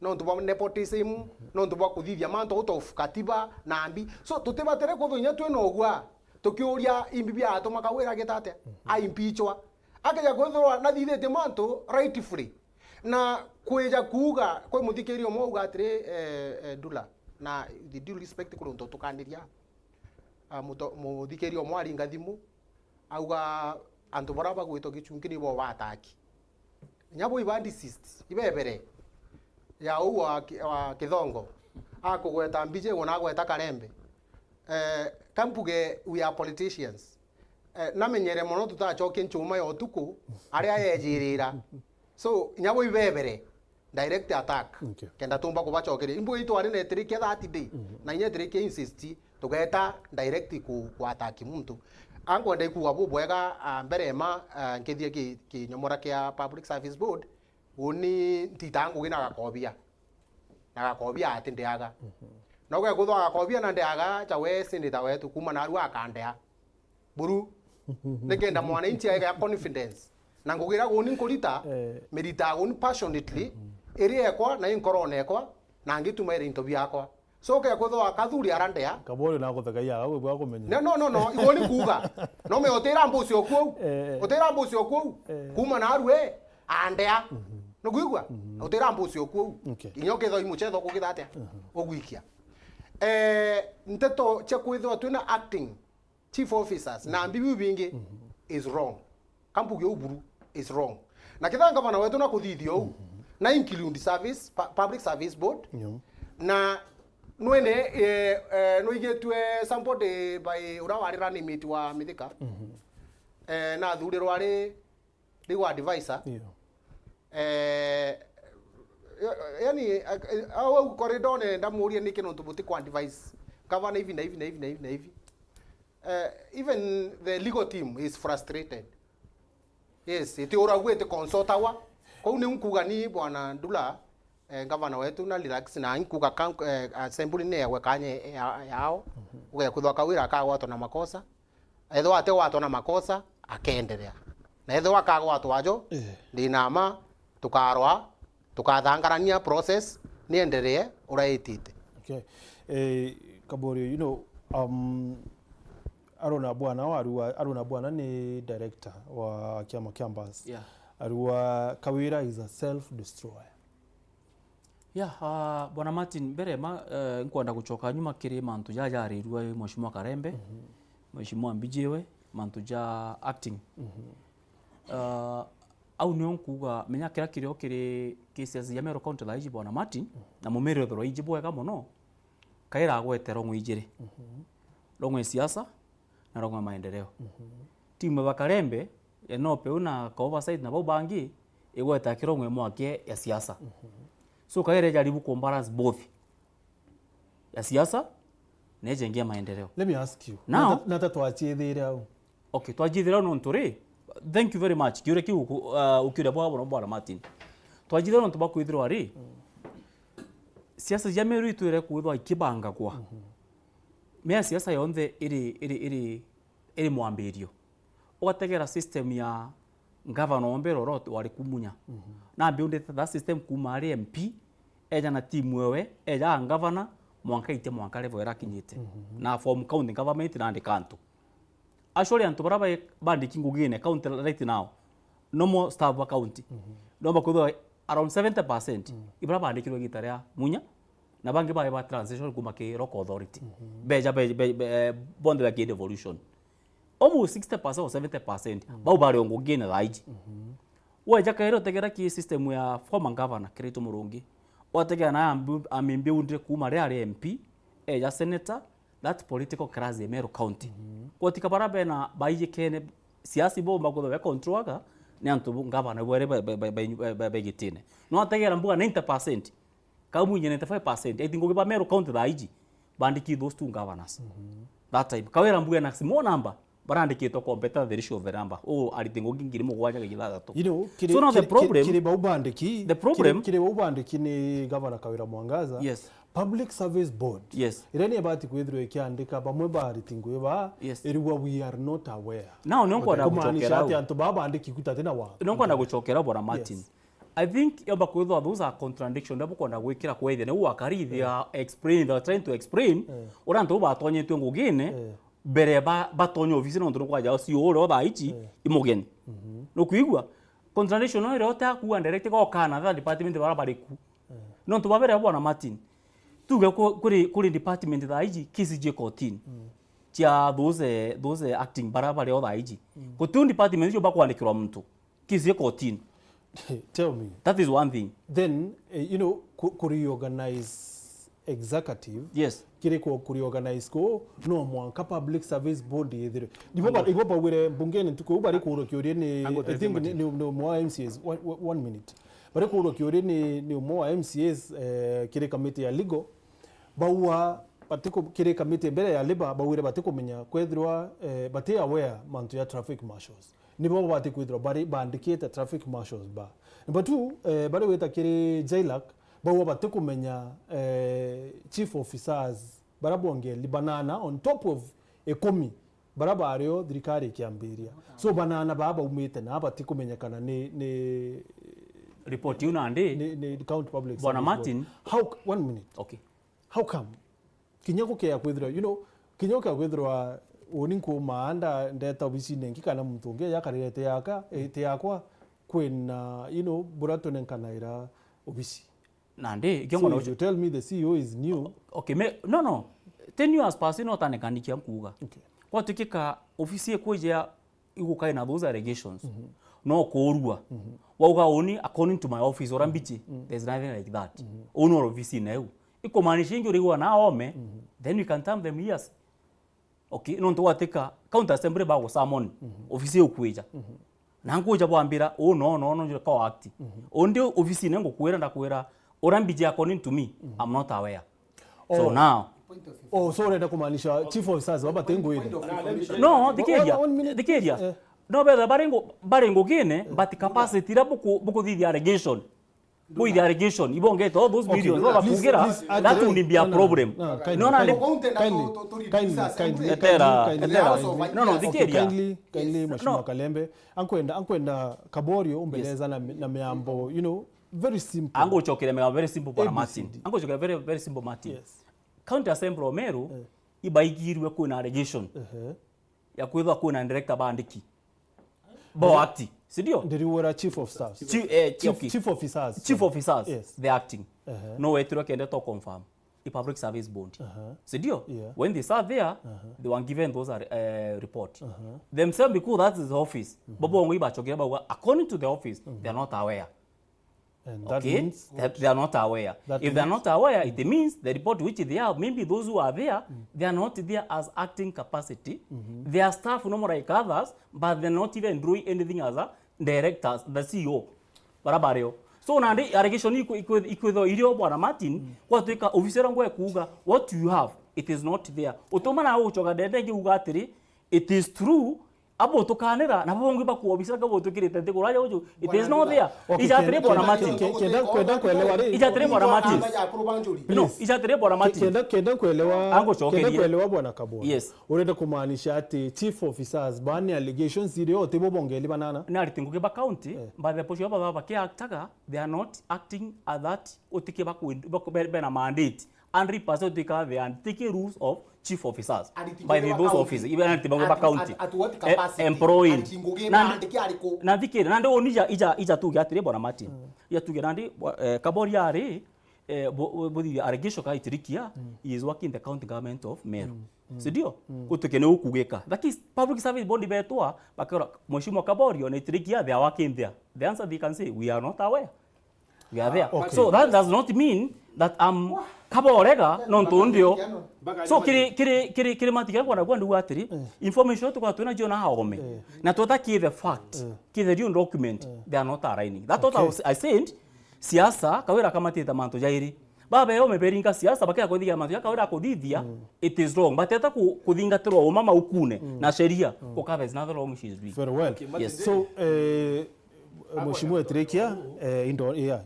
S3: no ntuba nepotism no ntuba kuthithia manto out of katiba na ambi so tutibatere ko inya twe no gwa tukiuria imbibia atoma Kawira gitate a impeachwa akaja kwethwa na thithete manto rightfully na kweja kuga kwe muthikirio moga atire dula na the due respect ko nto tukandiria muthikerio mwari ngathimu auga antu baraba gwito gichungiri bo bataki nyabo ibandicist ibebere ya uwa kithongo akugweta mbije gona gweta karembe kampuge we are politicians namenyere mono tutachoke nchuma yo tuku aria yejirira so nyabo ibebere direct attack kenda tumba kubachokere imbo itu ari netrike that day na inyetrike insist tugeta direct ku attack muntu ango ndai kuwa bubwega mbere ma nkithie ki nyomora kia public service board uni titangu gina gakobia ati ndiaga no gwe guthwa gakobia na ndiaga cha we sindita wetu kuma na ru akandea buru nikenda mwananchi ya confidence na ngugira guni nkurita merita guni passionately iri ekwa na inkorona ekwa na ngituma iri interview yakwa so ke kuthwa kathuri arandea
S1: kabori na guthagaia agwe bwa kumenya
S3: no igo ni kuga no me otera mbuci okwo otera mbuci okwo kuma na arue andea no kuigwa otera mbuci okwo inyoke tho imuchetho kugithatia ogwikia nteto che kwithwa twina acting chief officers na bibi bingi is wrong kampu ge uburu is wrong na kithanga bana wetu na kuthithio na include service public service board na nwene no igetwe somebody by ura wari running mate wa Mithika na thuri rwari riwa advisor yani au corridor ne ndamuria niki no tubuti kwa advice kavana hivi na hivi even the legal team is frustrated. Yes, iti uragwete consultawa ko ne unkuga ni bwana Ndula gavana wetu na relax na inkuga assembly ne yawe kanye yao uge kuthwa kawira ka watu na makosa etho ate watu na makosa akaendelea na etho akaga watu wajo ndinama tukarwa tukathangarania process ni endelee uraitite.
S1: Okay. Kabori, you know, Arona Bwana ni director wa Kiama Campus.
S4: Yeah.
S1: Arua Kawira is a self-destroyer.
S4: Yeah, Bwana Martin, mbere nkwenda gucoka nyuma kiri mantu jajarirwa Mheshimiwa Karembe, Mheshimiwa Mbijiwe, mantu ja acting. Au niyo kuga menya kira kirio kiri cases ya Meru County la Bwana Martin na mumero thoro ijibo ega muno kaira agwete rongo ijire rongo siasa na rongo maendeleo timu ya Karembe no pe una ka oversight na bobangi igweta kirongo mwake ya siasa so kaira jaribu ku balance both ya siasa na jengia maendeleo.
S1: Let me ask you
S4: now
S1: nata twachithire au
S4: okay twachithire no nturi. Thank you very much. Kiure ki ukire Bwana Martin. Twajithira no tuba kwithirwa ri. Siasa ya Meru itwire kwithwa ikibanga kwa. Mea siasa yonthe iri mwambirio. Ugategera system ya governor ombero rot wari kumunya. Na mbiunde that system kuma ari MP eja na timu wewe eja governor mwanka ite mwanka level erakinyite. Na form county government na ndikantu. Actually antu baraba bandiki ngugine county right now no more staff wa county no bakudo around 70% ibara bandikirwe gitaria munya na bangi ba transition kuma ke rock authority beja bond la ke devolution almost 60% or 70% ba bari ngugine raiji weja kairo tegera ki system ya former governor Kirito Murungi wategera na amimbi undre kuma re MP eja senator that political class ya Meru County. Kwa tika barabe na baije kene siasi bo magodo ya controlaga ni antu ngavana were ba gitine. No ategera mbuga 90%. Kamu nye 95%. I think ogiba Meru County daiji bandiki those two governors. That time kawera mbuga na small number barandiki to competa the ratio of the number. Oh alitingo ngiri mugwaja gila to.
S1: You know,
S4: so now the problem
S1: kire baubandiki ni governor Kawira Mwangaza.
S4: Yes.
S1: Public Service Board.
S4: Yes.
S1: Ireni abati kwithirwe ikiandika bamwe baritingwe ba irigwa we are not aware.
S4: Now nonko na guchokera
S1: ati antu baba andiki kuta tena wa.
S4: Nonko na guchokera Bwana Martin. Yes. I think yoba kwithwa those are contradiction ndabo kwenda gwikira kwethia ne wakari they are explain they are trying to explain urantu batonyetwe ngugine bere batonyo ofisi no ndo kwaja si oro ba ichi imugeni. No kuigwa contradiction no ire ota ku direct go kana that department bara bariku. No ndo babere Bwana Martin. Tuge kuri department da iji KCJ 14 tia those acting barabara yo da iji ko tu department yo bakwandikirwa muntu KCJ 14.
S1: Tell me,
S4: that is one thing.
S1: Then you know reorganize executive.
S4: Yes,
S1: kire ko reorganize ko no mwanka public service board yethire ibo ba wire bungeni tuko bari ko ro kyori ni I think no more MCAs 1 minute bari ko ro kyori ni more MCAs kire committee ya legal bawa batiko kire committee mbere ya labor bawire batiko menya kwethirwa bati aware mantu ya traffic marshals nibo bati kwithirwa bari bandikite traffic marshals ba number 2 bari weta kire jailak bawa batiko menya chief officers barabonge libanana on top of ekomi barabario thirikari kiambiria so banana baba umite na batiko menya kana ni
S4: report you nande
S1: ni county public
S4: Bwana
S1: service
S4: Martin
S1: board. How 1 minute
S4: okay
S1: how come kinyako ke yakwithira kinyako ya kwithira uninko maanda ndeta obisi nengi kana muntu nge yakarete yaka ete yakwa kwena burato nenkanaira obisi
S4: nande
S1: so you tell me the CEO is new
S4: okay no 10 years past no tanekanikia mkuga
S1: okay
S4: kwa tukika ofisi ekweja igukai na those allegations no korua wauga oni according to my office orambichi there's nothing like that ono office na eu ikomaanisha ingi urigwa na ome then we can term them years okay no ntwatika county assembly bago summon office ekweja nangoja bwambira no njira ka act onde office nengo kwera ndakwera orambichi according to me I'm not aware so now
S1: so unaenda kumaanisha chief officers waba tengo ile
S4: no dikeria no beda barengo gene but capacity ra buku the allegation with the allegation ibongete all those millions baba kugira that will be a problem no no dikeria
S1: kindly mheshimiwa Kalembe ankwenda Kaborio umbeleza na meambo very simple
S4: ango chokere me very simple Bwana Martin ango chokere very simple Martin yes. County Assembly Meru ibaigirwe kuna allegation ya kwitha kuna director bandiki bo acting sidio
S1: ndiriwora chief of staff chief officers
S4: yes. They acting no way to kende to confirm the public service bond sidio when they sat there they were given those report themselves because that is the office bobo ngi bachogera ba according to the office they are not aware.
S1: And that means
S4: that they are not aware. If they are not aware, it means the report which they have, maybe those who are there, they are not there as acting capacity. They are staff no more like others, but they are not even doing anything as a director, the CEO. Barabareo. So now the allegation iko irio Bwana Martin, kwa tuika officer ngo ekuga, what you have, it is not there. Otomana uchoga dede ugatiri, it is true. Abo tukanira na bongo ba ku officer ka boto kirete te kuraja uju it is not there ija tere Bwana Martin
S1: kenda kuelewa
S4: ija tere Bwana Martin no ija tere Bwana Martin
S1: kenda kuelewa Bwana Kabona
S4: yes
S1: urenda kumaanisha ati chief officers bani allegations ile yote bobongeli banana
S4: na ritinguke ba county but the posho ba ke actaga they are not acting at that otike ba ku bena mandate and represent they are taking rules of chief officers by those officers even at the county employing na dikere nande onija ija tu gatire Bwana Martin ya tu gerandi Kaboria are bodi allegation ka itirikia is working the county government of Meru sidio utukene ukugeka that is public service body betwa bakora mheshimiwa Kaboria na itirikia they are working there the answer they can say we are not aware we are there so that does not mean that Kaborega non tondio so kiri matikira kwa ndugu atiri information to kwa tuna jona haome na tota ki the fact ki the real document they are not aligning that what I said siasa kawira kama tita manto jairi baba yo meperinga siasa bakaya kodhiga manto kawira kodithia it is wrong but eta kudhingatirwa mama ukune na sheria kwa there is nothing wrong she is doing
S1: very well yes so mheshimiwa Trekia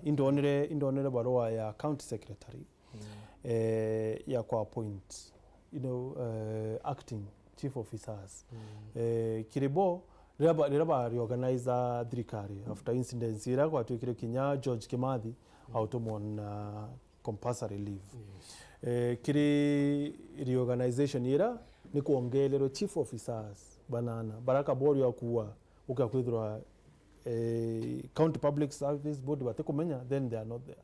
S1: indonere barua ya county secretary ya kwa appoint acting chief officers kiribo reba reorganize thirikari after incidents ira kwa twikire kinya George Kimathi automon compulsory leave kiri reorganization ira ni kuongelero chief officers banana baraka borio akuwa ukakwithwa county public service board batekomenya then they are not there.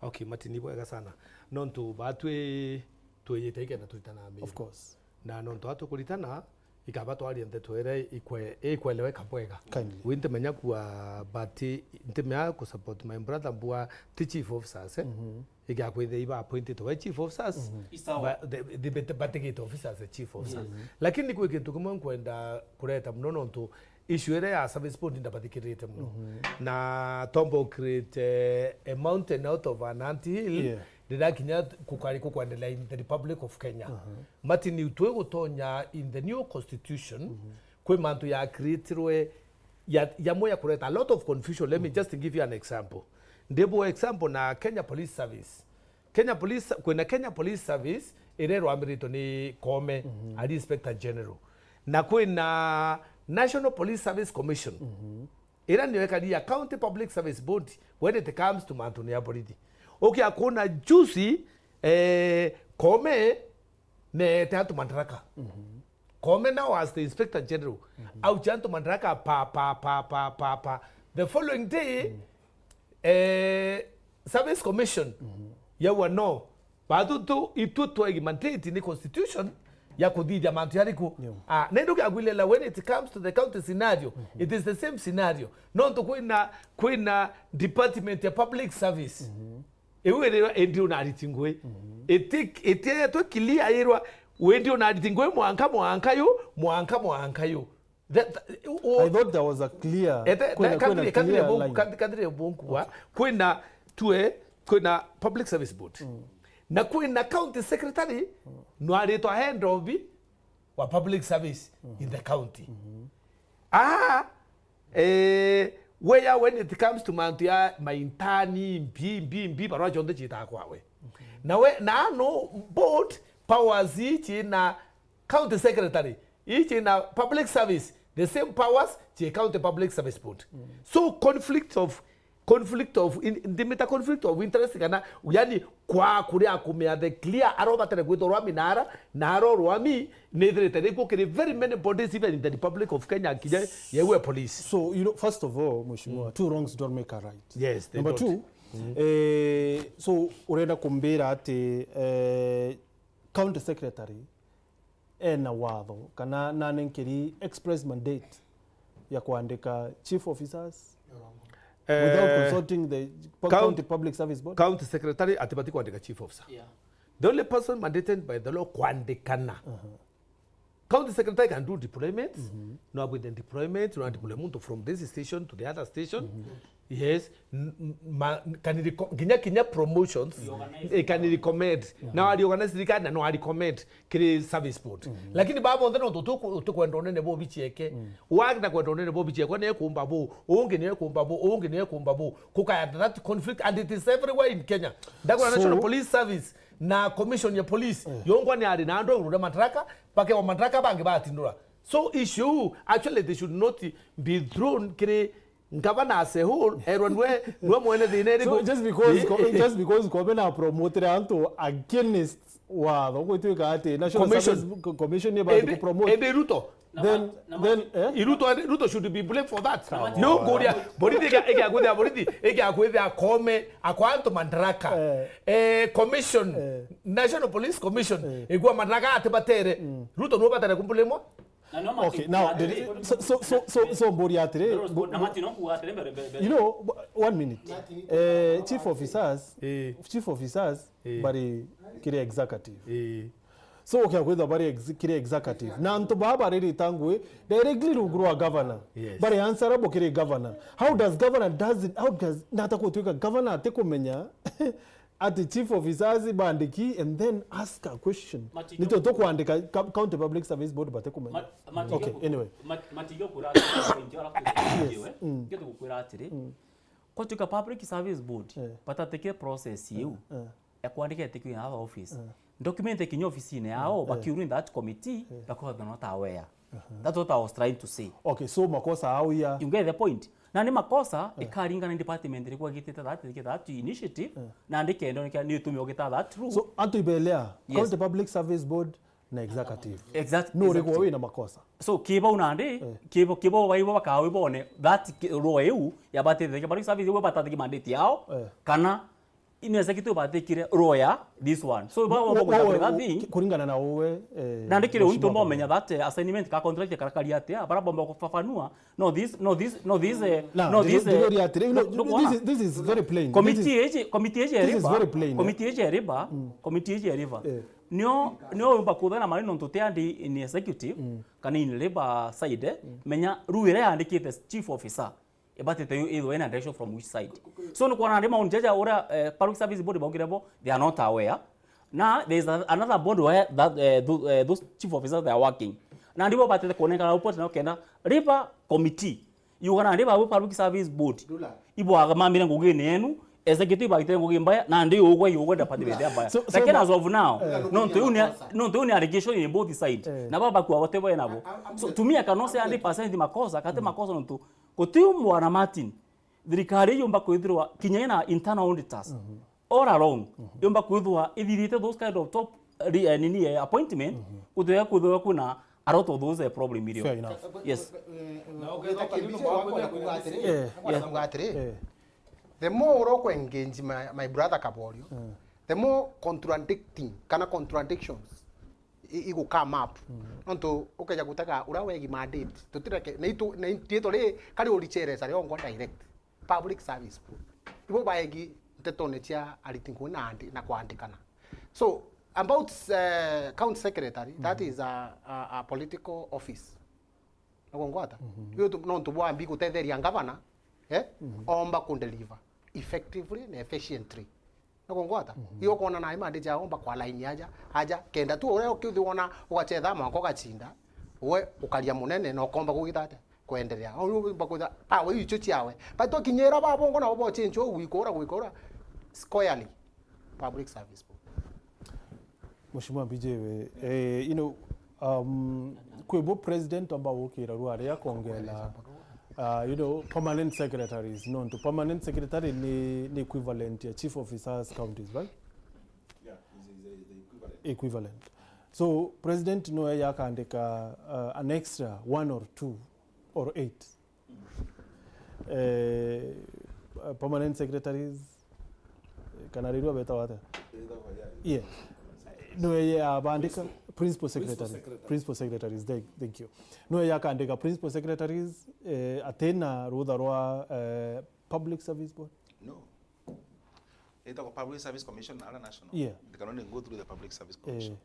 S5: Okay, Martin bwega sana nonto batwe tweyete na tutana mbi
S1: of course
S5: na nonto atukuritana ikaba twari ente twere ikwelewe kabwega winte menya kwa bati ntemya ku support my brother bua the chief officers igakwithe iba appointed to chief officers the bategate officers chief officers lakini kwa kintu kumwe kwenda kureta mnono nto issue ya service board ndabathikirite muno na tombo create a mountain out of an anthill ndirakinya kukari kukwandelea in the Republic of Kenya Martin utwe gutonya in the new constitution kwe mantu ya creatirwe ya moya kureta a lot of confusion. Let me just give you an example. Ndebo example na Kenya Police Service. Kenya Police Service irero amirito ni Kome ali Inspector General na kwena National Police Service Commission ira niyo ekadia county public service board when it comes to mantuni ya politi okay akona juicy kome ne tatu madaraka kome now as the inspector general au janto madaraka pa the following day service commission ya wano badutu itutu mandate ni constitution ya kudija mantu yariku nendo kyagwilela when it comes to the county scenario it is the same scenario nonto kwina department ya public service ewe ndio naritingwe ete to kilia irwa we ndio naritingwe mwanka yo
S1: I thought there was a clear
S5: kadri bonkuwa kwina public service board na kwina county secretary no areto hand of wa public service in the county where when it comes to mantia maintani mbi barwa jonde chita kwawe na no board powers each na county secretary each na public service the same powers to county public service board so conflict of indimita conflict of interest kana yani kwa kuria kumea the clear aroba tele kwito rwami naro rwami nethere ko kire very many bodies even in the Republic of Kenya kija yewe police.
S1: So you know, first of all mheshimiwa, two wrongs don't make a right.
S5: Yes, they
S1: number
S5: don't.
S1: Two so urenda kumbira ati county secretary na watho kana nanenkiri express mandate ya kuandika chief officers without consulting the county public service board.
S5: County secretary atibati kuandika chief officer. Yeah. The only person mandated by the law kuandikana. County secretary can do deployment. No with the deployment, no deployment from this station to the other station. Yes, kinya promotions. Can recommend. Now the organization no recommend kile service board. Lakini baba ndeno to kwendone ne bo bicheke. Wagna kwendone ne bo bicheke ne kumba bo. Onge ne kumba bo. Kuka that conflict and it is everywhere in Kenya. Ndakwa National Police Service na commission ya police yongwa ni ari nando ruda matraka pake wa matraka bange batindura. So issue actually they should not be thrown kire ngabana as a whole everyone where no mwene the
S1: so just because komena promoter anto against wa ngoitweka ate national service commission ne ba promote
S5: Ruto
S1: then
S5: Ruto should be blamed for that. No goria boridi ega godia boridi ega kwethia kome akwanto madaraka commission National Police Commission egwa madaraka atebatere Ruto no batare kumpulemo.
S1: Okay, now so Boriatre, you know, 1 minute. Chief officers, bari kire executive. So okay, with the bari kire executive. Na nto baba redi tangwe directly to grow a governor. Bari answer abo kire governor. How does nata ko tuika governor ateko menya at the chief officers bandiki and then ask a question. Nito to kuandika county public service board bateko menya. Okay, anyway.
S4: Matigo kurati ngeto kuratire. Ko tuka public service board patateke process you. Ekwandika eteke in our office. Document kinyo office ne yao bakiuru in that committee because they're not aware. That's what I was trying to say.
S1: Okay, so makosa how ya
S4: you get the point. Na ni makosa ikaringa na department ilikuwa giteta that initiative na ndike ndo ni tumio gita that true.
S1: So anto ibelea county public service board na executive.
S4: Exactly.
S1: No reko we na makosa.
S4: So kiba unande kiba waibo bakawe bone that roeu ya batete public service we batata ki mandate yao kana in executive batekire roya this one. So baba bako that thing
S1: kuringana na wewe
S4: na ndikire unto menya that assignment ka contract ka kali Atea bara bomba kufafanua this
S1: is very plain.
S4: Committee riba nyo bakudana mali non toteandi in executive kana in labor side menya ruire andikite chief officer ebatete either in direction from which side. So no kwana ndema unjaja ora public service board bagirebo they are not aware. Now there is another board where that those chief officers they are working. Na ndipo batete koneka report na okenda river committee you gonna river public service board ibo agamambira ngugene yenu executive bagite ngugimbaya na ndi ugwe yugwenda patibede baya. Lakini as of now no to allegation in both sides na baba kwa whatever nabo. So to me I cannot say 100% makosa kate makosa no to Kutiu mwana Martin thirikari yomba kwithirwa kinya na internal auditors all along yomba kwithwa ithirite those kind of top appointment kuthia kuthwa kuna a lot of those problem irio.
S1: Fair enough.
S4: Yes.
S3: The more uroko engage my brother Kaborio, the more contradictions igu come up. Nonto ukaja kutaka urawegi mandate tutireke na tieto le kali ulichere sare ongo direct public service ibo baegi tetone tia alitingu na kuandikana. So about county secretary, that is a political office. Nakongwata. Yo nonto bwa ambi kutetheria governor omba kundeliver effectively and efficiently. Nakongwata. Yo kona na imande ja omba kwa line haja kenda tu ore ukiona ukachetha mako gachinda we ukaria munene no komba kugitate kuendelea. Omba kuda we icho chiawe. But to kinyera babo ngona bobo chencho gwikora squarely public service.
S1: Mheshimiwa Bijewe, you know, kwebo president amba wokira ruare ya kongela you know, permanent secretaries, no, to permanent secretary ni equivalent ya chief officers counties, right?
S2: Yeah, is
S1: equivalent. So president no ya kaandika an extra 1 or 2 or 8 permanent secretaries kanariwa beta wata. Yeah. No ya bandika principal secretaries, thank you. No ya kaandika principal secretaries atena rudharwa public service board.
S2: No. It's a public service commission ala national.
S1: Yeah.
S2: They can only go through the public service commission.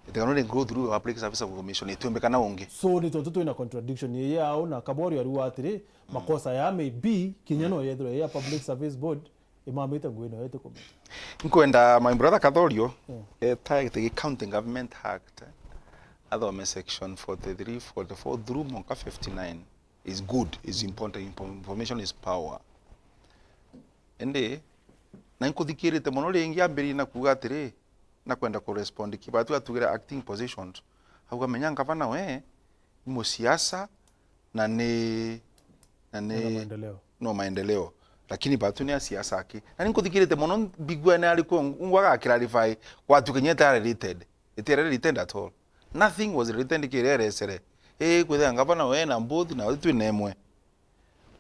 S2: They can only go through the public service commission. Itumbekana onge.
S1: So ni toto ina contradiction ye au na kabori aruwa atire makosa ya may be kinyano yedro ya public service board imamita gwena yete komite.
S2: Nkwenda my brother Kathorio the County Government Act other section 43 44 through mwaka 59 is good, is important. Information is power. Ende na nkuthikirite muno ringi ambiri na kuga atiri na kwenda correspond kibatu atugira acting positions hauga menya ngavana we mu siasa na ne maendeleo lakini batu ni siasa aki na nkuthikirite muno bigwa na aliko ngwaga clarify watu kenyeta related it related at all. Nothing was written kirere sere kwetha ngavana we na both na watu nemwe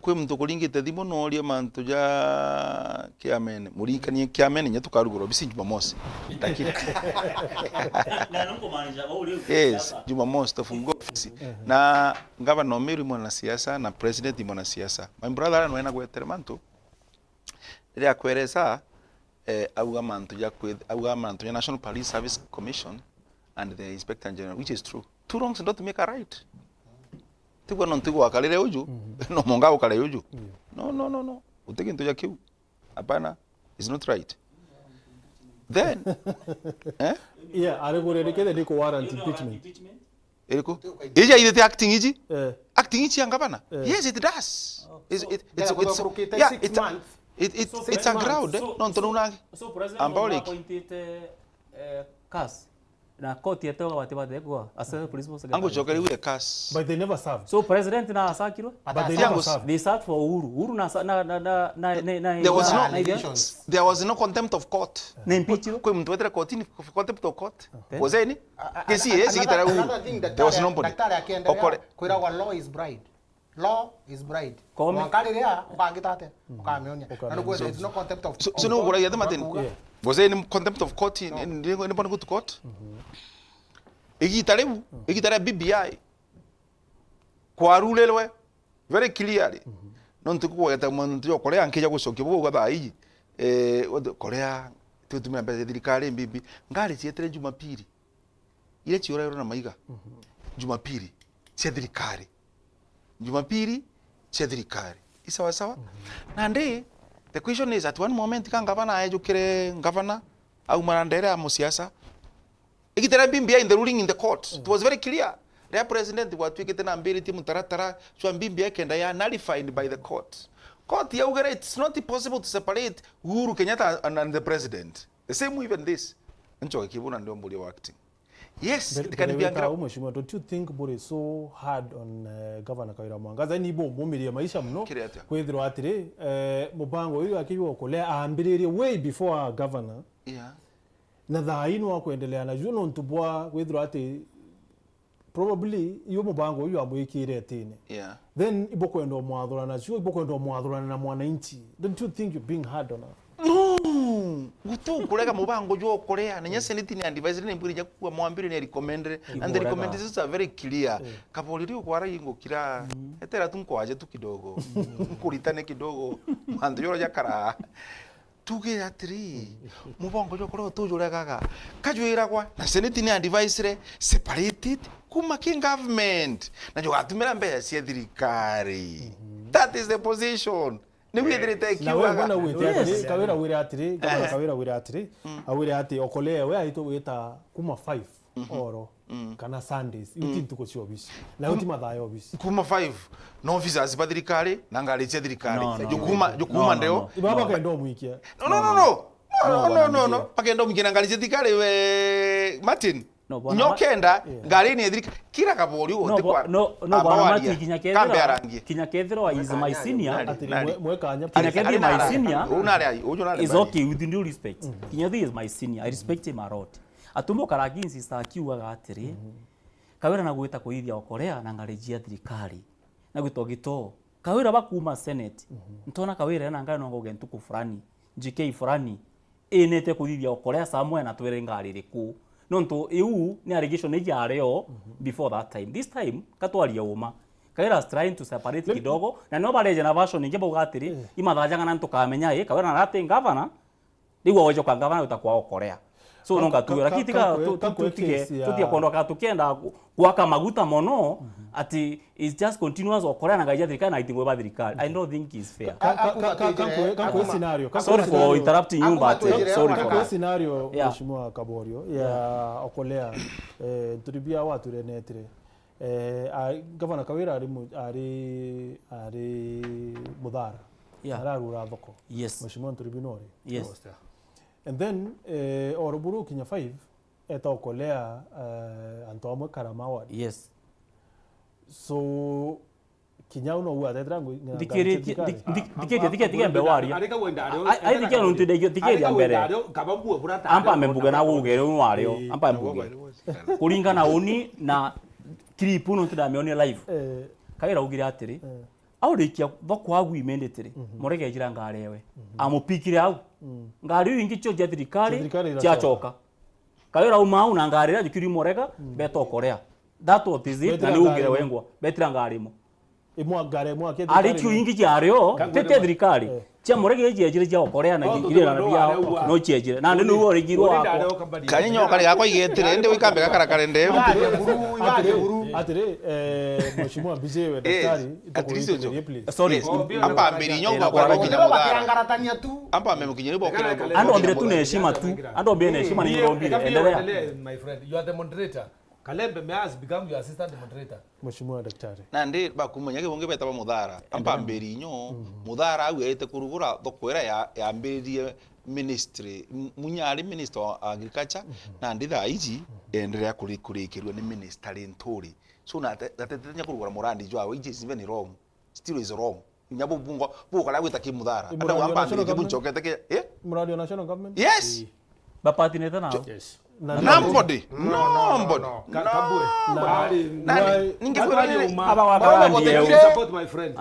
S2: kwe mtu kulingite thimo noria mantu ja kiamene murikanie kiamene nya tukarugoro bisi Jumamosi lakini
S4: na nungo manager ule
S2: yes Jumamosi tafungua ofisi na ngavana Meru mwana siasa na president mwana siasa my brother anwena gwetere mantu ile akwereza auga mantu ya National Police Service Commission and the Inspector General, which is true. Two wrongs don't make a right. Tiwa non tiwa kalire uju, no monga ukale uju. No. Uteke ntoja kiu. Hapana, it's not right. Then,
S1: yeah, aregorelekele niko warrant impeachment.
S2: Eriko? Ija idete acting iji? Acting iji angapana? Yes, it does. It's a ground. No, tonuna.
S4: So president appointed CAS. Na koti yeto watibade kwa as principal secretary.
S2: Ango chokeri with the CAS.
S1: But they never served.
S4: So president na asakiro?
S1: But they never served.
S4: They served for Uhuru na
S2: there was no contempt of court.
S4: Na impeachment.
S2: Kwa mtu wetra court ni contempt of court. Was any? Kesi sikitara Uhuru. There was nobody.
S3: Okore. Kwira wa law is bride. Law is bride. Mwakalirea ukagitate. Ukamionya. Na kwa there is no contempt of court.
S2: So no kura yadema tena. Was there any contempt of court in anybody go to court? Igitare BBI. Kwa rulelwe very clearly. Non tuko yata mwanzo Korea nkija gucokia bugo gatha iji. Korea tutumira mbere thirikari mbibi ngari cietere Jumapili. Ile ciora yoro na maiga. Jumapili cia thirikari. Jumapili cia thirikari. Isawa sawa? Na ndi the question is at one moment kan gavana ajukire gavana au marandera musiasa igitera bimbia in the ruling in the court it was very clear the president watu ikitena mbili timu taratara so bimbia kenda ya nullified by the court ya ugere it's not possible to separate Uhuru Kenyatta and the president the same even this ncho kibuna ndio mbuli wa acting Yes, tikanibiangira.
S1: Mheshimiwa, don't you think bore so hard on Governor Kawira Mwangaza ni bo mumiria maisha mno kwithirwa atiri mubango uyu akiwa kolea ambiririe way before governor.
S2: Yeah.
S1: Na thaino wa kuendelea na juno ntubwa kwithirwa ati probably iyo mubango uyu amwikire tene.
S2: Yeah.
S1: Then ibo kwenda mwathurana cio ibo kwenda mwathurana na mwananchi. Don't you think you're being hard on her?
S2: No, gutu kurega mubango jo korea na nyase nitini advice ni mbiri jakwa mwambire ni recommended and the recommendations are very clear. Kapolirio kwa ringo kira etera tunko aje tu kidogo. Kuritane kidogo. Mando yoro jakara. Tuge atri. Mubango jo korea tujure gaga. Kajwira kwa na senate ni advice separated kuma king government. Na jo gatumira mbere cia thirikari. That is the position. Ni withire take you
S1: wana withire Kawira wira atiri Kawira wira atiri awira ati okolea we aito wita kuma 5 oro kana Sundays yuti tuko cio bici na yuti mathayo bici
S2: kuma 5 no officers bathirikari na ngari cia thirikari jukuma ndeo
S1: ibaba kendo mwikia
S2: no pakendo mwikia na ngari cia thirikari we Martin nyokenda ngari ni thirikari kira kabori wote kwa
S4: no bwana Martin kinya kethero is my senior
S1: mwekanya
S4: kinya kethero my senior
S2: unale
S4: is okay with due respect kinya is my senior I respect him a lot atumbo karagin sister akiuga atiri Kawira na gwita kuithia okorea na ngari cia thirikari na gwitogito Kawira bakuma senate ntona Kawira na ngari no gogentuku fulani GK fulani enete kuithia okorea samwe na twere ngari riku nonto EU ni allegation ni yareo before that time. This time katwaria uma Kawira is trying to separate kidogo na no baleje na version inge bogatiri imathajanga na ntukamenya Kawira na rate governor nigo wojo kwa governor utakwa okorea so nonga tu lakini tika tutia kondoka tukenda gwaka maguta mono ati is just continuous okorea na gaja thirikari na itingwe ba thirikari. I don't think is fair.
S1: Kako scenario.
S4: Sorry for interrupting you but sorry for
S1: that scenario Mheshimiwa Kaborio ya okolea turibia watu renetre Governor Kawira ari mudhara ararura thoko.
S4: Yes.
S1: Mheshimiwa turibinori.
S4: Yes.
S1: And then oruburu kinya 5 eta okolea antoamwe karamawa.
S4: Yes.
S1: So kinyauno uwa tetrangu
S4: dikete mbewari ai dikete no dikete mbere ampa membuga na ugere unwario ampa membuga kuringana uni na clip no tudameone live Kawira ugira atiri aurikia thoko agu imendetire murege jira ngarewe amupikire au ngari ingi cyo thirikari cyacoka Kawira umau na ngari ra jikiri murega beto korea that what is it na ugire wengwa betira ngarimo
S1: imwa ngare mwa ke
S4: ari kyu ingi jario tete thirikari cia murege jejire jya korea na gire na bia no jejire na ndu ori girwa wako
S2: kani nyoka yakwa igetire ndi wikambe gakarakare ndeo
S1: atire Mheshimiwa Bijewe daktari
S4: sorry
S2: hapa mbiri nyonga kwa kinya mudhara hapa mmemukinyiri bokera
S4: ando ambire tu heshima tu ando ambire heshima ni ngombire endelea
S5: my friend you are the moderator Kalembe may has become your assistant moderator.
S1: Mheshimiwa daktari.
S2: Na ndi bakumenya ke bonge betaba mudhara. Ampa mberi nyo mudhara awete kurugura thokwera ya mberi ministry munyari minister of agriculture na ndi tha iji endelea kurikirwa ni minister Nturi. So na tatenya kurugura morandi jwa which is even wrong. Still is wrong. Nyabo bungo buko la gwita ki mudhara. Anda wamba mberi kibunchokete ke
S1: muradi wa national government.
S2: Yes.
S4: Bapati neta na.
S2: Yes. Nambody.
S5: Ningekuwa
S4: aba wakandi
S5: support my friend.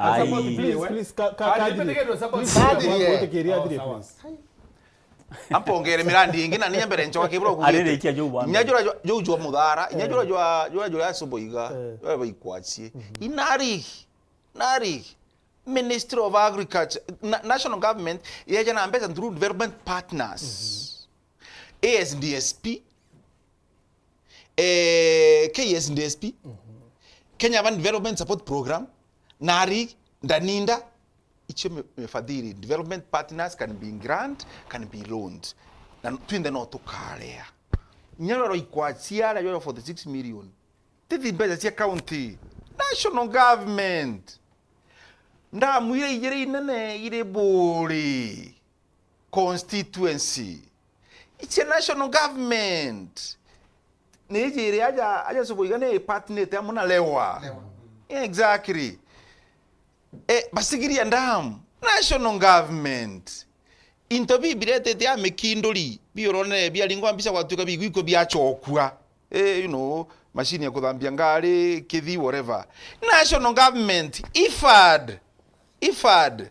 S1: Please
S2: ampongere mirandi ingi na ninyambere nchoka kibro ku
S4: arere kia jo bwana
S2: nyajura jo mudhara nyajura jo soboiga yo baikwachi inari Ministry of Agriculture national government yaje na ambeza through development partners ASDSP KSDSP Kenya Van Development Support Program nari ndaninda icho mefadhili development partners can be grant can be loaned na twinde no tukalea nyaro ikwachiara yo 46 million titi mbeza cia county national government nda mwire ijere inene ire buri constituency it's a national government nejere aja soboigane partner te amuna lewa. Exactly. Basigiri andam national government intobi birete te amekindoli biorone bialingwa mbisa kwatuka bigwiko biachokwa you know machine ya kudhambia ngari kithi whatever national government ifad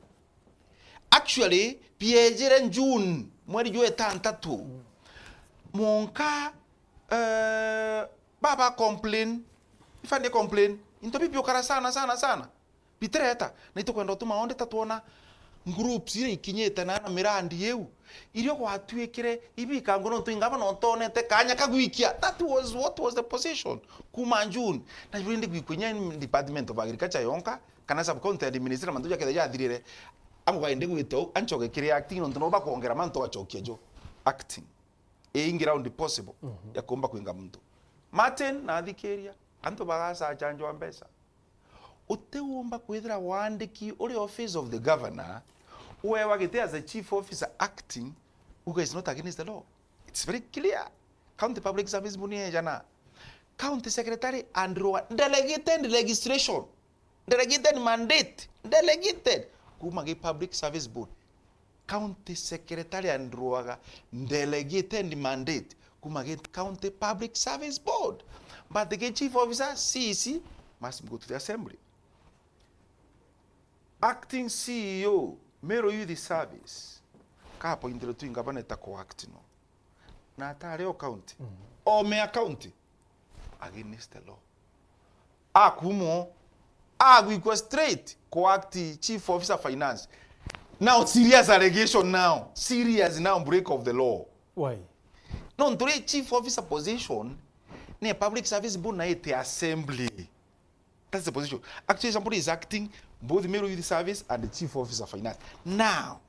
S2: actually piejere June mweri jwe tantatu monka baba complain ifande complain intobi biokara sana bitreta na itokwenda tuma onde tatuona groups ire ikinyete na mirandi yeu irio gwatwikire ibikango no twingaba no tonete kanya kagwikia. That was what was the position kuma June na ibindi gwikunya Department of Agriculture yonka kana sub content minister mandu ya kedeja adirire amuga inde gwito anchoge kire acting no ntoba kuongera manto achokie jo acting ingira on possible ya komba kuinga mtu Martin na thikeria anto bagasa chanjo ambesa utewomba kwithira wandiki uri office of the governor whoever get as a chief officer acting who is not against the law. It's very clear. County Public Service Bunia jana. County Secretary Andrew delegated legislation, delegated mandate, delegated kumagi Public Service Board. County Secretary Andrew delegated mandate kumagi County Public Service Board. But the chief officer CEC must go to the assembly. Acting CEO Meru Youth Service kapo indiro tu ingabana tako act no na tareo county o me county against the law akumo agwiko straight ko act chief officer finance now serious allegation now serious now break of the law.
S1: Why?
S2: No ndore chief officer position ne public service board na ite assembly. That's the position. Actually, somebody is acting both the Meru Youth Service and the Chief Officer of Finance. Now,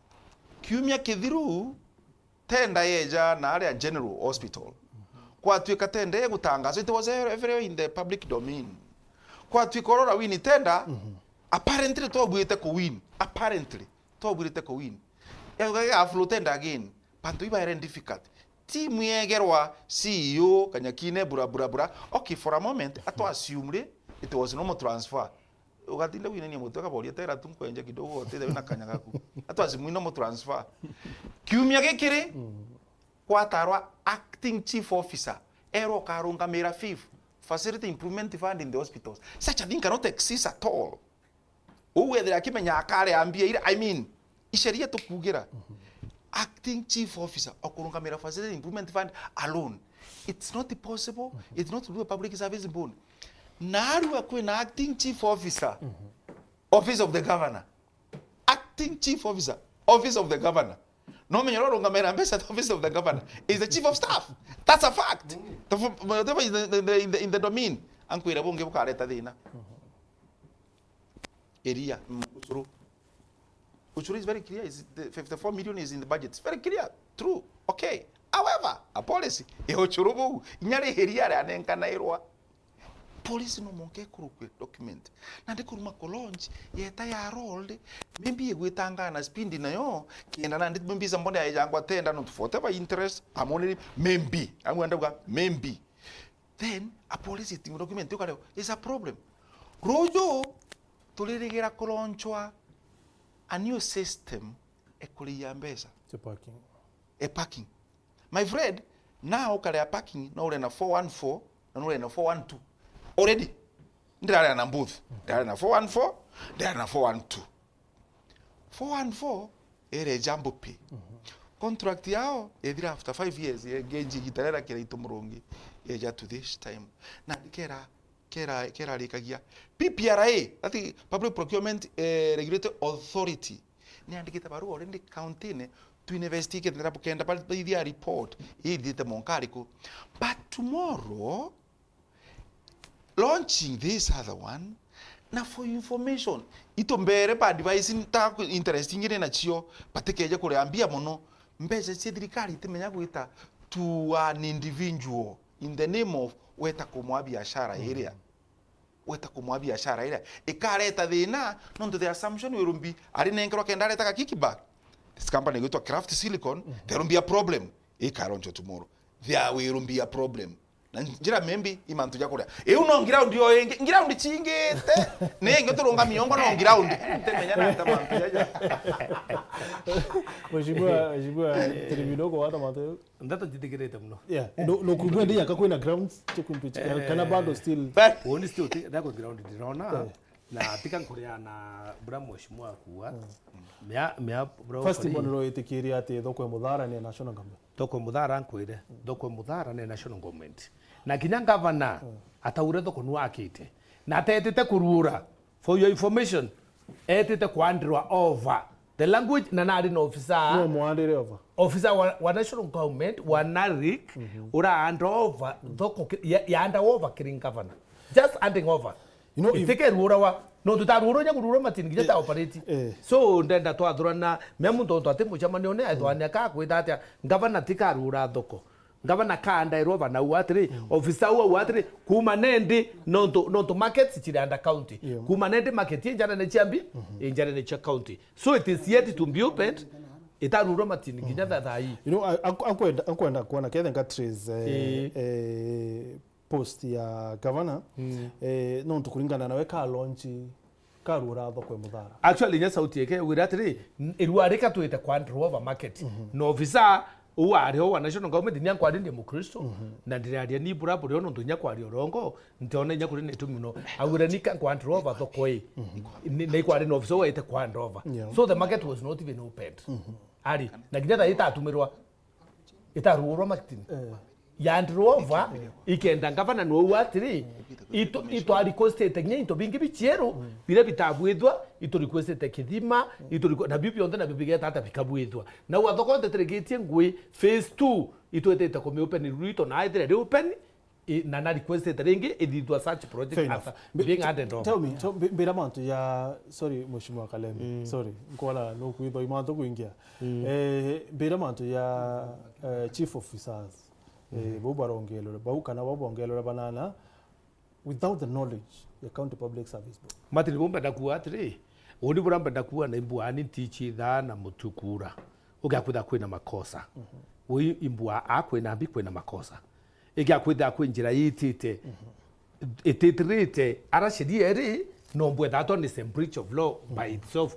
S2: kiumia kithiru tenda yeja na area General Hospital. Kwa tuika tenda ye gutangazo, it was everywhere in the public domain. Kwa tuikorora win tenda, apparently to buite ko win. Apparently to buite ko win. Ya aflo tenda again. Panto iba era difficult. Team yegerwa CEO kanyakine bura. Okay, for a moment, ato assume it was no more transfer. Ugatinda wina ni mutoka bolia tera tunkwenja kidogo tete na kanyaga ku. Atwazi mwino mo transfer. Kiumia gekire kwatarwa acting chief officer ero karunga mera fifth facility improvement fund in the hospitals. Such a thing cannot exist at all. Whether akimenya akare ambia I mean isheria to kugira. Acting chief officer okurunga mera facility improvement fund alone. It's not possible. It's not to do a public service board. Naru akwe na acting chief officer, office of the governor. Acting chief officer, office of the governor. No menyoro ngamera mbesa office of the governor is the chief of staff. That's a fact. Whatever is in the domain. Ankwira bonge bukareta dina. Area Uchuru is very clear. Is the 54 million is in the budget. It's very clear. True. Okay. However, a policy. Uchuru nyari area ya nenkana irwa. Police no monke kurukwe document na ndikuruma kolonji yeta ya rolled maybe yegwetanga na spindi nayo kienda na ndimbi zambonde ayangwa tenda not for whatever interest amoni maybe amwenda bwa maybe then a police document yokale is a problem rojo tuliregera kolonchwa a new system ekuli yambeza
S1: to parking
S2: my friend now kale parking na ule na 414 na ule na 412 already. They are in both. They are in 414, they are in 412. 414, ere jambo pay. Contract yao, edira after 5 years, geji gitarera kera itomrongi, eja to this time. Na kera likagia. PPRA, that is Public Procurement Regulatory Authority. Ni andikita barua already countine to investigate the rapokenda by their report. He did the monkariko. But tomorrow, launching this other one, na for information, ito mbere pa advice nta interesting ine na chio, patekeja kule ambia mono, mbeze serikali temenya kuita to an individual in the name of weta kumwa biashara area. Weta kumwa biashara area. Ikareta thina, nonto the assumption will be ari nenkero kenda leta ka kickback. This company go to Craft Silicon, there will be a problem. Ikaroncho tomorrow. There will be a problem. na njira membi imantu ya kuria no ground yo ingi ground chingete nenge turonga miongo no ground temenya na tamantu ya
S1: Mheshimiwa termino kwa hata mateo
S5: ndato jitigirete mno
S1: no kubwa ndi yakakwena grounds chekuntu kana bado still
S5: only still ndako ground ndinaona na tika nkuria na bra mheshimiwa kuwa mea bro
S1: first bonero itikiria ati thoko muthara ni national government
S5: thoko muthara nkwire thoko muthara ni national government na kinya governor ataure thoko nuakite na tetete kurura for your information etete kwandrwa over the language na nari no officer
S1: no mwandire
S5: officer wa national government wa narik ura hand over thoko ya hand over kiring governor just handing over iteke rura wa no tutaruro nya kurura matini gita operate so ndenda twathurana memu tonto ati muchamanio ne athwania ka kwita atia governor tikarura thoko governor ka ndairwa bana uatri officer uatri kuma nendi no markets chiri under county kuma nendi market njana ne chiambi njana ne cha county so it is yet to be opened itarura matini gita thai
S1: akwenda kuona kethenga trace post ya governor no tukuringana nawe ka launch karura thoko muthara
S5: actually nya sauti yake wiratiri irwarika tuite kwandrova market no officer uari ho wa national government nya kwadi ndi mukristo na ndiraria ni buraburi ono ndunya kwari orongo ntione nya kuri netu muno awira nika kwandrova thoko ni kwadi no officer waite kwandrova so the market was not even opened ari na githa itatumirwa itarurwa market yandrova ikenda ngavana no watiri ito ali constate nya into bingi bichero bire bitabwithwa ito requested kithima ito na bibi onda na bibi geta hata bikabwithwa na wathoko ndeteregetie ngui phase 2 ito etete ko open ruito na either open na na requested ringi idithwa search project after being added on
S1: tell me bira mantu ya sorry mheshimiwa Kalemi sorry nkola no kuitho imanto kuingia bira mantu ya chief officers bobarongelore baukana babongelore banana without the knowledge ya county public service board
S5: matiri bomba dakuwa atri odi buramba dakuwa na imbuani tichi tha na mutukura ugakwitha kwina makosa wi imbua akwina mbi kwina makosa igakwitha kwinjira yitite ititrite arashidia ri no mbwe that one is a breach of law by itself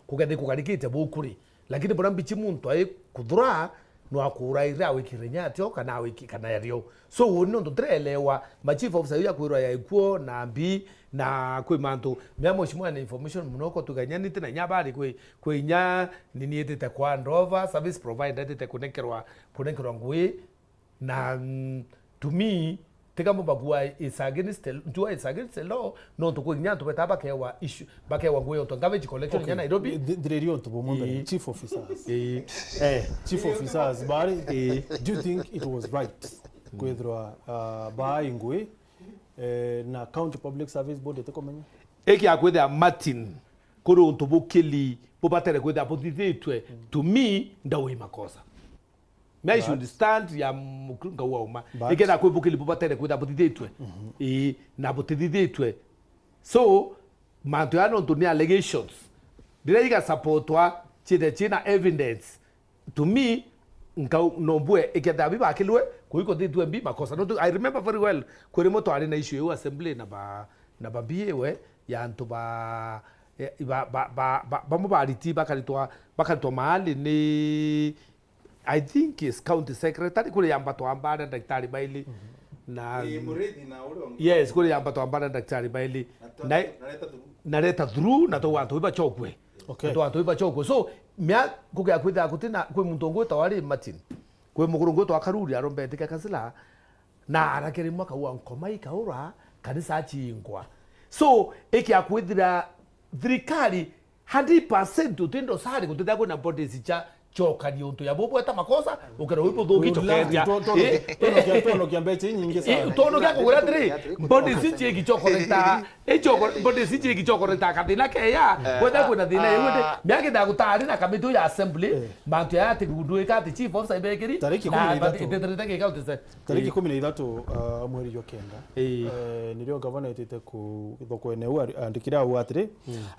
S5: kukalikite bukuri lakini burambi chimuntu ai kuthura no akura ira wikirenya atio kana wiki kana yario so wono ndrelewa ma chief officer ya kwirwa ya ikuo na mbi na kwi mantu mya mheshimiwa na information munoko tuganyanite na nyabari kwi nya nini etete kwa ndova service provider etete kunekerwa ngui na to me tegamo bagua is against the law no to kunya to betaba kewa issue bakewa ngui to garbage collection nya Nairobi
S1: direrio to bomombe chief officers chief officers bari do you think it was right kwethwa ba ingwe na county public service board etekomenya
S5: eki akwetha Martin kuri untubukili bobatere kwetha potithitwe to me ndawe makosa me I should stand ya mukunga wauma ikenda kwibukili bobatere kwetha potithitwe na potithitwe so mantu ya no to ni allegations direga supportwa china evidence to me nombwe ikenda biba kilwe kuiko thitwe mbi makosa no I remember very well kuri moto ari na issue yo assembly na babiewe ya ntu ba mubariti bakaritwa mahali ni I think is county secretary kule yamba to ambara daktari baili na yes kule yamba to ambara daktari baili na leta through na to watu iba chokwe to watu iba chokwe so mya kuga kwitha kutina kwe muntongo tawari Martin kwe mugurungo to akaruri arombe tika kasila na arakeri mwaka wa nkomai kaura kanisa chingwa so eki akwithira thirikari 100% utindo sari kutida kuna bodies cha choka ni untu ya bobo eta makosa ukera wipo thuki chokeria
S1: tono kiambeche nyingi sana
S5: tono kya kugura tri bodies chi gichokoreta bodies chi gichokoreta kathina keya kwenda kuna thina yunde myake da gutari na kamitu ya assembly bantu ya ati guduika ati chief officer ibekiri
S1: tariki 13 mweri yokenda nirio governor itete ku thoko eneu andikira atiri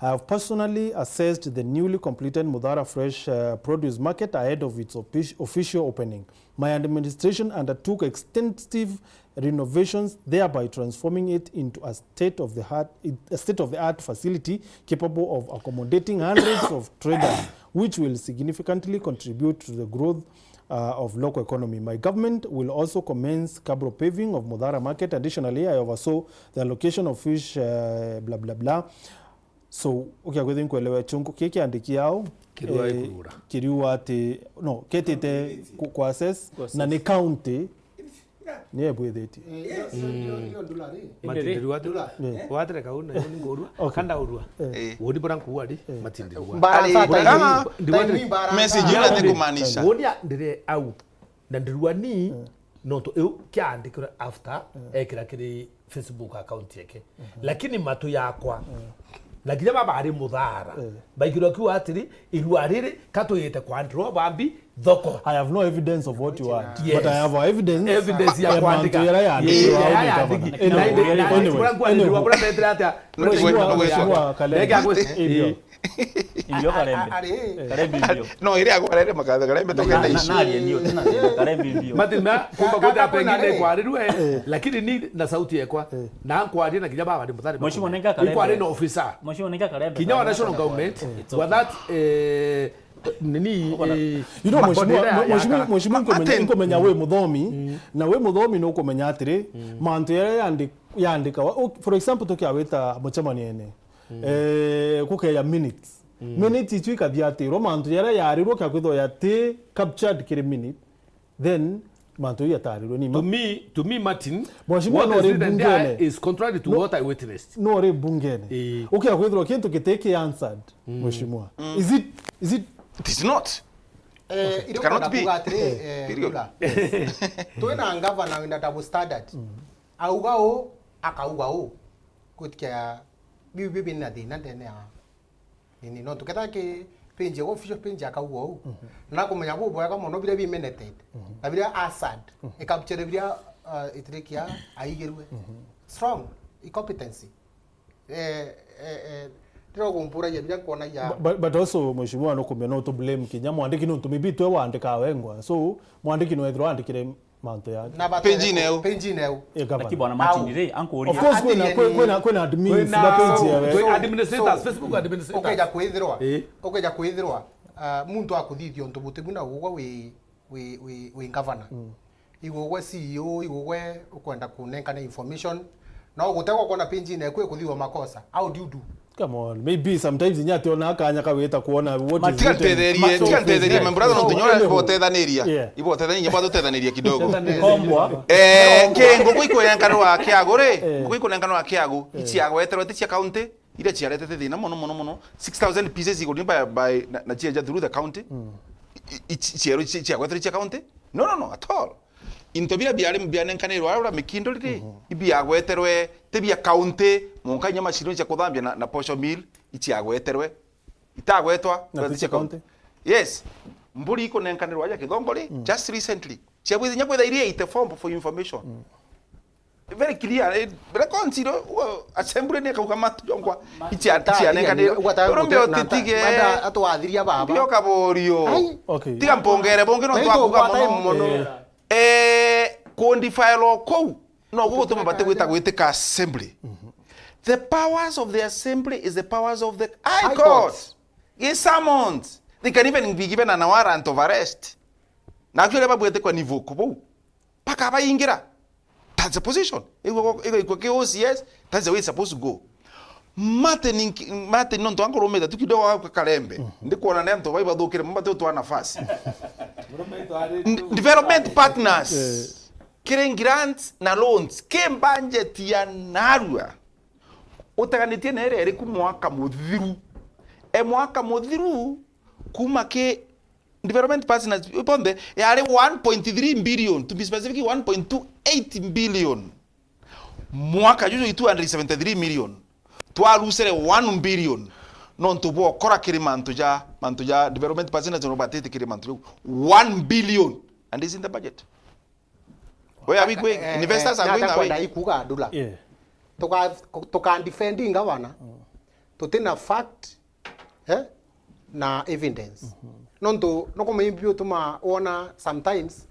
S1: I have personally assessed the newly completed Mudhara fresh produce market ahead of its official opening. My administration undertook extensive renovations, thereby transforming it into a state-of-the-art facility capable of accommodating hundreds of traders, which will significantly contribute to the growth of local economy. My government will also commence cable paving of Muthara market. Additionally, I oversaw the allocation of fish, blah, blah, blah. So, okay, I'm going to go chungu keki andiki yao. Kiriwa ati, no, ketete kuassess, na ni county, ni ebwetheti.
S5: Matindirua dula. Watere kauna yoni ngorua. Kanda urua. Wodi branku wadi matindirua.
S2: Message yule ni kumaanisha.
S5: Wodi ndire au. Ndandirua ni noto eu kyandikira after ekira kiri Facebook account yake. Lakini matu yakwa lakini baba ari Muthara baigiro kiwa atiri irwarire katoyete kwandro bambi thoko.
S1: I have no evidence of what you want, yes, but I have evidence
S5: ya kwandika
S2: no iria gwarere makatha kalembe tokenda icio
S5: matina kumba goda pengine kwarirwe lakini ni na sauti yakwa na kwaria na kinya baba ndi Muthara
S4: Mheshimiwa Nenga Kalembe
S5: kwaria na officer
S4: Mheshimiwa Nenga Kalembe
S5: kinya national government with that nini
S1: you know mheshimiwa nkomenya we muthomi na we muthomi no kumenya atiri mantu yandika for example tukiawita muchamani ene kukeya minutes minutes itwika thiatirwo mantu yarirwo kakwitho yati captured kiri minute then mantu yatarirwo ni
S5: to me Martin
S1: mheshimiwa no bungene
S5: is contrary to what I witnessed
S1: no re bungene ukiakwithwo kintu kiteke answered mheshimiwa is it
S2: it is not.
S3: It cannot be. Tuena ngavana wina double standard. Augao akaugao kutkia bibi na dina dene a. Ni no tuketa ke page official page akaugao. Na kumenya bo boya kama no bile bi meneted. Na bile asad. E capture bile itrekia aigerwe. Strong incompetency.
S1: But also mheshimiwa no kumenya no to blame kinya mwandiki no tumibitwe wandika wengwa so mwandiki no ethro andikire manto ya
S3: penjineo
S4: lakini bwana Martin Ray anko ori
S1: of course kwena admin na page ya
S5: administrators Facebook administrators
S3: okeja kwithirwa muntu akuthithio ntubuti buna gugwa we governor igugwa CEO igugwa ukwenda kunenkana information na ugutegwa kona penjine kwe kuthiwa makosa how do you do?
S1: Come on, maybe sometimes nyati ona akanya kaweta kuona what is
S2: tikantetherie membrado no tunyora ibotethaniria ibotethaniria bado tethaniria kidogo
S4: kombwa
S2: kengo kuikurenkanwa kiago ri kuikurenkanwa kiago ichiago etero tichi county ile chiarete thina mono 6000 pieces igoni by na chiaja through the county ichiero chiago etero county no at all intobira bianenkanirwa ara mikindo ri ibiagweterwe tebia county monka nyama shiro cha kuthambia na posho mill ichiagweterwe itagwetwa
S1: na county
S2: yes mburi iko nenkanirwa ya kithongori just recently chiabwithi nyakwetha iria ite form for information very clear but consider assembly ne kauka matu jonkwa ichianenkanirwa rombe otitige
S3: bada atwathiria baba
S2: bio kaborio
S1: okay
S2: tiga mpongere bonge no twakuga mono quantify ko no go to mabate gwita assembly. The powers of the assembly is the powers of the high court. Is summoned. They can even be given an warrant of arrest. Na kile babwete kwa niveau kubo. Paka bayingira. That's the position. Iko KOCS, that's the way it's supposed to go. Mate non to ankoro meda tukido wa Kalembe. Ndikuona ne mto baiba dokire mbate to nafasi. Development partners. Kiren grants na loans kembanje tia narua utaganitie nere eri ku mwaka muthiru mwaka muthiru kuma ke development partners ponde yari 1.3 billion to be specific 1.28 billion mwaka juzo 273 million twarusere 1 billion non to bo kora kiri mantuja development partners no batete kiri mantuja 1 billion and is in the budget. Where are we going? Investors are going away.
S3: Ikuga dula. Toka defending governor. Tutina fact na evidence. nonto no koma impio tuma ona sometimes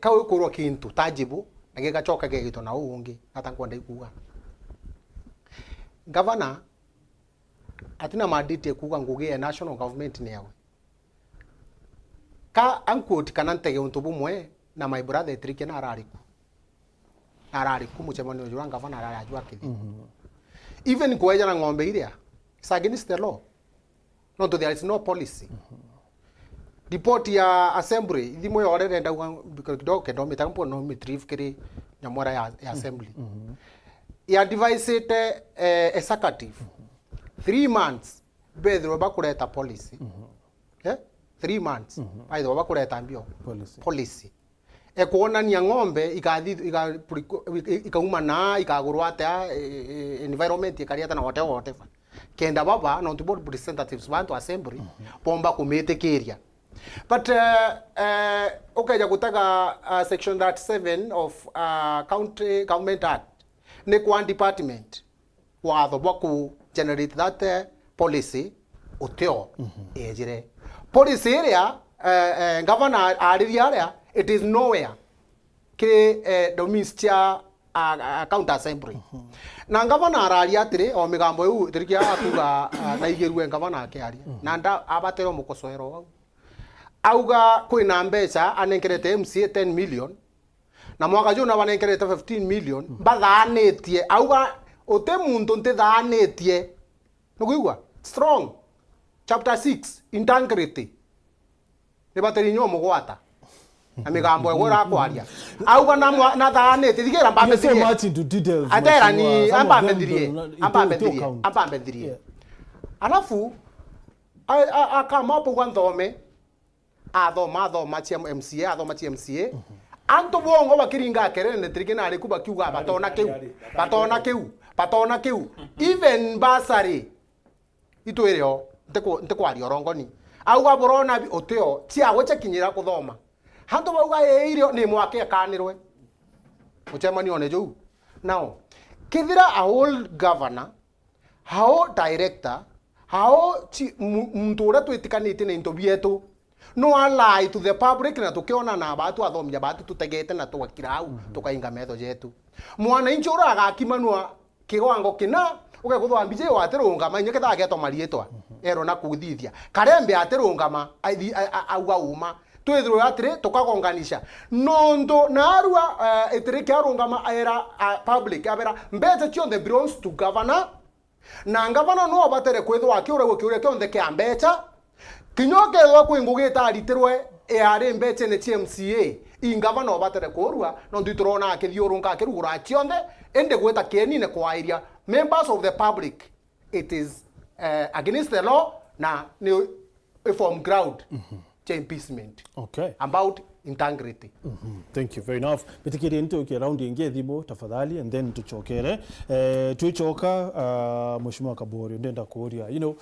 S3: kawe kurwa kintu tajibu nagikachoka gegito na ungi atakwenda ikuga governor atina madite kuga nguge national government ni yawe ka anquote kanante ge untu bumwe na my brother trike na arariku muchemano jura governor arajua kithi even kueja na ng'ombe iria it's against the law no there is no policy report ya assembly ithimo yore renda kidogo kendo mitampo no retrieve kiri nyamora ya assembly ya device executive 3 months bedro bakureta policy 3 months aidha bakureta mbio policy ekuonania ng'ombe ikauma na ikagurwa atea environment ikariata na whatever kenda baba no to board representatives bantu assembly pomba kumitekeria but okay gutaga section 37 of county government act ne kwa department watho bwaku generate that policy uteo ejire policy area governor ariria it is nowhere ke domestia county assembly na governor araria atire o migambo yu tirikia akuga na igeruwe governor akiaria na nda abatero mukosoero wau auga kwina mbeca anenkerete MCA 10 million na mwaka juna wanenkerete 15 million bathanetie auga ote muntu ntithanetie nukuigwa strong chapter 6 integrity ni bateri nyo mugwata amigambo egora kwaria auga na thanetie thigira mbambe atera ni ambambe alafu akamapo gwanthome athoma cia MCA athoma cia MCA anto bongo bakiringa kerene trigena ari kuba kiuga batona kiu even basari itwireo ntekwari orongoni auga borona oteo cia gocha kinyira kuthoma hanto bauga irio ni mwake akanirwe uchemani one jou now kithira a whole governor how director how mtura twitikanite na into bietu no lie to the public na tukiona na batu athomia batu tutegete na twakirau tukainga metho yetu mwana incho uraga kimanwa kiwango kina ugeguthwa mbije watirunga manye ketha geto marietwa ero na kuthithia karembe atirungama auga uma twithiro atire tukagonganisha nondo narua itire kiarungama era public abera mbete tion the belongs to governor na governor no abatere kwithwa akiura kiure kionde kia mbecha kinyoke wa kwingugita aritirwe are mbeche ne TMCA ingava no batere korua no nditurona akithiurunga akirugura chionde ende gweta kenine kwa area members of the public it is against the law na ni form ground impeachment about integrity.
S1: Thank you very enough. Bitikiri into ki round ingie thimo tafadhali and then tuchokere tuichoka mheshimiwa Kabori ndenda kuria do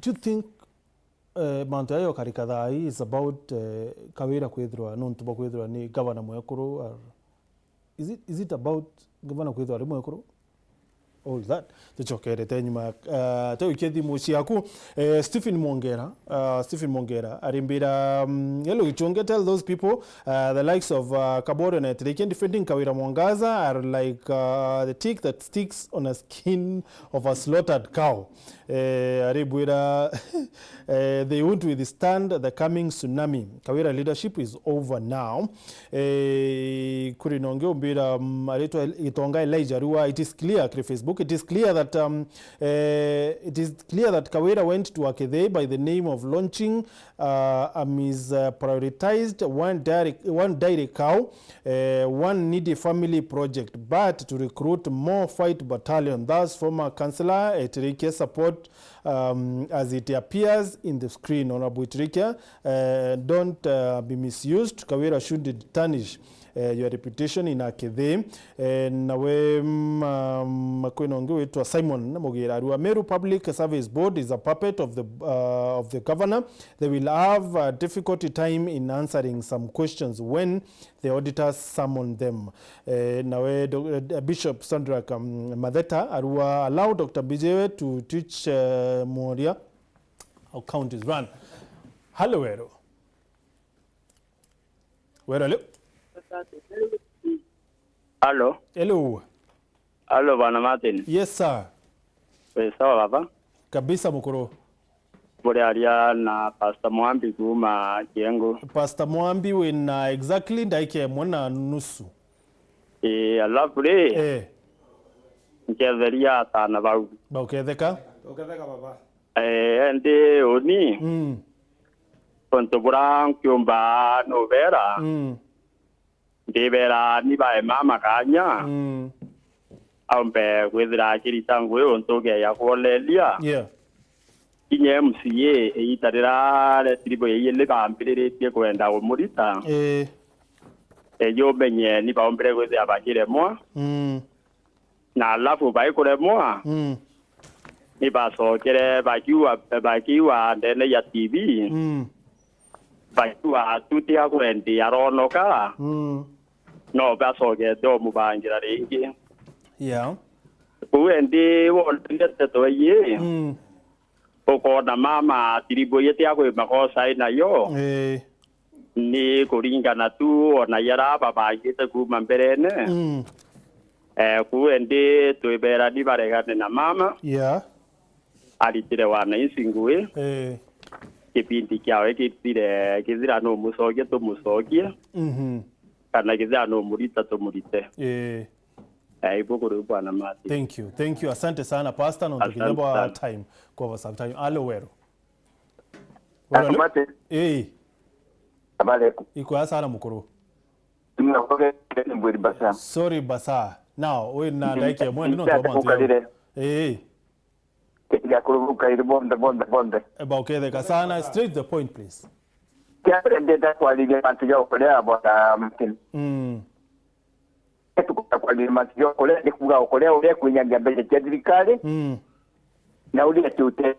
S1: you think mantu ayo karikadhai is about kawira kwithirwa no ntuba kwithirwa ni governor mwekuru or is it about governor kwithirwa ri mwekuru all that tuchokere tenyuma tawikethi muci yaku Stephen Mongera arimbira hello Gichunge, tell those people the likes of Kabore and they can defending Kawira Mwangaza are like the tick that sticks on a skin of a slaughtered cow. Aribwira they won't withstand the coming tsunami. Kawira leadership is over now. Kurinonge umbira aletwa itonga Elijah Rua. It is clear through Facebook. It is clear that Kawira went to Atea by the name of launching prioritized one dairy cow, one needy family project, but to recruit more fight battalion. Thus, former councillor Etirike support as it appears in the screen. Honorable Etirike, don't be misused. Kawira should tarnish your reputation in Atea. Nawe makwinonge wetu Simon Mugira Arua. Meru Public Service Board is a puppet of the governor. They will have a difficult time in answering some questions when the auditors summon them. Nawe Bishop Sandra Madeta Arua allow Dr. Bijewe to teach Moria how count is run. Halo Wero. Wero leo.
S12: Halo.
S1: Hello.
S12: Halo bana Martin.
S1: Yes sir.
S12: Sawa baba.
S1: Kabisa mukuru.
S12: Bore aria na Pastor Mwambi kuma Kiengo.
S1: Pastor Mwambi wina exactly ndaike mwana nusu.
S12: Alafu le. Nketheria tana bau.
S1: Bauketheka?
S5: Uketheka baba.
S12: Ndi oni. Ponto bura kyomba novera. Ndibera ni ba mama kanya. Ambe kwethira kirita ngwe ontoge ya kolelia.
S1: Yeah.
S12: Kinye MCA itarira le tribo yele bampiriretie kwenda umurita. Yo benye ni baombere kwethira abakire mwa. Na alafu baikore mwa. Ni basokere bakiwa ndene ya TV. Bakiwa tutia kwendi aronoka. No basoge do mubangira ringi.
S1: Yeah.
S12: Kwendi wonde to ye. Oko na mama tribo yete akwe makosa ina yo. Ni kuringana tu ona yara babagite kuma mberene. Kuende tuibera ni baregane na mama.
S1: Yeah.
S12: Alitire wana isingwe. Kipindi kyao kitire kizira no musoge to musoge. Kana kizira no murita to murite. Ibukuru bwana Mati.
S1: Thank you. Asante sana pastor no tukijamba time kwa some time. Alo Wero.
S11: Mate. Abaleko.
S1: Iko sana mukuru.
S11: Tunakoge mburi basa.
S1: Sorry basa. Now we na like mwende no tobantu.
S11: Ya kurubuka ile bonde.
S1: Bauketheka sana, straight to the point please.
S11: Kia ndeta kwa lile mantio kolea bwana Martin. Kwa lile mantio kolea ni kuga kolea ule kunyanga mbele serikali. Na ule tute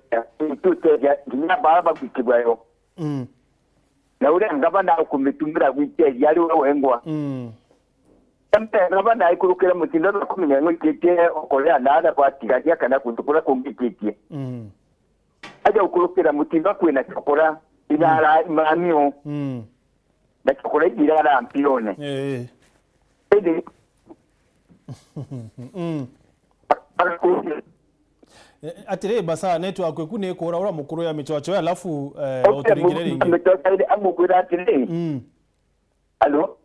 S11: ya kinya baba kukibwayo. Na ule ngabana kumitumira wite yali wengwa. Mpe ngabana ikurukira mutindo kumenya ngikete okolea nada kwa tigadia kana kutukura kumbikike. Aja ukurukira mutindo kwena chokora idara imamio. Na chokora idara ampione. Ede.
S1: Atire basa network ekune kora ora mukuru ya michocho alafu oturingire ringi.
S11: Michocho ile amukura atire. Allo?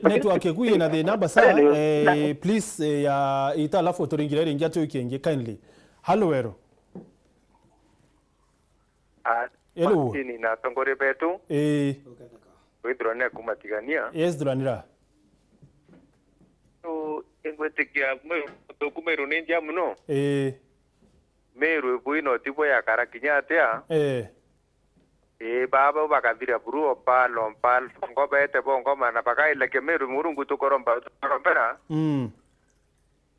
S1: Network ekuye na the number sa please ya ita alafu oturingire ringi atu ikenge kindly. Hello Wero. Hello.
S13: Martin na tongore betu. Withdraw kumatigania.
S1: Yes, Duranira.
S13: So engwetikia Meru ninja muno. Meru buino tipo ya karakinya Atea. Baba bakathira buru opalo ngo bete bongo mana bakaile ke Meru murungu tukoromba tukoromba.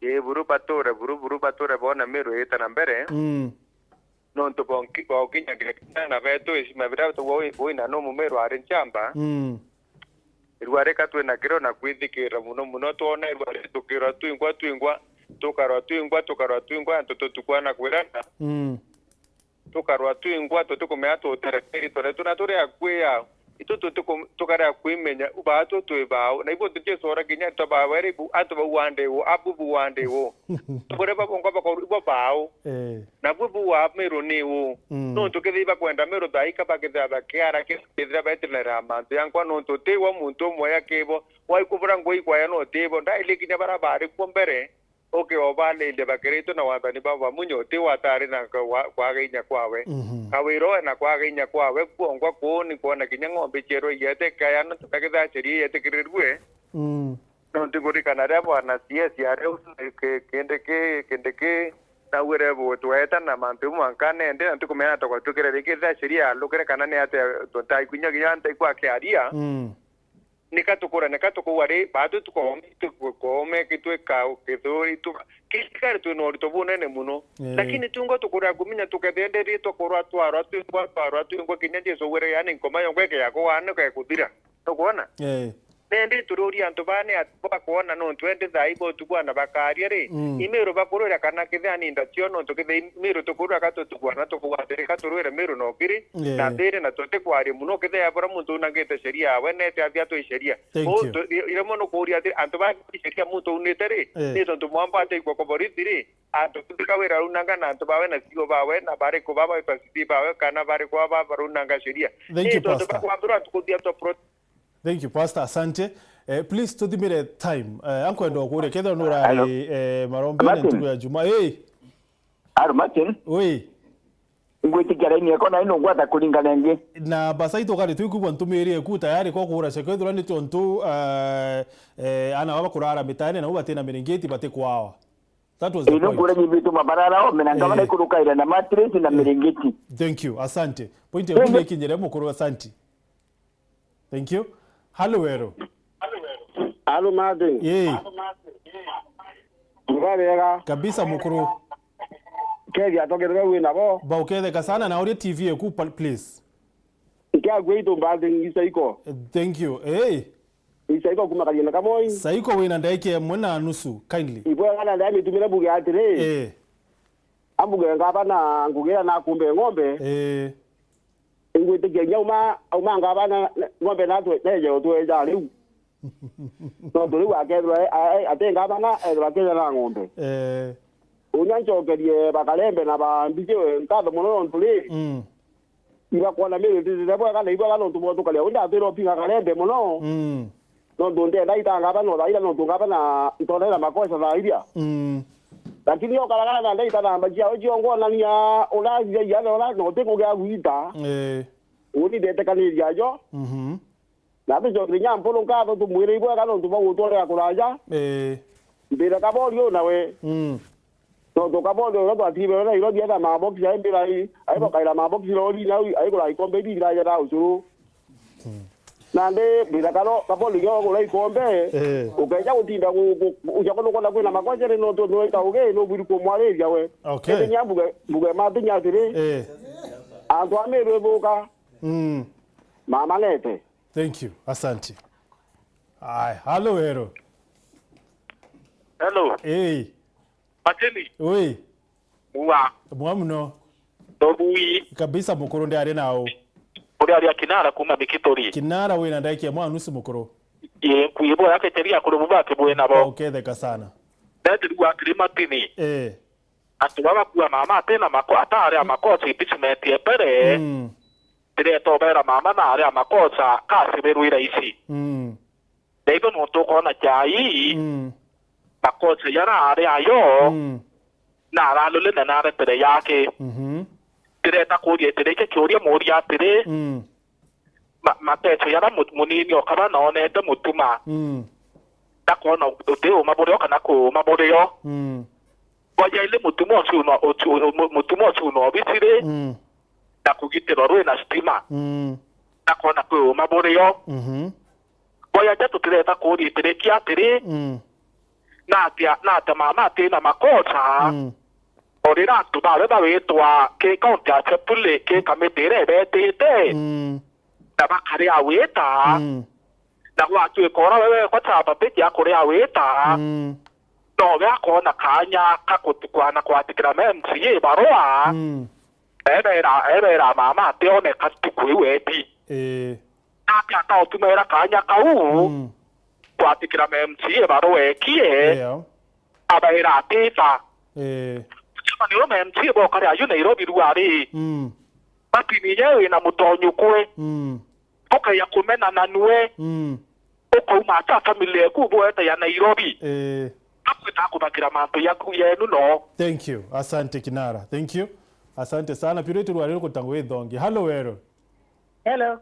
S13: Buru patore bona Meru etana mbere. No to bonki bokinya na beto isimabira to boina no Meru arenchamba. Irware katwe na kiro na kwithikira muno tuone irware tukira twingwa tukarwa twingwa ntoto tukwana kwirana tukarwa twingwa tukumea tuterekeri tore tunatore akwia itutu tukara kwimenya ubato twebao na ibo tuje sora kinya to bawere bu ato buwande wo abubu wande wo tore ba bongo ba ko ibo bao na bubu wa Meru ni wo no tukethiba kwenda Meru daika baketha bakiara kithira betlera mantu yankwa no tutewa muntu moya kebo wai kubura ngoi kwa ya no tebo ndai kinya barabara ko mbere okay obale ile bakereto na watani baba munyo te watari na kwa ginya kwawe kawiro na kwa ginya kwawe kuongwa kuoni kuona kinya ng'ombe chero yete kaya no tukageza cheri yete kirwe no tingori kanara bwana CS yare kende na were bo tueta na mantu mwankane ende ntukumena to tukire rikeza cheri ya lokere kanane ate to tai kunya giyante kwa kiaria nikatukuware bado tukome kitweka kithori tu kisikari tu no tobunene muno lakini tungo tukura guminya tukathenderi tukurwa twara twingwa kinyaje so were yani ngoma yongweke yako wane kwa kuthira tukuona nende tururi antu bane atwa kuona no twende thaibo tubwana bakaria ri imero bakurura kana kithani ndatio no tukithe imero tukurura kato tubwana tukugwatere katurura mero no kiri na ndere na tote kwari muno kithe abara muntu nangete sheria wenete athia to sheria o ire mono kuria antu ba sheria muntu unete ri ni tontu mwamba ate kwa koboriti ri antu tukawera runanga na antu bawe na sigo bawe na bare ko baba pasiti bawe kana bare ko baba runanga sheria
S1: ni tontu
S13: kwa tukudia to
S1: Thank you, Pastor. Asante. Please, to the minute time. Uncle Ndokure, kedha nura marombe na ntugu ya Juma. Hey.
S11: Martin.
S1: Oui.
S11: Ngwitikira ini yako na ino ngwata kulingana nge.
S1: Na basaito kali tuku ntumiri eku tayari ko kuhura shekedhura ni tontu ana baba kurara mitane na ubatena mirengeti bate kwawa. That was the point.
S11: Ino kure nyibitu mabarara o menanga bale kurukaira na matresi na mirengeti.
S1: Thank you. Asante. Point ya kule kinyere mukuru asante. Thank you. Hello, Meru.
S9: Hello, Martin.
S1: Yey.
S9: Ngabega.
S1: Kabisa mukuru.
S9: Kegi atokere wewe nabo.
S1: Ba uketheka sana na uri TV eku please.
S9: Kia gweito mbading isaiko.
S1: Thank you. Hey.
S9: Isaiko kuma kalienda kamoi.
S1: Saiko wina ndaike mwana nusu kindly.
S9: Ipo ngana ndai mitumira buge atire. Ambuge ngaba na ngugera na kumbe ngombe. Ngwete genya uma ngaba na ngombe na to neje otwe ja liu. No dole wa ke ate ngaba na wa ke na ngombe. Unyanchokerie bakalembe na bambije nkado muno ntuli. Iba kwa na mimi ndizebo kana iba kana ntubo tukalia unda atero pinga kalembe muno. No donde ndaita ngaba no ndaita no tungaba na ntonela makosa za idia. Lakini yo kala na ndaita na mbajia ojo ngona nia olazi ya ola no teko ga guita. Uni dete kanili yajo. Na bijo krinya mpolo nkado tu mwire ibo kana ntubo utole akulaja. Ndira kabolio nawe. No tokabolo ro atibe na iro dia ma box ya mbira ai bo kaira ma box ro ni na ai ko lai kombe di ra ya usuru nande bila kalo kabolo yo ko lai kombe ukaja utinda uja kono kona kwena makwajere no to no ta uge no buri ko mwale ya we okay nya buge ma tinya tire anto amero boka mama lete.
S1: Thank you. Asante. Ai hello hero.
S13: Hello.
S1: Hey.
S13: Mateni.
S1: Oui.
S13: Uwa.
S1: Mwamuno.
S13: Dobui.
S1: Kabisa mukuru ndi ari nawo.
S13: Uri ari kinara kuma bikitori.
S1: Kinara we na ndaike mwa nusu mukuru.
S13: Kuibo yake teria kuru mubake bwe nabo.
S1: Okay theka sana.
S13: Ndati ruwa krima tini. Atuwa kuwa mama tena mako atare amakosa impeachment epere. Tire to bera mama na ari amakosa kasi beruira isi. Dego no to kona chai. Makosa yara are ayo na ralo le na are tere yake tere ta ko ye tere ke choria moria tere mate to yara muni ni okaba na one te mutuma ta ko na te o mabore kana ko mabore yo boya ile mutumo su no bitire ta ko gitero ro na stima ta ko na ko mabore yo boya ja to tere ta ko ye tere kia tere na ta mama tena makosa orira tu ba we toa ke kaunta chepule ke kametere betete ta ba kare aweta na wa tu kora we ko ta ba pe ya kore aweta no ga ko na kanya ka kutukwana kwa tikramen sie baroa era mama te one ka tukuweti aka ta tu mera kanya ka u kwa tikira memsi baro ekie abaira teta chama ni roma memsi bo kare ayu Nairobi ruari batini yewe na mutonyu kwe oka ya kumena na nue oko umata familia ku bo eta ya Nairobi akwita kubakira manto yaku yenu no.
S1: Thank you. Asante Kinara. Thank you. Asante sana piretu ruari ko tango edongi. Hello wero.
S14: Hello.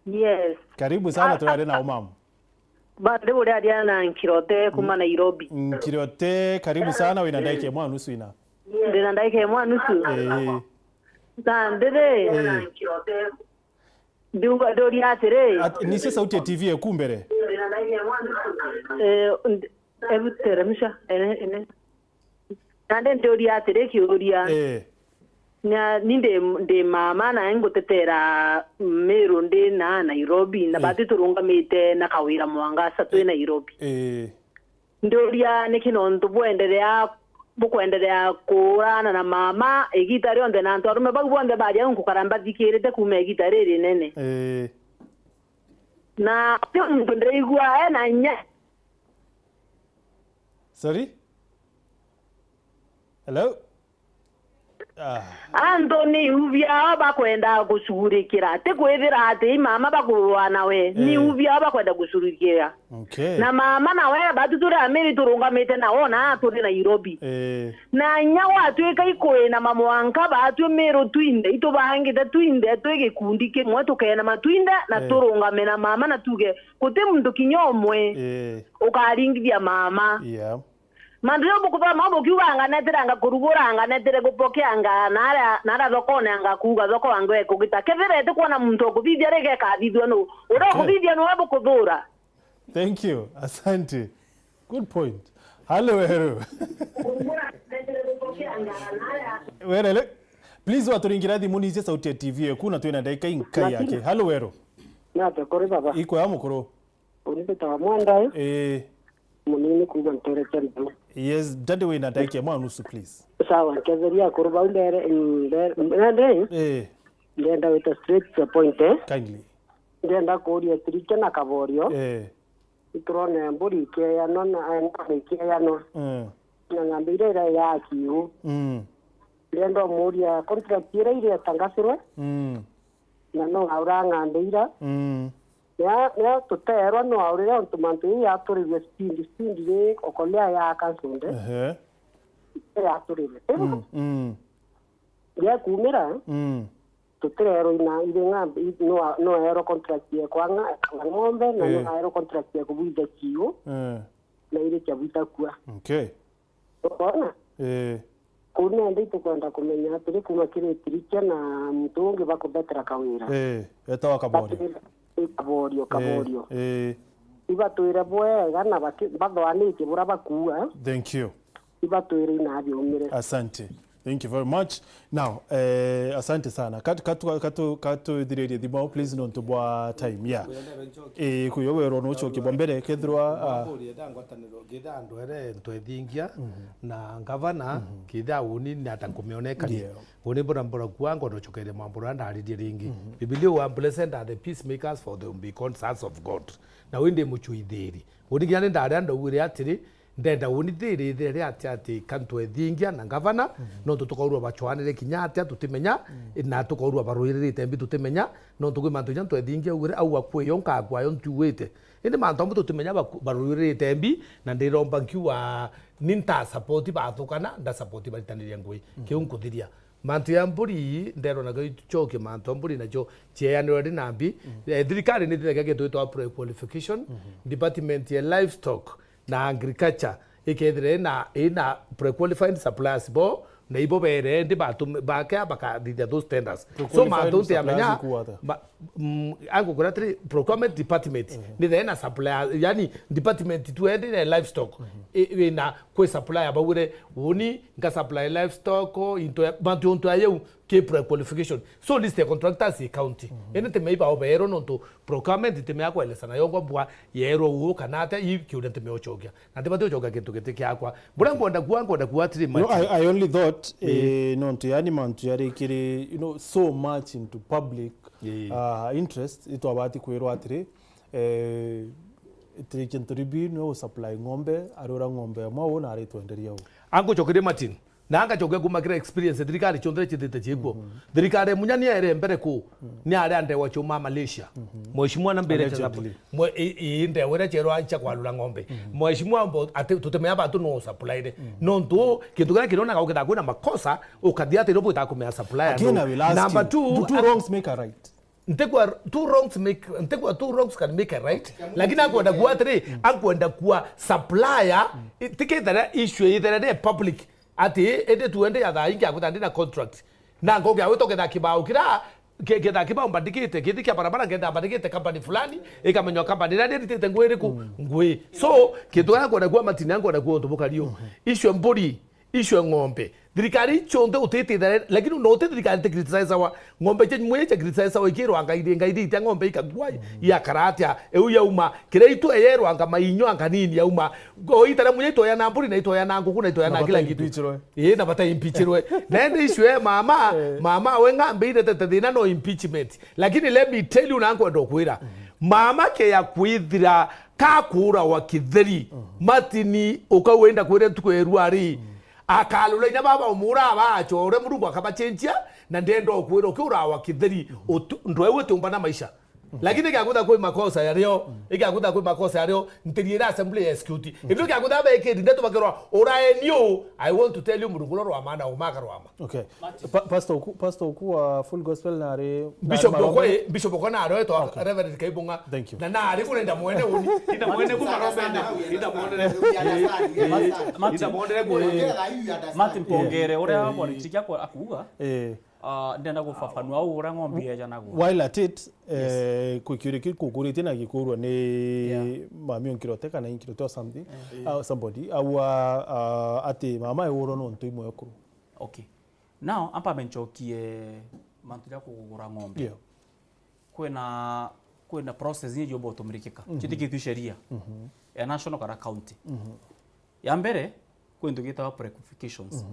S14: Yes.
S1: Karibu sana tuare na umam.
S14: Bade uri Ariana Nkirote kuma Nairobi.
S1: Nkirote karibu sana wina ndaike mwa nusu ina.
S14: Ndina ndaike mwa nusu. Ndede Nkirote. Duga dori atere.
S1: Nise sauti ya TV ekumbere.
S14: Ndina ndaike mwa nusu. Ebutere misha ene. Nande dori atere ki oria. ninde mama na ngutetera Meru ndi na Nairobi na bati turungamite na kawira mwangasa twe Nairobi ndoria nikinondo bwenderea kurana na mama egitari onde na ntorume bagwonde baje nkukaramba dikirete kuma egitari rinene na ndreigwa na nya.
S1: Sorry? Hello?
S14: Anthony uvya bakwenda gushugurikira te kwethira ati mama bakurwana we ni uvya bakwenda gushugurikira.
S1: Okay.
S14: Na mama na we batutura amiri turungamite na ona turi Nairobi. Na nyawa tweka ikoe na mama wanka batu Meru twinde ito bahangite twinde twege kundike mwe tukena matwinde na turungame na mama na tuge kote mundu kinyomwe ukaringithia mama.
S1: Yeah.
S14: Mandrio bukuba mabo kiwanga neteranga kuruguranga netere gupokeanga nara dokone anga kuga doko angwe kugita keverete kuona muntu okubibya rege ka bibyo no ora okubibya no wabo kudura.
S1: Thank you, asante. Good point. Hello Meru. Werele please waturingira thimu ni cia sauti ya TV kuna twina dakika inka yake. Hello Meru.
S15: Na takore baba.
S1: Iko ya mukuru.
S15: Unipeta mwanda munini kuga ntore cyane.
S1: Yes, dade we na dakika mwa nusu please.
S15: Sawa, kezeria kuruba ndere ndenda with straight to point
S1: kindly.
S15: Ndenda koria trike na kaborio itrone mburi ke ya nona ke ya no na ngambire ya kiu ndendo muria contract ile tangasirwe na no aura ngambira ya tutero no aure on tumantu ya turi speed re okolea ya kansonde ya turi ya kumira tutero ina ile ngambi no aero contract ya kwanga ngombe na no aero contract ya kubuida kiyo na ile chabuta kwa
S1: okay
S15: ona kuna ndito kwenda kumenya turi kuma kile tirike na mtungi bakubetera kawira
S1: etawa kabori
S15: kaborio iba tuire bwega na bathwanite bura bakua.
S1: Thank you.
S15: Iba tuire na biumire.
S1: Asante. Thank you very much. Now, asante sana. Katu diredi thimo please non to bwa time. Yeah. Kuyowe rono choki bombere kedrwa
S5: ngwataniro gida ndwere ntwethingia na ngavana kida uni natakumionekania. Uni bora kwangu no chokere mambura ndaririe ringi. Biblia wa blessed are the peacemakers for them be called sons of God. Na winde muchuithiri. Uni giane ndari ndo wire atiri ndenda unithiri thiri ati kantwethingia na ngavana no tutukorwa bachwanire kinya atia tutimenya na tukorwa baruirite mbi tutimenya no tugimantu nya twethingia ure au akwiyonka kwayo ntuwite indi mantombo tutimenya baruirite mbi na ndiromba nkiwa ninta support bathukana nda support baritaniria ngui kiunkuthiria mantu ya mburi ndero na gichoke mantu mburi nacho cheyaniro ri nambi thirikari ni thirikari twitwa pre qualification department ya livestock na agriculture ikethire na pre-qualified suppliers bo na ibo bere ndi baka bakadithia those tenders so mathunti amenya angu kuna tri procurement department ni thena supplier yani department tu endi na livestock na kwe supplier bawure woni nga supply livestock into bantu onto ayu ke pre-qualification so list the contractors county ene te meiba obero no to procurement te me akwa lesana yongo bwa yero wo kanata i kiude te me ochogia na te batu ochoga kintu kete akwa bura ngonda kuwa tri
S1: no I only thought no to animal to yari kiri so much into public interest ito abati kwero atri trikintribi no supply ngombe arora ngombe mwa na ari twenderia
S5: ango chokire Martin na anga choke kumakira experience thirikari chondre chitete chiko thirikari munyani ere mbere ku ni ari ande wa chuma Malaysia mheshimiwa na mbere cha inde wera chero ancha kwalula ngombe mheshimiwa mbo tutemea batu no supply no ndo kitu kana kirona ka ukita kuna makosa ukadia te robo itakumea supply number 2
S1: two wrongs make a right
S5: ntekwa two wrongs can make a right lakini akwenda kuwa 3 akwenda kuwa supplier tiketara issue ithere public ati ende tuende ya thaingi akutandina contract na ngoge awitoketha kibao kira ketha kibao mbandikite kithika barabara ngenda mbandikite company fulani ikamenywa company na nditite ngwiri ku ngwi so kitu yako na kwa matini yangu na kwa ntubukario issue mburi issue ng'ombe thirikari chonde utitithare lakini no te thirikari te criticize wa ng'ombe che mwe che criticize wa ikiro anga ide ite ng'ombe ikagwa ya karatia eu ya uma kireitu eyero anga mainyo anga nini ya uma go itara mwe to ya namburi na ito ya nangu kuna ito ya na kila kitu na bata impeachirwe nende issue mama we ngambe ide te thina no impeachment lakini let me tell you nangu ndo kwira mama ke ya kwithira ka kura wa kitheri matini ukawenda kwire tukwerwari akalula ina baba umura abacho ore murungu akabachenjia na ndendo kwira ukura wa kitheri ndwewe tumba na maisha lakini ikakuta kwa makosa yario ikakuta kwa makosa yario ntirira assembly execute ibyo ikakuta ba ekedi ndeto bakirwa oraenio I want to tell you murungu ro amana umakarwama
S1: okay pastor ku full gospel na re
S5: bishop ko na ro to reverend kaibunga na ari kunenda mwene uni ina mwene ku marobende ina mwene
S4: Martin Pongere ora politikia kwa akuga ndenda gufafanua ura ng'ombe ya janago
S1: while at it kukiriki kukurite na gikurwa ni mami onkiroteka na inkiroteka something somebody ati mama euro no nto imo yakuru
S4: okay now ampa benchokie mantu ya kugura ng'ombe kwena process ni jobo tumrikika chitikitu sheria ya national kara county ya mbere kwendo gita pre-qualifications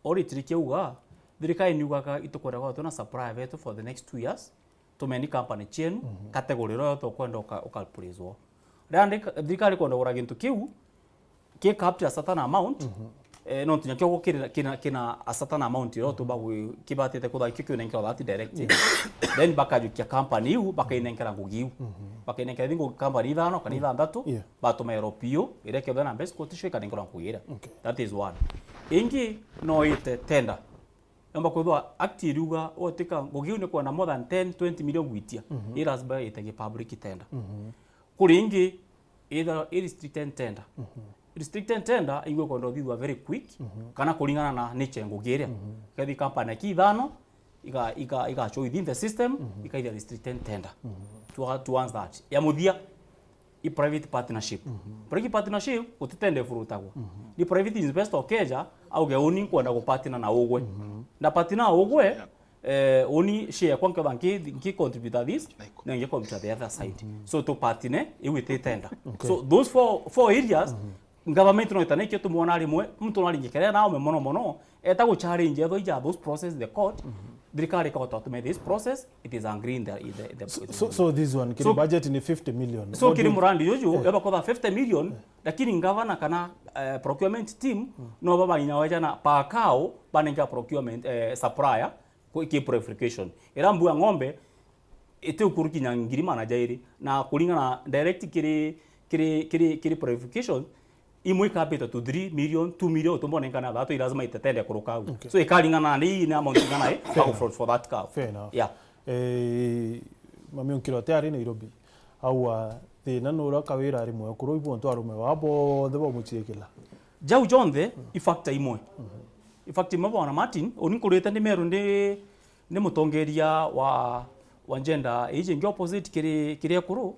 S4: oritirike uga thirikari ni ugaga itokora kwa tuna supply veto for the next 2 years to many company chenu category ro to kwenda ukalpulizwo rande thirikari kwenda gura gintu kiu ke capture certain amount no tunya kyo kina a certain amount ro to bagwe kibatete ko kyo nenkera that direct then bakajukia company u bakainengera ngugiu bakainengera dingo company thano kanitha ndatu batuma Europeo ireke bana best quotation kanengera ngugira that is one ingi no ite tender namba kwithwa acti ruga otika ngugiu ne kwa na more than 10-20 million gwitia irasba itege public tender kuringi either restricted tender restricted tender igwe kwa ndo thithwa very quick kana kulingana na nature ngugiria kathi company kithano iga show within the system ikaida restricted tender to answer that ya muthia i private partnership private partnership utitende furutagwo ni private investor keja au geoni kwenda kupartner na ugwe na partner ugwe oni share kwa kwa banki contribute this na nge contribute the other side so to partner with tender so those four areas government no itaneke to mwana rimwe mtu naringekerera nawe mono eta go challenge etho ija those process the court thirikari ka automate this process it is angry in the
S1: so this one kiri budget ni 50 million
S4: so kiri murandi yojo yaba kwa 50 million lakini governor kana procurement team no baba inawaja na pakao banenga procurement supplier ki purification era mbuya ng'ombe ite ukuruki nyangiri manager na kulingana direct kiri purification imwe capital to 3 million 2 million to mbona ngana that lazima itetende kuruka so ikalingana ni na amount ngana for that car
S1: fair enough
S4: yeah
S1: mami onkiroteka ari Nairobi au thina nura kawira ari mwe kuru ibu ntu arume wabo thebo muchiekela
S4: jau jonde ifactor imwe ifactor imwe bona Martin onikurete ni Meru ni mutongeria wa gender aging opposite kire kuru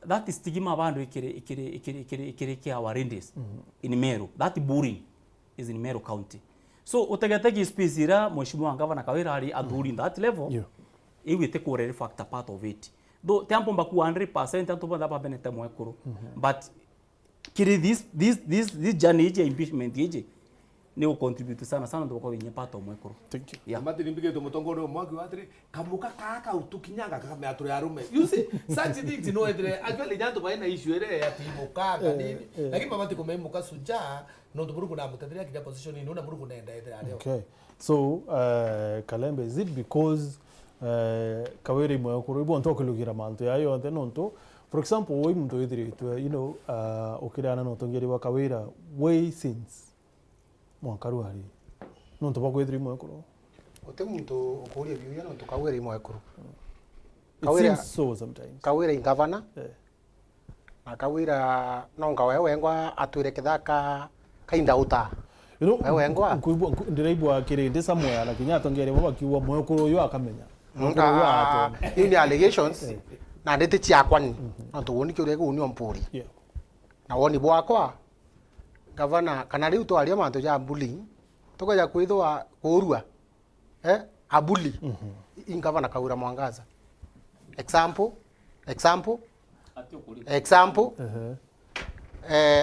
S4: that is stigma bandu ikire kia warendis in Meru that bullying is in Meru County so utegetegi space ira mheshimiwa ngavana kawira ali athuri in that level iwi te ko factor part of it do tempo mbaku 100% anto baba benete mwekuru but kiri this journey je impeachment je ne contribute sana ndo kwa yenye pato mwekuru
S1: thank you
S5: yeah mati nimbige to mutongoro mwaki watri kamuka kaka utukinyanga kaka me aturi arume you see such things no edre actually nyanto baina issue ere ya timuka nini lakini mama tiko memuka suja no tuburuku na mutendria kija position ino na muruku nenda edre ale
S1: okay so Kalembe is it because kawiri mwekuru ibo nto kulugira manto yayo ante nonto for example we muntu edre you know okirana no tongeri wa kawira way since mwakaru hari no to bagwe thiri mwekuru
S3: ote muntu ukuria biuya no to kawira mwekuru
S1: kawira so sometimes
S3: kawira ingavana na kawira no ngawe wengwa atwire kithaka kainda uta
S1: you know wengwa ndiraibwa kirinde somewhere na kinyato ngere baba kiwa mwekuru yo akamenya
S3: in the allegations na ndete chiakwa ni no to woni kyo rego uni ompuri na woni bwakwa gavana kana riu twaria mantu ja bullying tukaja kwithwa kurua a bully in gavana Kaura Mwangaza example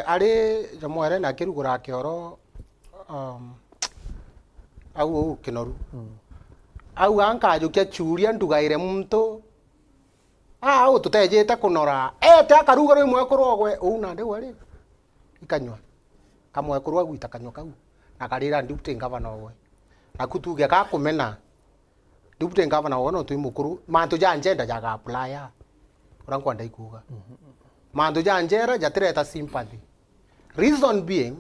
S3: ari jamwere na kirugura kioro au kinoru au ankajukia churia ndugaire muntu au tutejete kunora te akaruga rwe mwe kurogwe una ndi wari ikanywa kamwe kurwa gwita kanywa kau na karira deputy governor we na kutuge ka kumena deputy governor wono twi mukuru mantu ja njenda ja apply urangu ndaikuga mantu ja njera jatireta sympathy reason being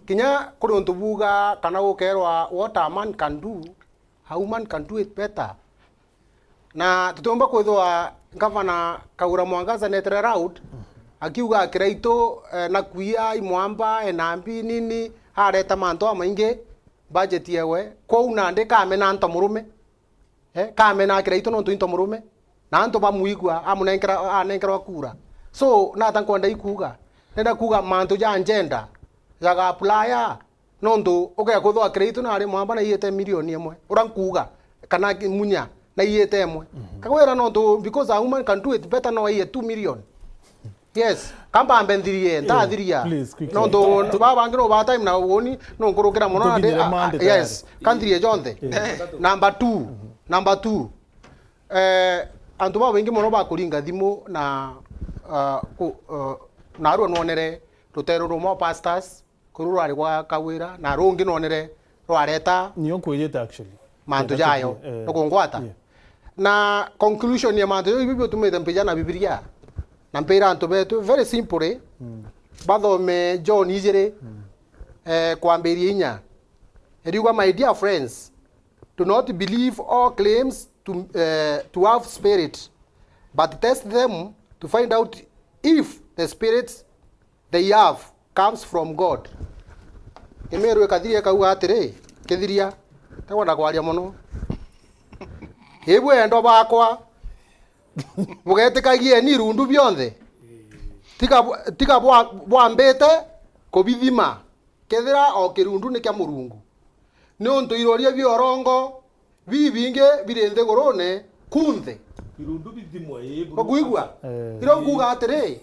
S3: kinya kuruntu buga kana gukerwa what a man can do how man can do it better na tutomba kwithwa Governor Kaura Mwangaza netre round akiuga kiraito na kuia imwamba enambi nini hareta manto amainge budget yewe ko unande kamena nto murume kamena kiraito no nto murume na nto bamuigwa anenkera kura so na tankwenda ikuga nenda kuga manto ja njenda jaga apply no ndo okay kuthwa kiraito na ari mwamba na yete milioni imwe urankuga kana munya na yete imwe kagwera no ndo because a woman can do it better no yete 2 million. Yes, kamba ambendiriye ntathiria no ndo baba ngiro ba time na woni no ngurukira muno ande yes kandiriye jonthe number 2 antu ba wengi muno ba kuringa thimu na na ro nonere rutero rumo pastors kurura ari kwa Kawira na rungi nonere rwareta
S1: niyo kwiyete actually
S3: mantu jayo no kongwata na conclusion ya mantu bibio tumete mpija na Biblia na mpira antu betu very simple bathome John ijere kwambiria inya eriuga my dear friends do not believe all claims to have spirit but test them to find out if the spirit they have comes from God. Meru kathiria kauga atiri kithiria tawanda kwaria muno ebwe endo bakwa mugetikagie ni rundu bionthe tika bwambete kubithima kethira o kirundu ni kya murungu ni untu iroria biorongo bibinge birende gorone kunthe
S5: irundu bithimwe
S3: kuigwa iro kuga atiri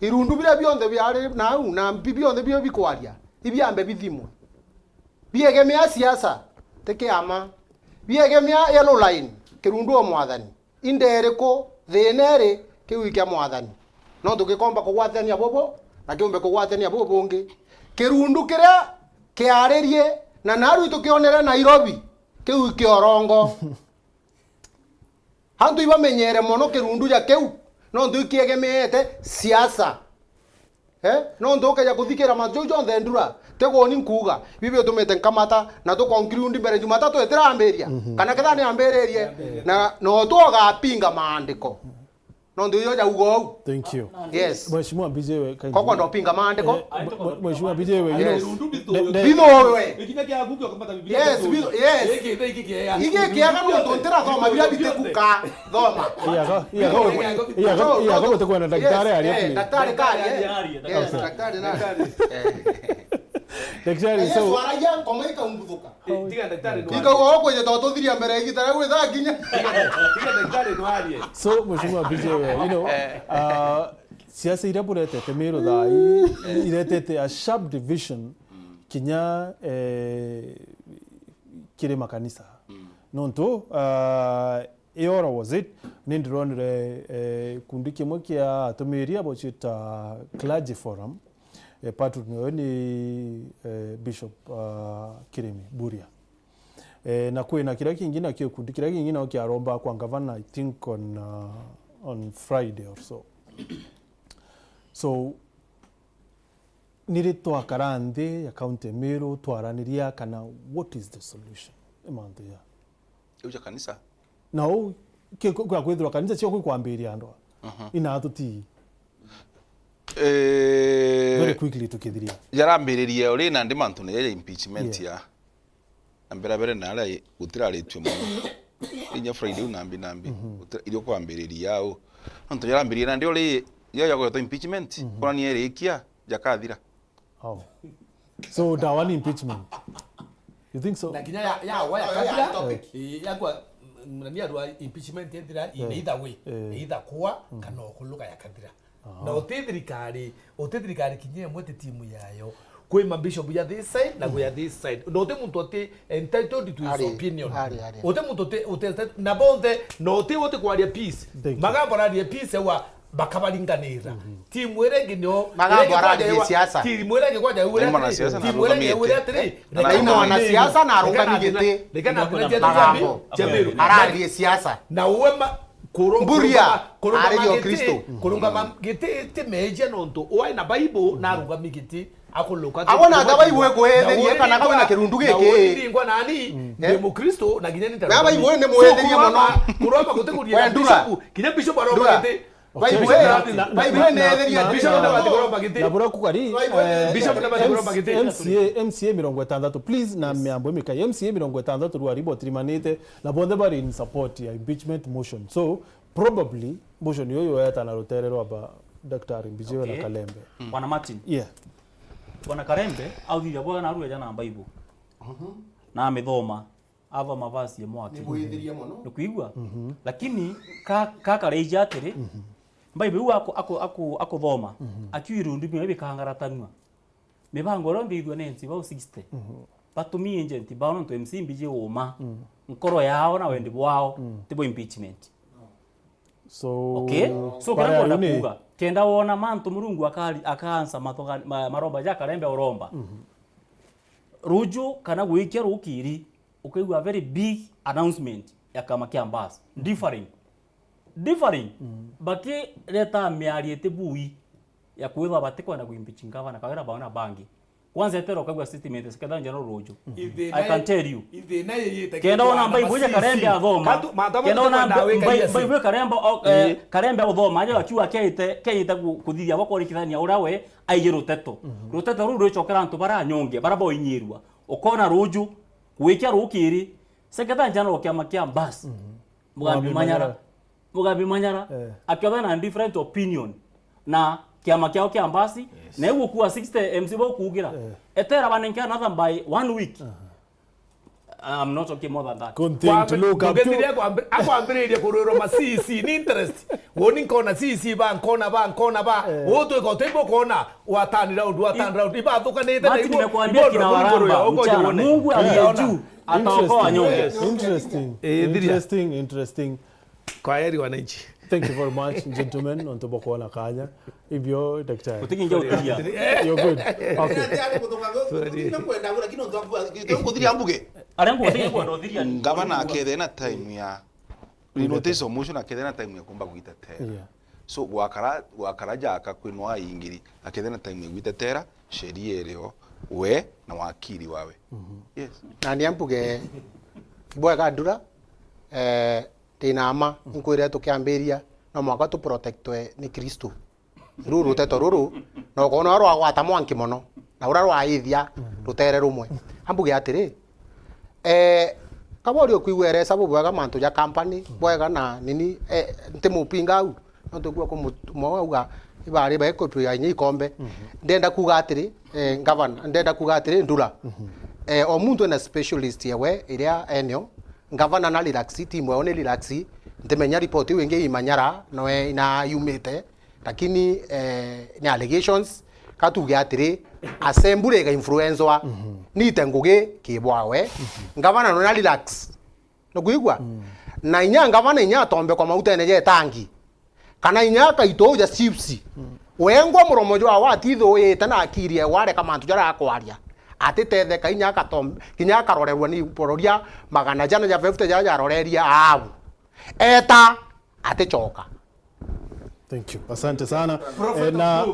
S3: irundu bira bionthe biari na bionthe bio bikwaria ibiambe bithimwe biegemea siasa tekiama biegemea yellow line kirundu o mwathani indereko thineri kiwikia mwathani no tugikomba kugwathania bobo na kiumbe kugwathania bobo ngi kirundu kiria kiaririe na naru tukionere Nairobi kiwikia orongo handu ibamenyere mono kirundu ya kiu no ndu kiegemeete siasa no ndu kaja kuthikira majojo ndendura tegoni nkuga bibio tumete nkamata na to conclude mbere Jumatatu etiramberia kana kethani ambererie na no toga pinga maandiko no ndu yo jaugo.
S1: Thank you.
S3: Yes
S1: Mheshimiwa Bijewe
S3: kwa ndo pinga maandiko
S1: Mheshimiwa Bijewe
S3: bino wewe
S5: ikina kia gugu akamata Biblia
S3: yes iki kiaga no tontera thoma bia bitekuka thoma
S1: iya kama utakuwa na daktari aliyepo
S3: daktari kali yes daktari na
S1: daktari so
S3: waraja komaika umbuduka tiga daktari ndo ika wao kwenye toto thiria mbere gitara gwe thakinya tiga daktari ndo arie
S1: so Mheshimiwa Bijewe siasa iraburetete Meru thai iretete a sharp division kinya kire makanisa nonto eora was it nindironire kundi kimwe kia atumiria bochita clergy forum patron ni Bishop Kiremi Buria na kwina kila kingine akio kundi kila kingine okiaromba kwa governor I think on Friday or so niri twakarande ya county Meru twaraniria kana what is the solution emanthe ya
S2: uja kanisa
S1: no kwa kwithwa kanisa cio kwambiria andwa ina atuti very quickly tukithiria
S2: yarambiririe uri na ndi mantu ne ya impeachment ya ambera na ala utiraritwe mu inya Friday nambi irio kwambiriria au antu yarambiririe na ndi uri yo yago impeachment kwa ni erikia jakathira
S1: How? So that one impeachment. You think so?
S5: Na kinya ya wa kabira ya kwa nani adwa impeachment yendira in either way. Either kwa kana okuluka ya kabira. Na otethirikari kinya mwete timu yayo. Kwe mabishop ya this side na ya this side. No te muntu ati entitled to his opinion. Ote muntu ate na bonde no te wote kwa peace. Magamba na peace wa bakabalinganira. Timu erenge no
S3: magamba ara siasa.
S5: Timu erenge kwa ura. Timu erenge ura tri.
S3: Raimo wana siasa na arunga migete.
S5: Lekana kuna
S3: Meru. Ara siasa.
S5: Na uwema
S3: Mburia ari Kristo.
S5: Kurunga magete te meje nonto. Oai na Bible na arunga migete.
S3: Abona ndabayiwe kuhetheria kana kana kirundu giki
S5: ndingwa nani ndemu Kristo na ginya nita
S3: ndabayiwe ne muhetheria muno
S5: kuroma guteguria bishop kinya bishop aroma gite
S3: bayiwe ne hetheria
S5: bishop ndabati kuroma gite
S1: na bura kukari
S5: bishop ndabati kuroma gite
S1: MCA 60 please na miambo mika MCA 60 ruari botrimanite na bonde bari in support ya impeachment motion, so probably motion yoyo yata na roterero aba Dr. Mbijiwe na Kalembe.
S4: Bwana Martin.
S1: Yeah.
S4: Bwana Karembe authiria bwana na ruya jana Bible. Na amethoma ava mavasi mwaki.
S3: Niguithiria muno.
S4: Nikuigwa. Lakini kaka reija atiri. Bible ako thoma. Akiirundu bibe kangaratanwa. Mibango ro mbithwa nensi ba 60. Batumi agent ba no to MC mbije uma. Nkoro yao na wende bwao tibo impeachment.
S1: So
S4: okay, so kana bona kuga kenda wona mantu murungu akaansa matoga maromba ja Karembe uromba ruju kana gwikia rukiri ukaigwa very big announcement ya kama kiambas differing baki leta miariete bui ya kuiva batekwa na kuimpichingava na kawera baona bangi kwanza etero kagwa statement sekada njano rojo I can tell you kenda ona mbai buja Karembe athoma kenda ona mbai Karembe athoma aje akiwa keite kuthithia bako rikithania urawe aije ruteto ru rwicokera antu bara nyonge bara boinyirwa ukona rojo gwikia rukiri sekada njano kiama kia mbas mugambi manyara akiwa na different opinion na kiama kiao kia mbasi na ego kuwa 60 MC bo kugira etera banenka another by 1 week. I'm not talking more than that.
S1: Continue to look up to
S5: akwambiriria kuroro ma CC ni interest woni kona CC ba nkona ba woto ko tembo kona watani round iba thukanite
S4: na nimekuambia kina waramba mchana Mungu aliye juu ataokoa nyonge.
S1: Interesting.
S5: Kwa heri wananchi.
S1: Thank you very much, gentlemen. On toboko na kanya. Ibyo daktari.
S4: Utinge utia.
S1: You're good. Okay.
S2: Gavana akethena time ya notice motion akethena time ya kumba gwitetera. So wakara jaka kwinwa ingiri akethena time ya gwitetera sheria leo we na wakili wawe. Yes.
S3: Na niambuge bwega ndura tinama nkwire tukiambiria no mwaka tu protectwe ni Kristo ruru teto ruru no kono ro agwata mwanki mono na ura ro aithia rutere rumwe ambuge atiri kaborio kuigwere sabu bwega mantu ya company bwega na nini ntimupinga au no tukua kumauga ibari ba ekotu ya nyi kombe ndenda kuga atiri governor ndenda kuga atiri ndura o muntu na specialist yewe iria enyo ngavana na relaxi timu one relaxi ntemenya report wenge imanyara noe ina yumete lakini ni allegations katuge atiri assembly ga influencer ni tenguge kibwawe ngavana no na relax no kuigwa na inya ngavana inya tombe kwa mauta ene tangi kana inya kaito ja chips wengo muromojo wa titho yeta na akirie ware kama ntujara akwaria atithethe kainya katombe kinya karorerwa ni bororia magana jana ja 50 ja roreria abu eta atichoka.
S1: Thank you. Asante sana. Na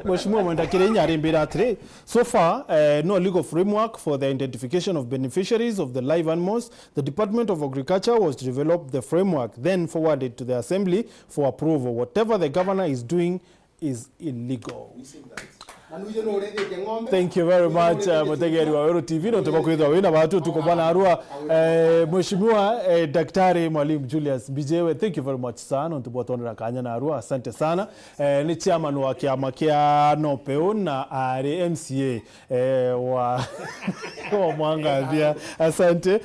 S1: mheshimiwa mwenda Kirenya arimbira atire so far no legal framework for the identification of beneficiaries of the live animals. The Department of Agriculture was to develop the framework, then forwarded to the Assembly for approval. Whatever the governor is doing is illegal. Thank you very much mutegeri wa Meru TV no tubakwithwa wina watu tuko bwana Arua mheshimiwa daktari mwalimu Julius Bijewe. Thank you very much sana ntubotondera kanya na Arua, asante sana. Ni chairman wa kiama kia Nopeu na ari MCA wa Mwangathia, asante.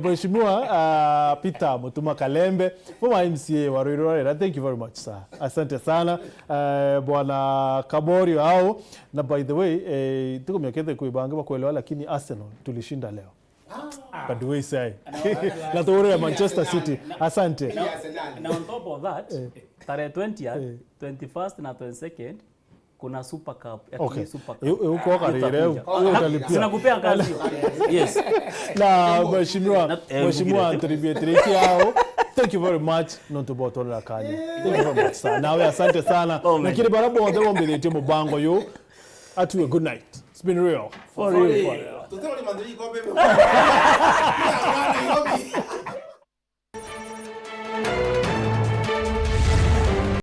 S1: Mheshimiwa Peter Mutuma Kalembe former MCA wa Ruiru, thank you very much sir, asante sana. Bwana Kaborio hao, na by the way tuko miakete kuibanga kuelewa, lakini Arsenal tulishinda leo. But the way say na tuore ya Manchester City, asante.
S4: Na on top of that tarehe 20th 21st na 22nd kuna Super Cup ya
S1: okay.
S4: Super Cup
S1: Uko karire utalipia.
S4: Sinakupea kazi. Yes.
S1: Na mheshimiwa Antribiatriki hao, thank you very much nontobotola kanya. Thank you very much sir. Nawe asante sana. Lakini barabo wonde wombele timo bango yo. Atu a good night. It's been real. For real.